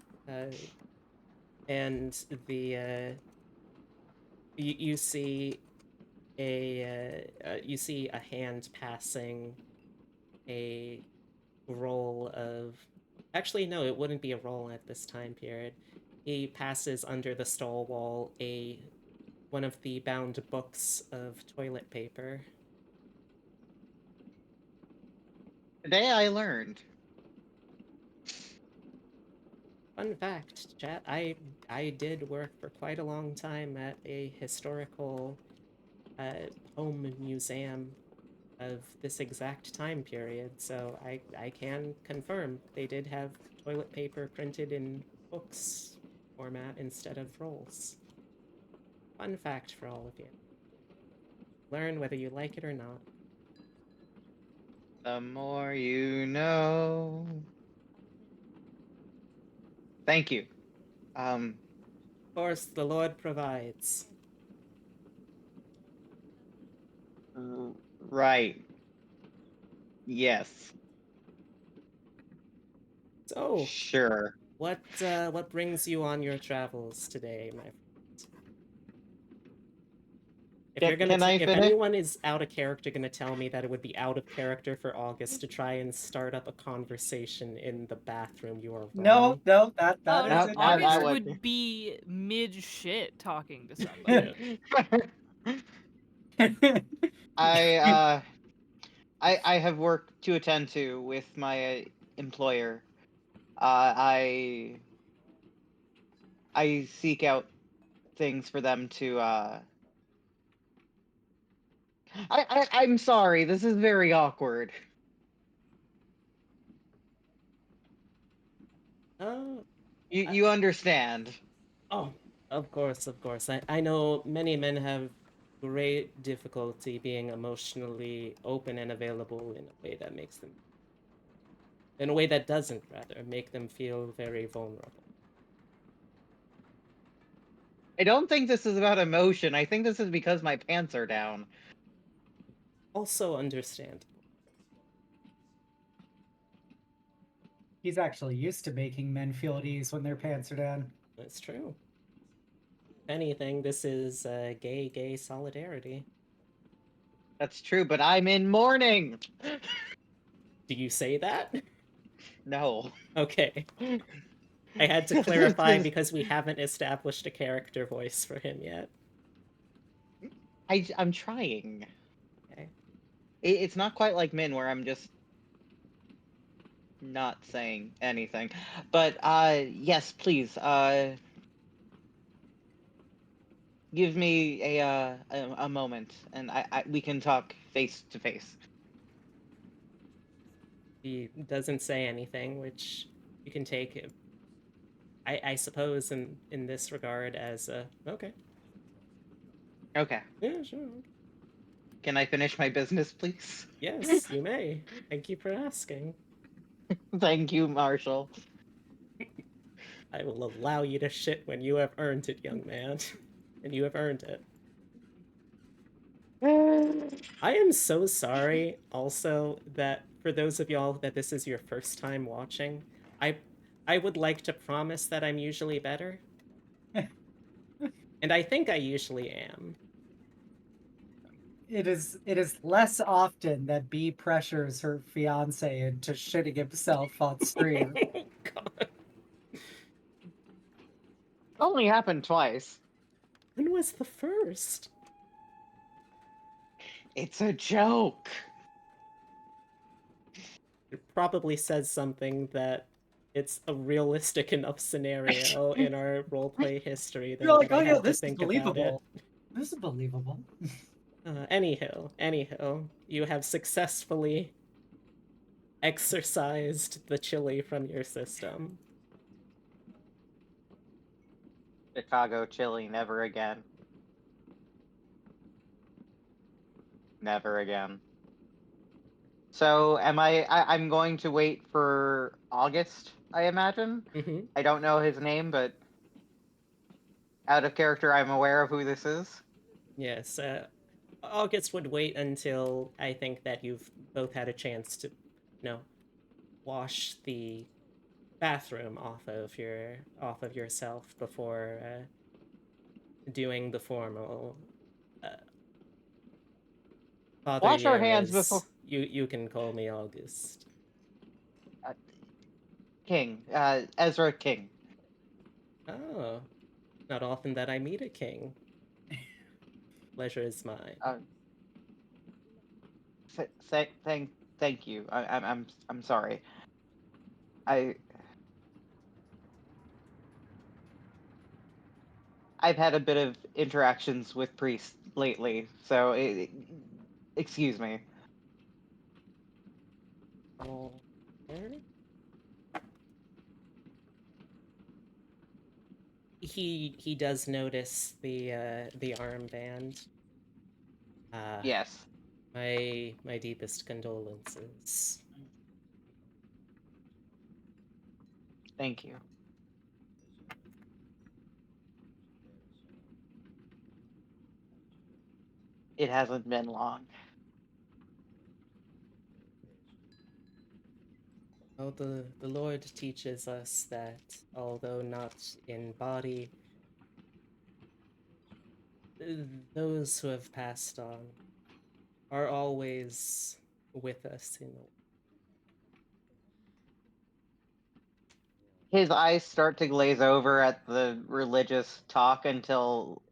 And the you see you see a hand passing a roll of. Actually, no, it wouldn't be a roll at this time period. He passes under the stall wall one of the bound books of toilet paper. Today I learned. Fun fact, chat, I did work for quite a long time at a historical home museum of this exact time period, so I can confirm they did have toilet paper printed in books format instead of rolls. Fun fact for all of you. Learn whether you like it or not. The more you know. Thank you. Of course, the Lord provides. Right. Yes. So, Sure. what brings you on your travels today, my friend? If you're gonna Can I if finish? anyone is out of character gonna tell me that it would be out of character for August to try and start up a conversation in the bathroom, you are No, wrong. no, that Oh is no, in August That character. would. would be mid shit talking to Yeah. somebody. I uh I have work to attend to with my employer. I seek out things for them to I'm sorry, this is very awkward. Oh, I, You understand. oh, of course, of course. I know many men have great difficulty being emotionally open and available in a way that makes them, in a way that doesn't, rather, make them feel very vulnerable. I don't think this is about emotion. I think this is because my pants are down. Also understandable. He's actually used to making men feel at ease when their pants are down. That's true. If anything, this is gay solidarity. That's true, but I'm in mourning. Do you say that? No. Okay. I had to clarify because we haven't established a character voice for him yet. I'm trying. Okay. It's not quite like Min where I'm just not saying anything. But yes, please give me a moment and we can talk face to face. He doesn't say anything, which you can take, I suppose, in this regard as a okay. Okay. Yeah, sure. Can I finish my business, please? Yes, you may. Thank you for asking. Thank you, Marshal. I will allow you to shit when you have earned it, young man. And you have earned it. I am so sorry also that for those of y'all that this is your first time watching, I I would like to promise that I'm usually better. And I think I usually am. It is less often that B pressures her fiance into shitting himself on stream. God. Only happened twice. When was the first? It's a joke. It probably says something that it's a realistic enough scenario in our roleplay history You're like, that I oh yeah, had to this is think about it. believable. This is believable. Anyhow, you have successfully exorcised the chili from your system. Chicago chili, never again. Never again. So I'm going to wait for August, I imagine. Mm-hmm. I don't know his name, but out of character, I'm aware of who this is. Yes, August would wait until I think that you've both had a chance to, wash the bathroom off of yourself before doing the formal. Uh, Father Wash our hands before Yeras, you can call me August. uh, King, Ezra King. Oh, not often that I meet a king. Pleasure is mine. Thank you. I'm sorry. I I've had a bit of interactions with priests lately, so excuse me. Oh, there? He does notice the armband. Uh, Yes, my deepest condolences. thank you. It hasn't been long. Well, the Lord teaches us that although not in body, those who have passed on are always with us in the His eyes start to glaze over at the religious talk until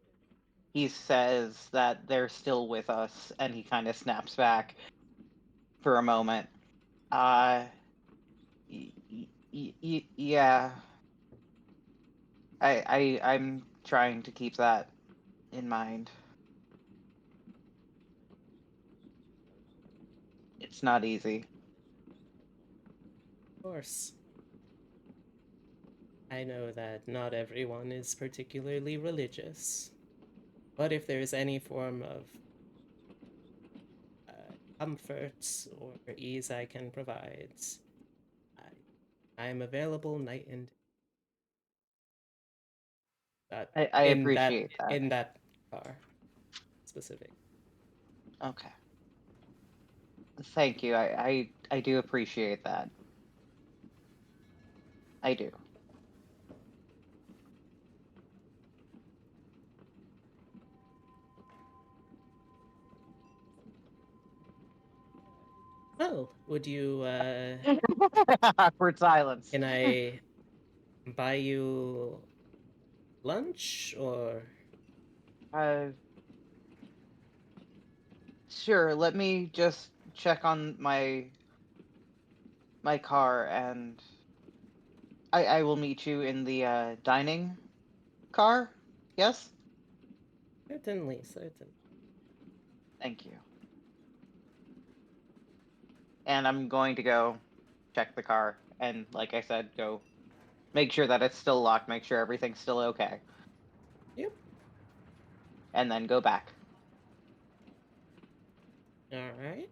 he says that they're still with us, and he kind of snaps back for a moment. Yeah. I'm trying to keep that in mind. It's not easy. course. I know that not everyone is particularly religious, but if there's any form of comfort or ease I can provide, I am available night and I appreciate that. in that car specific. Okay. Thank you. I do appreciate that. I do. Well, would you Awkward silence. can I buy you lunch or Uh, sure. Let me just check on my car, and I will meet you in the dining car. Yes. certainly, certainly. Thank you. And I'm going to go check the car, and like I said, go make sure that it's still locked, make sure everything's still okay, Yep. and then go back. All right.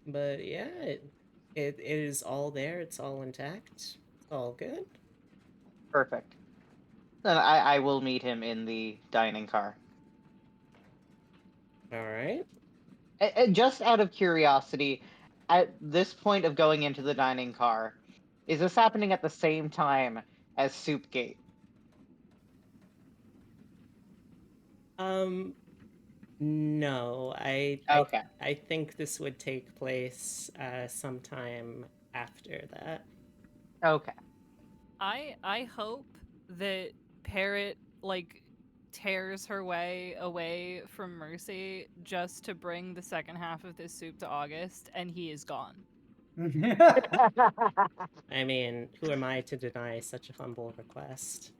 But yeah, it is all there. It's all intact. It's all good. Perfect. Then I will meet him in the dining car. All right. Just out of curiosity, at this point of going into the dining car, is this happening at the same time as Soupgate? No, Okay. I think this would take place sometime after that. Okay. I hope that Parrot like tears her way away from Mercy just to bring the second half of this soup to August, and he is gone. I mean, who am I to deny such a humble request?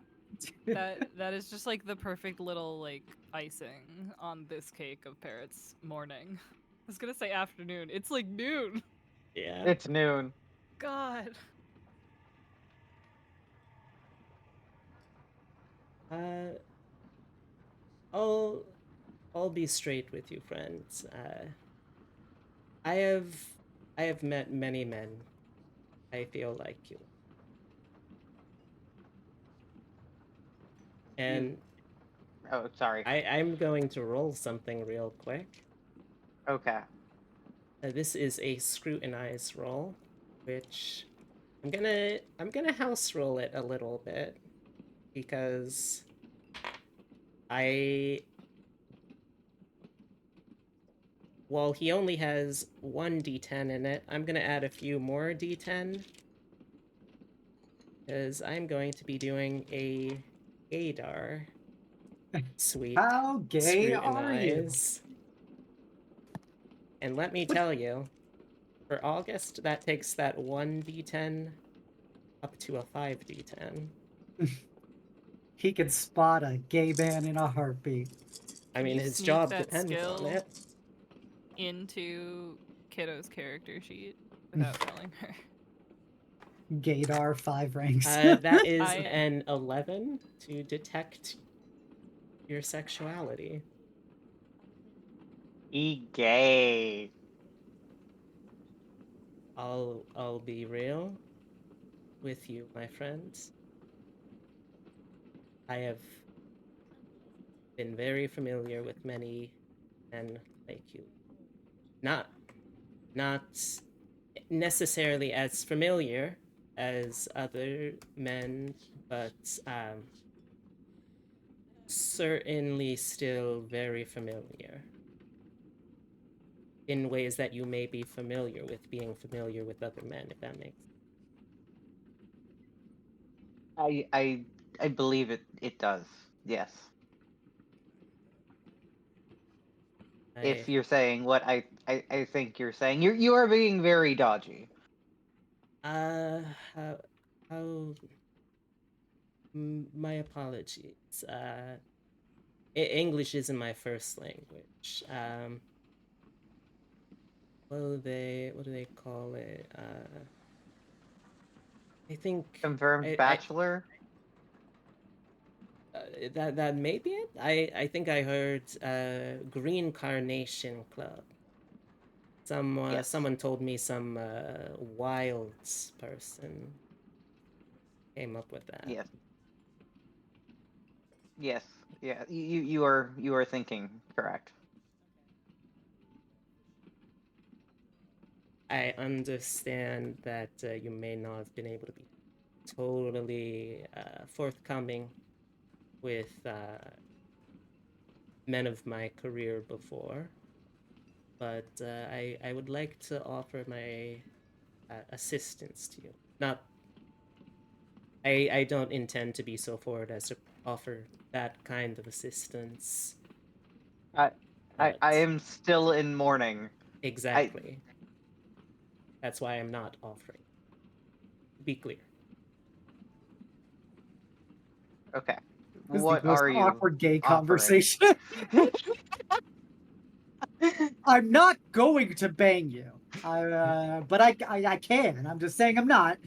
That is just like the perfect little like icing on this cake of Parrot's morning. I was gonna say afternoon. It's like noon. Yeah. It's noon. God. Uh, I'll I'll be straight with you, friends. I have I have met many men. I feel like you. And Oh, sorry. I'm going to roll something real quick. Okay. This is a scrutinize roll, which I'm gonna house roll it a little bit because I while he only has one d10 in it, I'm gonna add a few more d10 because I'm going to be doing a gaydar sweep How gay are you? scrutinize. And let me tell you, for August, that takes that 1d10 up to a 5d10. He can spot a gay man in a heartbeat. I mean, You his sneak job that depends on skill it. into Kiddo's character sheet without telling her. Gaydar 5 ranks. That is I- an 11 to detect your sexuality. Gay. I'll be real with you, my friends. I have been very familiar with many men like you. Not necessarily as familiar as other men, but certainly still very familiar in ways that you may be familiar with being familiar with other men, if that makes sense. I believe it does. Yes. If you're saying what I think you're saying, you are being very dodgy. Uh, how, my apologies. English isn't my first language. What do they call it? I think Confirmed I bachelor. that may be it. I think I heard Green Carnation Club. Yes. Someone told me some wilds person came up with that. Yes. Yes. Yeah. You are thinking correct. I understand that you may not have been able to be totally forthcoming with men of my career before, but I would like to offer my assistance to you. Not, I don't intend to be so forward as to offer that kind of assistance. I But I am still in mourning. exactly. That's why I'm not offering. Be clear. Okay. This is the What most are you awkward gay offering? conversation. I'm not going to bang you. But I can. I'm just saying I'm not.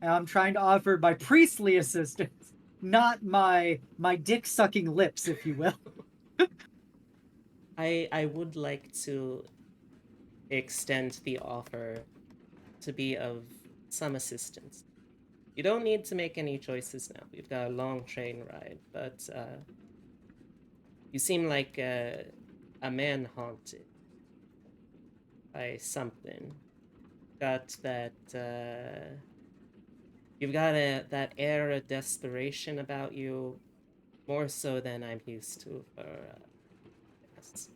And I'm trying to offer my priestly assistance, not my dick sucking lips, if you will. I would like to extend the offer to be of some assistance. You don't need to make any choices now. We've got a long train ride, but you seem like a man haunted by something. Got that you've got that air of desperation about you, more so than I'm used to for this.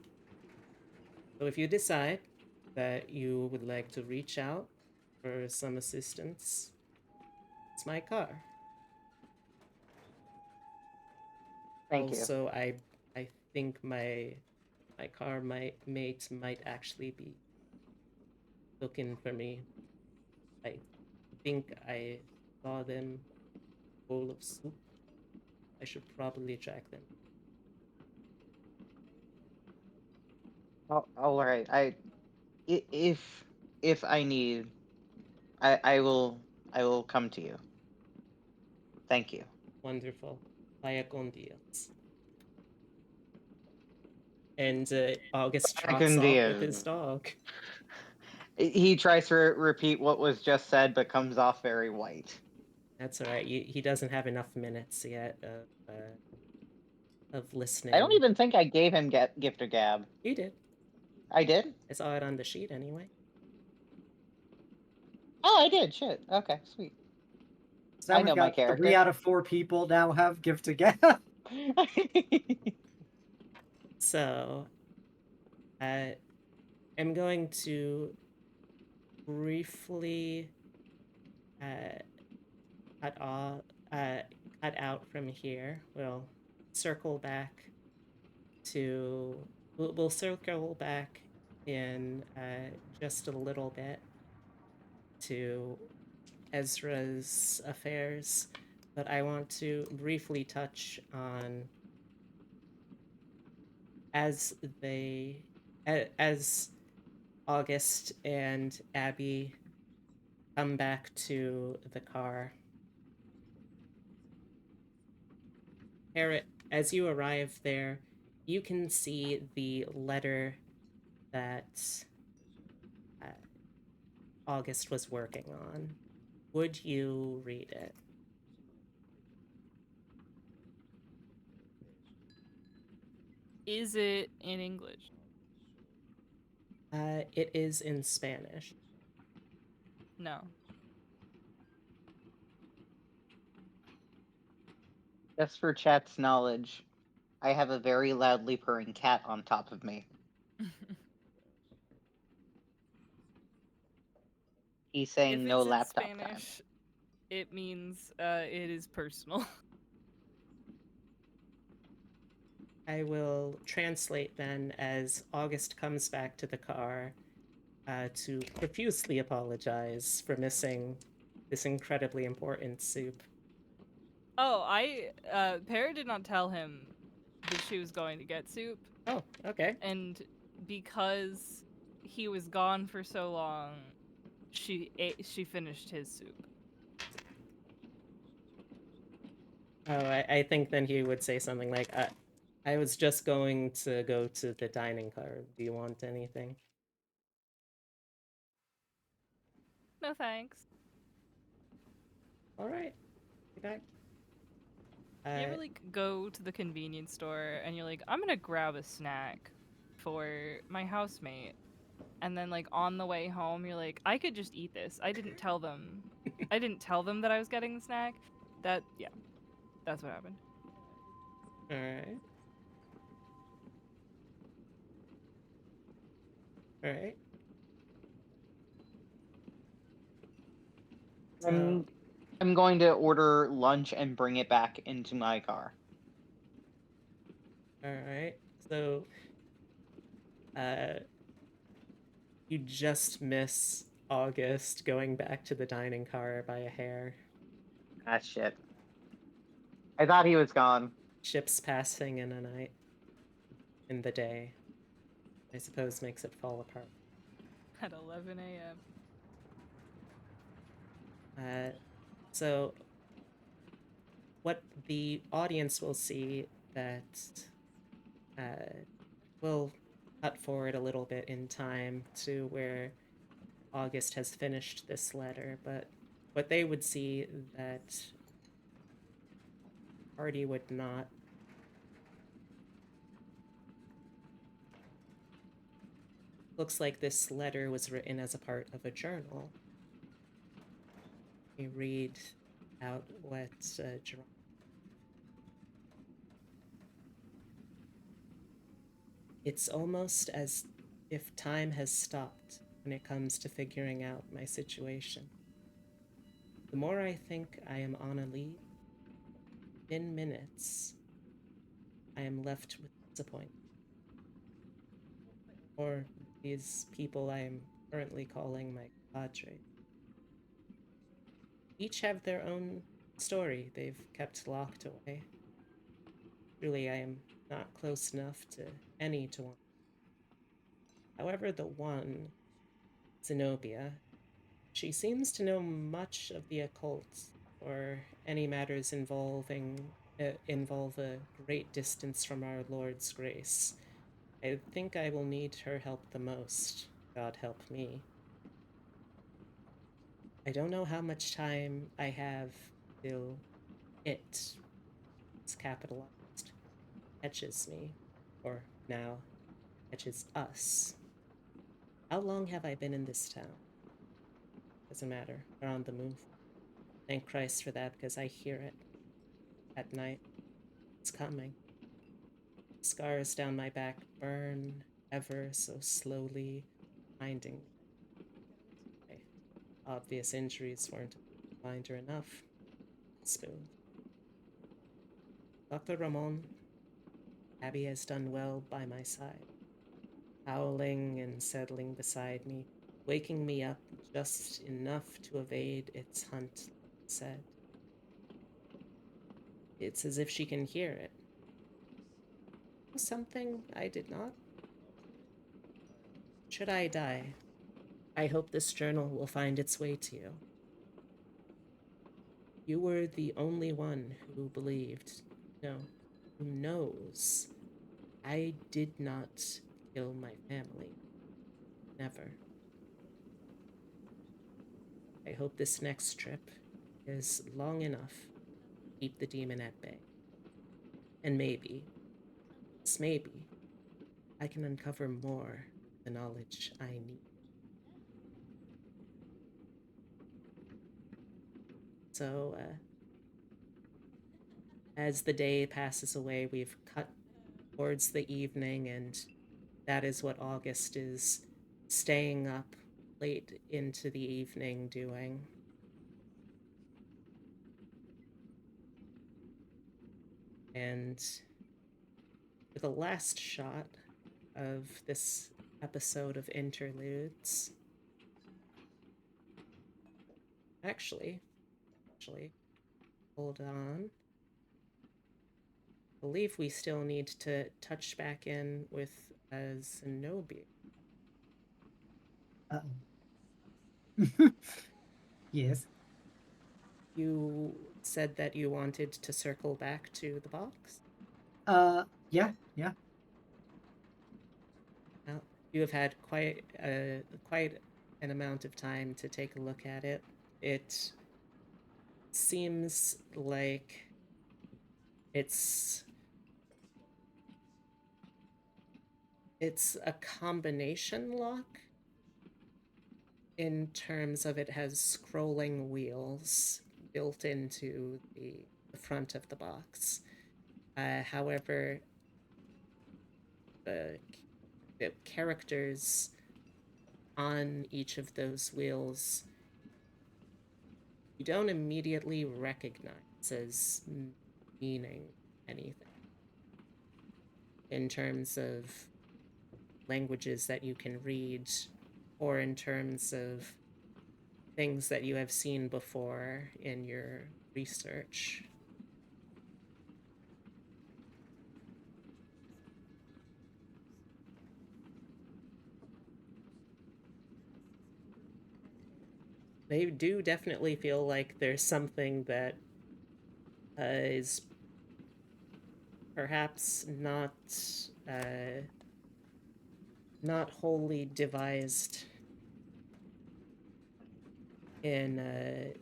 So if you decide that you would like to reach out for some assistance, it's my car. Thank you. Also, I think my car mate might actually be looking for me. I think I saw them bowl of soup. I should probably track them. All right. If I need, I will come to you. Thank you. Wonderful. Vaya con Dios. And August trots off with his Second, dog. he tries to repeat what was just said, but comes off very white. That's all right. He doesn't have enough minutes yet of listening. I don't even think I gave him gift of gab. You did. I did? I saw it on the sheet anyway. Oh, I did. Shit. Okay, sweet. So now I know we've my got character. 3 out of 4 people now have gift to get. So, I am going to briefly uh, cut off, cut out from here. We'll circle back to. We'll circle back in just a little bit to Ezra's affairs, but I want to briefly touch on as they as August and Abby come back to the car. Parrot, as you arrive there, you can see the letter that August was working on. Would you read it? Is it in English? It is in Spanish. No. Just for chat's knowledge, I have a very loudly purring cat on top of me. He's saying If no it's in laptop time. Spanish, it means it is personal. I will translate then as August comes back to the car to profusely apologize for missing this incredibly important soup. Oh, Parrot did not tell him that she was going to get soup, Oh, okay. and because he was gone for so long, she finished his soup. Oh, I think then he would say something like, I was just going to go to the dining car. Do you want anything? No thanks. All right. Be back. You ever like go to the convenience store and you're like, I'm gonna grab a snack for my housemate, and then like on the way home you're like, I could just eat this. I didn't tell them that I was getting the snack. That's what happened. All right. All right. So, I'm going to order lunch and bring it back into my car. all right. So, uh, you just miss August going back to the dining car by a hair. Ah, shit. I thought he was gone. Ships passing in a night, in the day, I suppose makes it fall apart. At 11 a.m. So, what the audience will see that we'll cut forward a little bit in time to where August has finished this letter, but what they would see that Hardy would not. Looks like this letter was written as a part of a journal. You read out what's drawn. It's almost as if time has stopped when it comes to figuring out my situation. The more I think I am on a lead, in minutes, I am left with disappointment. Or these people I am currently calling my cadre. Each have their own story they've kept locked away. Truly, I am not close enough to any to want. However, the one, Xenobia, she seems to know much of the occult or any matters involve a great distance from our Lord's grace. I think I will need her help the most. God help me. I don't know how much time I have till it's capitalized, catches me, or now catches us. How long have I been in this town? Doesn't matter. We're on the move. Thank Christ for that, because I hear it at night. It's coming. Scars down my back burn ever so slowly, finding me. My obvious injuries weren't a reminder enough. Smooth. Dr. Ramon, Abby has done well by my side, howling and settling beside me, waking me up just enough to evade its hunt, said. It's as if she can hear it. Something I did not. Should I die, I hope this journal will find its way to you. You were the only one who believed, no, who knows I did not kill my family. Never. I hope this next trip is long enough to keep the demon at bay. And maybe, just maybe, I can uncover more the knowledge I need. So, as the day passes away, we've cut towards the evening, and that is what August is staying up late into the evening doing. And for the last shot of this episode of Interludes, actually, hold on. I believe we still need to touch back in with Xenobia. Uh-oh. Yes. You said that you wanted to circle back to the box? Yeah. Well, you have had quite an amount of time to take a look at it. It seems like it's a combination lock in terms of it has scrolling wheels built into the front of the box. However, the characters on each of those wheels you don't immediately recognize as meaning anything in terms of languages that you can read or in terms of things that you have seen before in your research. They do definitely feel like there's something that is perhaps not wholly devised in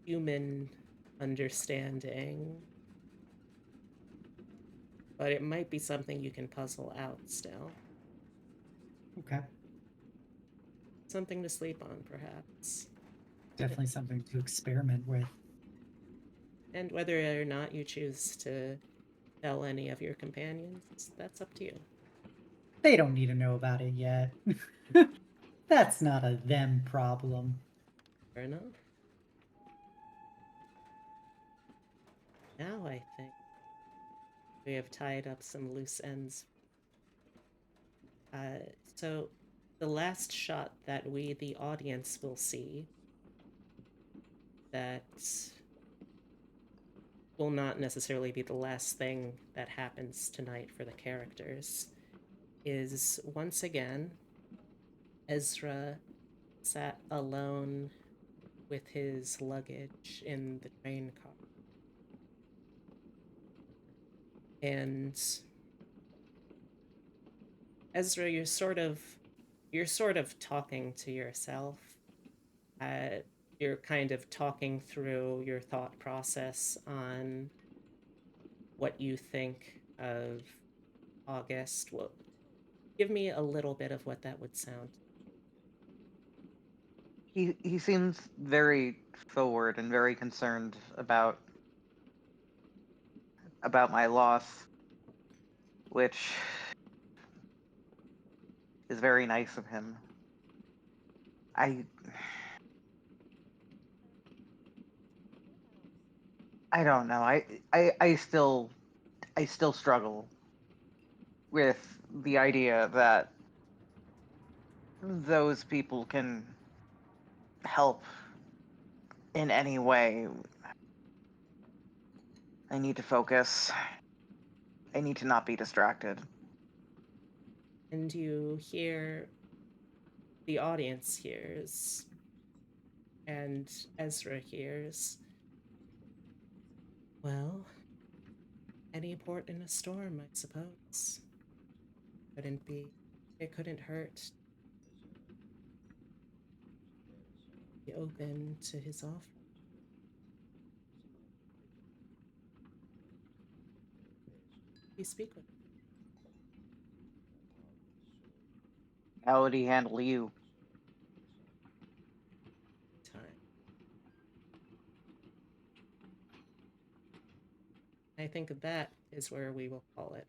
human understanding, but it might be something you can puzzle out still. Okay. Something to sleep on, perhaps. Definitely something to experiment with. And whether or not you choose to tell any of your companions, that's up to you. They don't need to know about it yet. That's not a them problem. Fair enough. Now I think we have tied up some loose ends. So the last shot that we, the audience, will see that will not necessarily be the last thing that happens tonight for the characters is once again Ezra sat alone with his luggage in the train car. And Ezra, you're sort of talking to yourself. You're kind of talking through your thought process on what you think of August. Well, give me a little bit of what that would sound. He seems very forward and very concerned about my loss, which is very nice of him. I don't know. I still struggle with the idea that those people can help in any way. I need to focus. I need to not be distracted. And you hear, the audience hears, and Ezra hears, well, any port in a storm, I suppose. It couldn't hurt. Be open to his offer. You speak with him. How would he handle you? Time. I think that is where we will call it.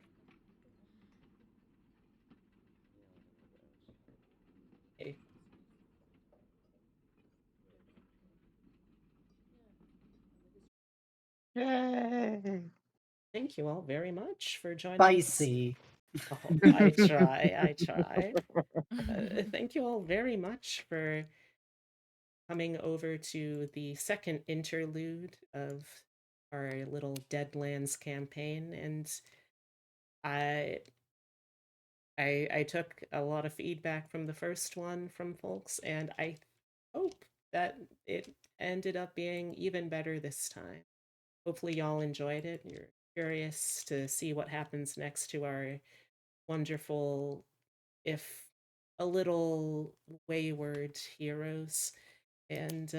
Okay. Yay! Thank you all very much for joining us. Spicy. Oh, I try. Thank you all very much for coming over to the second interlude of our little Deadlands campaign, and I I took a lot of feedback from the first one from folks, and I hope that it ended up being even better this time. Hopefully y'all enjoyed it. You're curious to see what happens next to our wonderful, if a little wayward heroes. And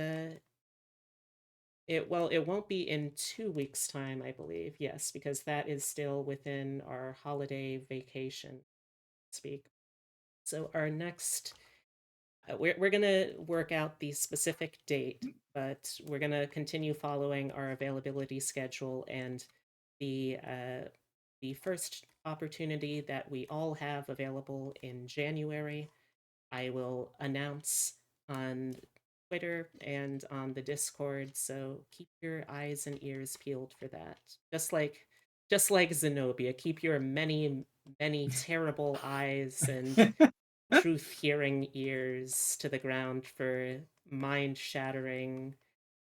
it won't be in 2 weeks' time, I believe. Yes, because that is still within our holiday vacation speak. So our next, we're gonna work out the specific date, but we're gonna continue following our availability schedule, and the first opportunity that we all have available in January, I will announce on Twitter and on the Discord, so keep your eyes and ears peeled for that. Just like Xenobia, keep your many terrible eyes and truth-hearing ears to the ground for mind-shattering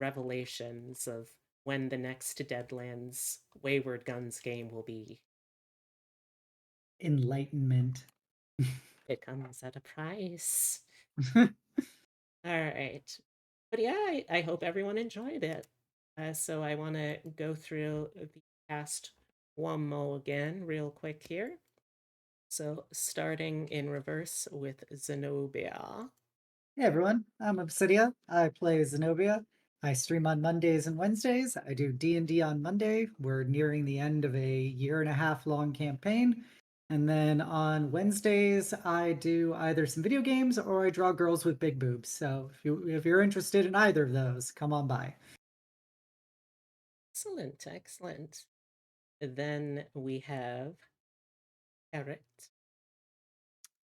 revelations of when the next Deadlands Wayward Guns game will be. Enlightenment. It comes at a price. All right. But yeah, I hope everyone enjoyed it. So I want to go through the cast one more again real quick here. So starting in reverse with Xenobia. Hey everyone, I'm Obsidia. I play Xenobia. I stream on Mondays and Wednesdays. I do D&D on Monday. We're nearing the end of a 1.5 year long campaign. And then on Wednesdays, I do either some video games or I draw girls with big boobs. So if you're interested in either of those, come on by. Excellent, excellent. Then we have Parrot.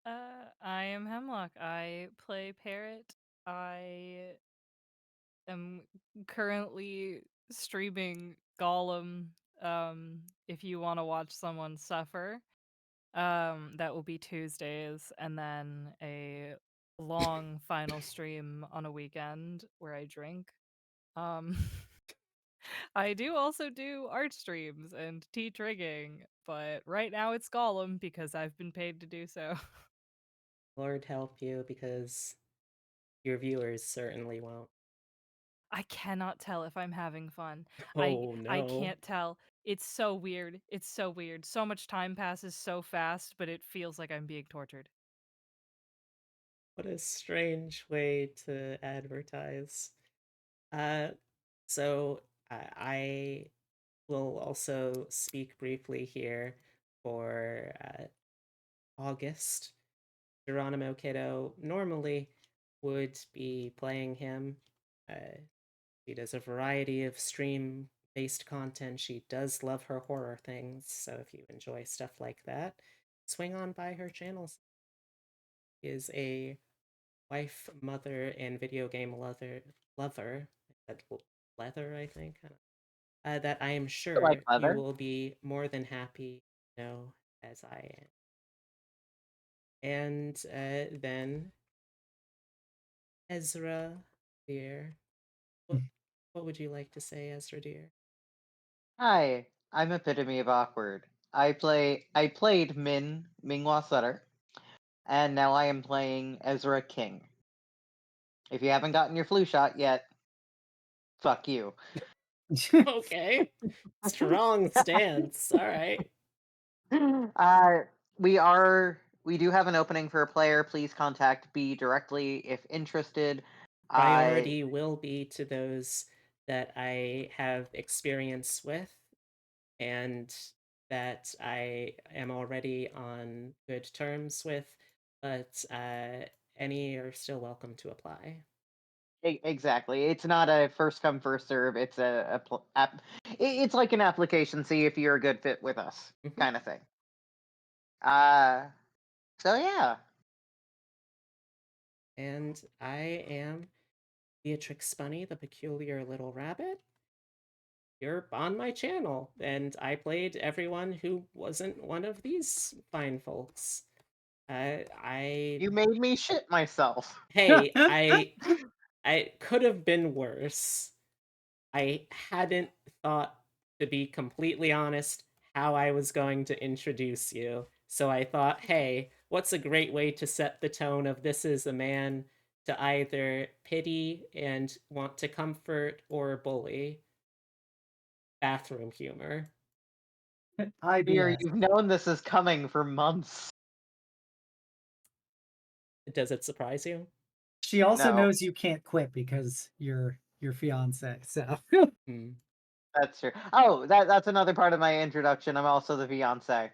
I am Hemlock. I play Parrot. I am currently streaming Gollum. If you want to watch someone suffer, that will be Tuesdays, and then a long final stream on a weekend where I drink. Um, I do also do art streams and teach rigging, but right now it's Gollum because I've been paid to do so. Lord help you, because your viewers certainly won't. I cannot tell if I'm having fun. Oh I no. can't tell. It's so weird. It's so weird. So much time passes so fast, but it feels like I'm being tortured. What a strange way to advertise. Uh, so I will also speak briefly here for August. Geronimo Kiddo normally would be playing him. She does a variety of stream based content. She does love her horror things, so if you enjoy stuff like that, swing on by her channels. She is a wife, mother, and video game lover. Leather, I think. That I am Like sure you leather? will be more than happy to know, as I am. And then Ezra, dear. What would you like to say, Ezra, dear? Hi, I'm Epitome of Awkward. I played Minghua Sutter, and now I am playing Ezra King. If you haven't gotten your flu shot yet, fuck you. Okay. Strong stance. All right. uh, we do have an opening for a player. Please contact B directly if interested. I Priority will be to those that I have experience with and that I am already on good terms with. but any are still welcome to apply. Exactly. It's not a first come first serve. It's it's like an application. See if you're a good fit with us, Mhm. kind of thing. Uh, so yeah. And I am Beatrix Bunny, the peculiar little rabbit. You're on my channel, and I played everyone who wasn't one of these fine folks. I You made me shit myself. hey, I could have been worse. I hadn't thought, to be completely honest, how I was going to introduce you. So I thought, hey, what's a great way to set the tone of this is a man to either pity and want to comfort or bully? Bathroom humor. Fear, IBS. you've known this is coming for months. Does it surprise you? She also No, knows you can't quit because you're your fiance. So Hmm. that's true. Oh, that's another part of my introduction. I'm also the fiance.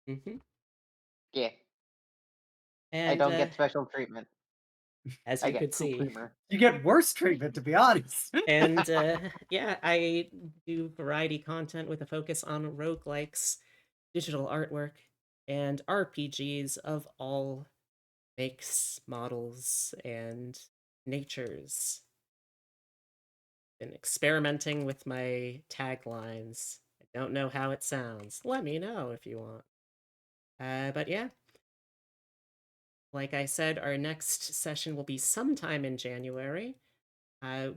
Hmm. Yeah, I And don't get special treatment. as I you get could poop see, humor. you get worse treatment, to be honest. and yeah, I do variety content with a focus on roguelikes, digital artwork, and RPGs of all makes, models, and natures. Been experimenting with my taglines. I don't know how it sounds. Let me know if you want. But yeah, like I said, our next session will be sometime in January.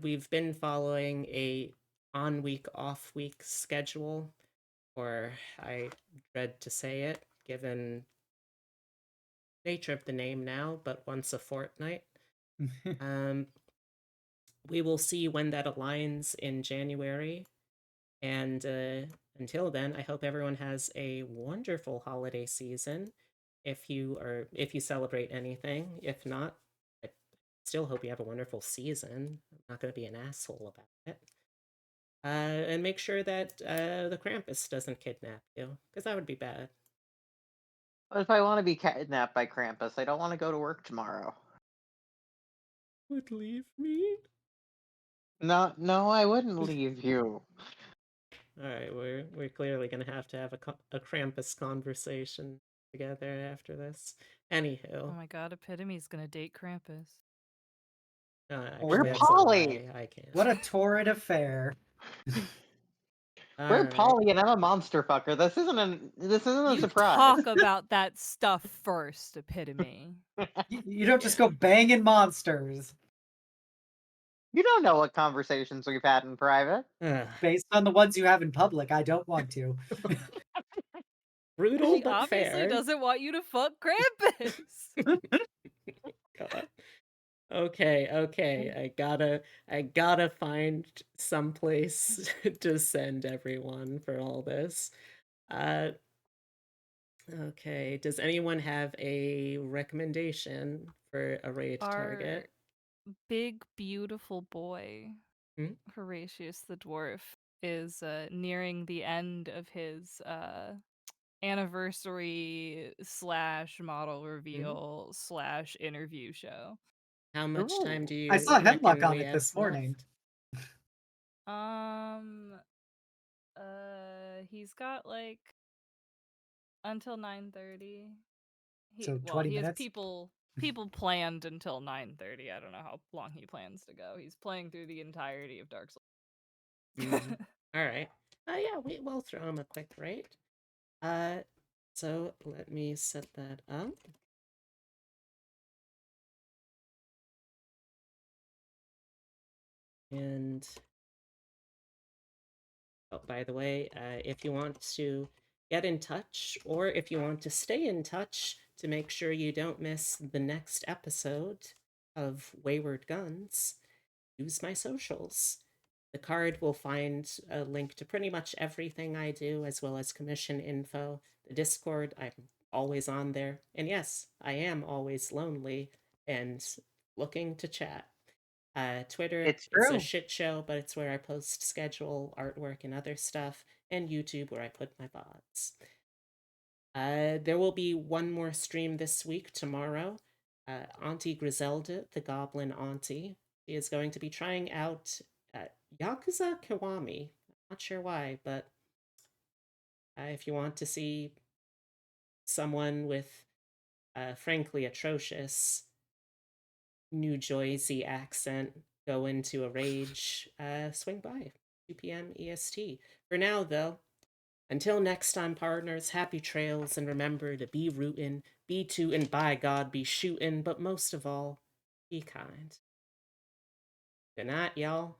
We've been following a on week, off week schedule, or I dread to say it, given nature of the name now, but once a fortnight. Um, we will see when that aligns in January. And until then, I hope everyone has a wonderful holiday season. If you celebrate anything, if not, I still hope you have a wonderful season. I'm not going to be an asshole about it. And make sure that the Krampus doesn't kidnap you, because that would be bad. What if I want to be kidnapped by Krampus? I don't want to go to work tomorrow. Would leave me? No, no, I wouldn't leave you. All right, we're clearly gonna have to have a Krampus conversation together after this. Anywho, Oh my god, Epitomy's gonna date Krampus. We're actually, that's a Polly. lie. I can't. What a torrid affair. All We're right. Polly, and I'm a monster fucker. This isn't a You surprise. talk about that stuff first, Epitome. You don't just go banging monsters You don't know what conversations we've had in private. Ugh. based on the ones you have in public. I don't want to. Brutal She but obviously fair. doesn't want you to fuck Krampus. God. Okay. I gotta find some place to send everyone for all this. Uh, okay. Does anyone have a recommendation for a raid Our target? big, beautiful boy, Hmm? Horatius the dwarf, is nearing the end of his anniversary / model reveal / interview show. How much time Ooh. do I you saw Hemlock reckon on we it have this morning. left? He's got like until 9:30. So Well, 20 he has minutes. people planned until 9:30. I don't know how long he plans to go. He's playing through the entirety of Dark Souls. All right. Yeah, we'll throw him a quick rate. So let me set that up. And oh, by the way, if you want to get in touch or if you want to stay in touch to make sure you don't miss the next episode of Wayward Guns, use my socials. The card will find a link to pretty much everything I do, as well as commission info. The Discord, I'm always on there. And yes, I am always lonely and looking to chat. Twitter, It's it's a true. shit show, but it's where I post schedule, artwork, and other stuff. And YouTube, where I put my VODs. There will be one more stream this week, tomorrow. Auntie Griselda, the Goblin Auntie, she is going to be trying out Yakuza Kiwami. Not sure why, but if you want to see someone with frankly atrocious New Jersey accent go into a rage, swing by 2 p.m. EST. For now, though, until next time, partners, happy trails, and remember to be rootin', be tootin', by God, be shootin', but most of all, be kind. Good night, y'all.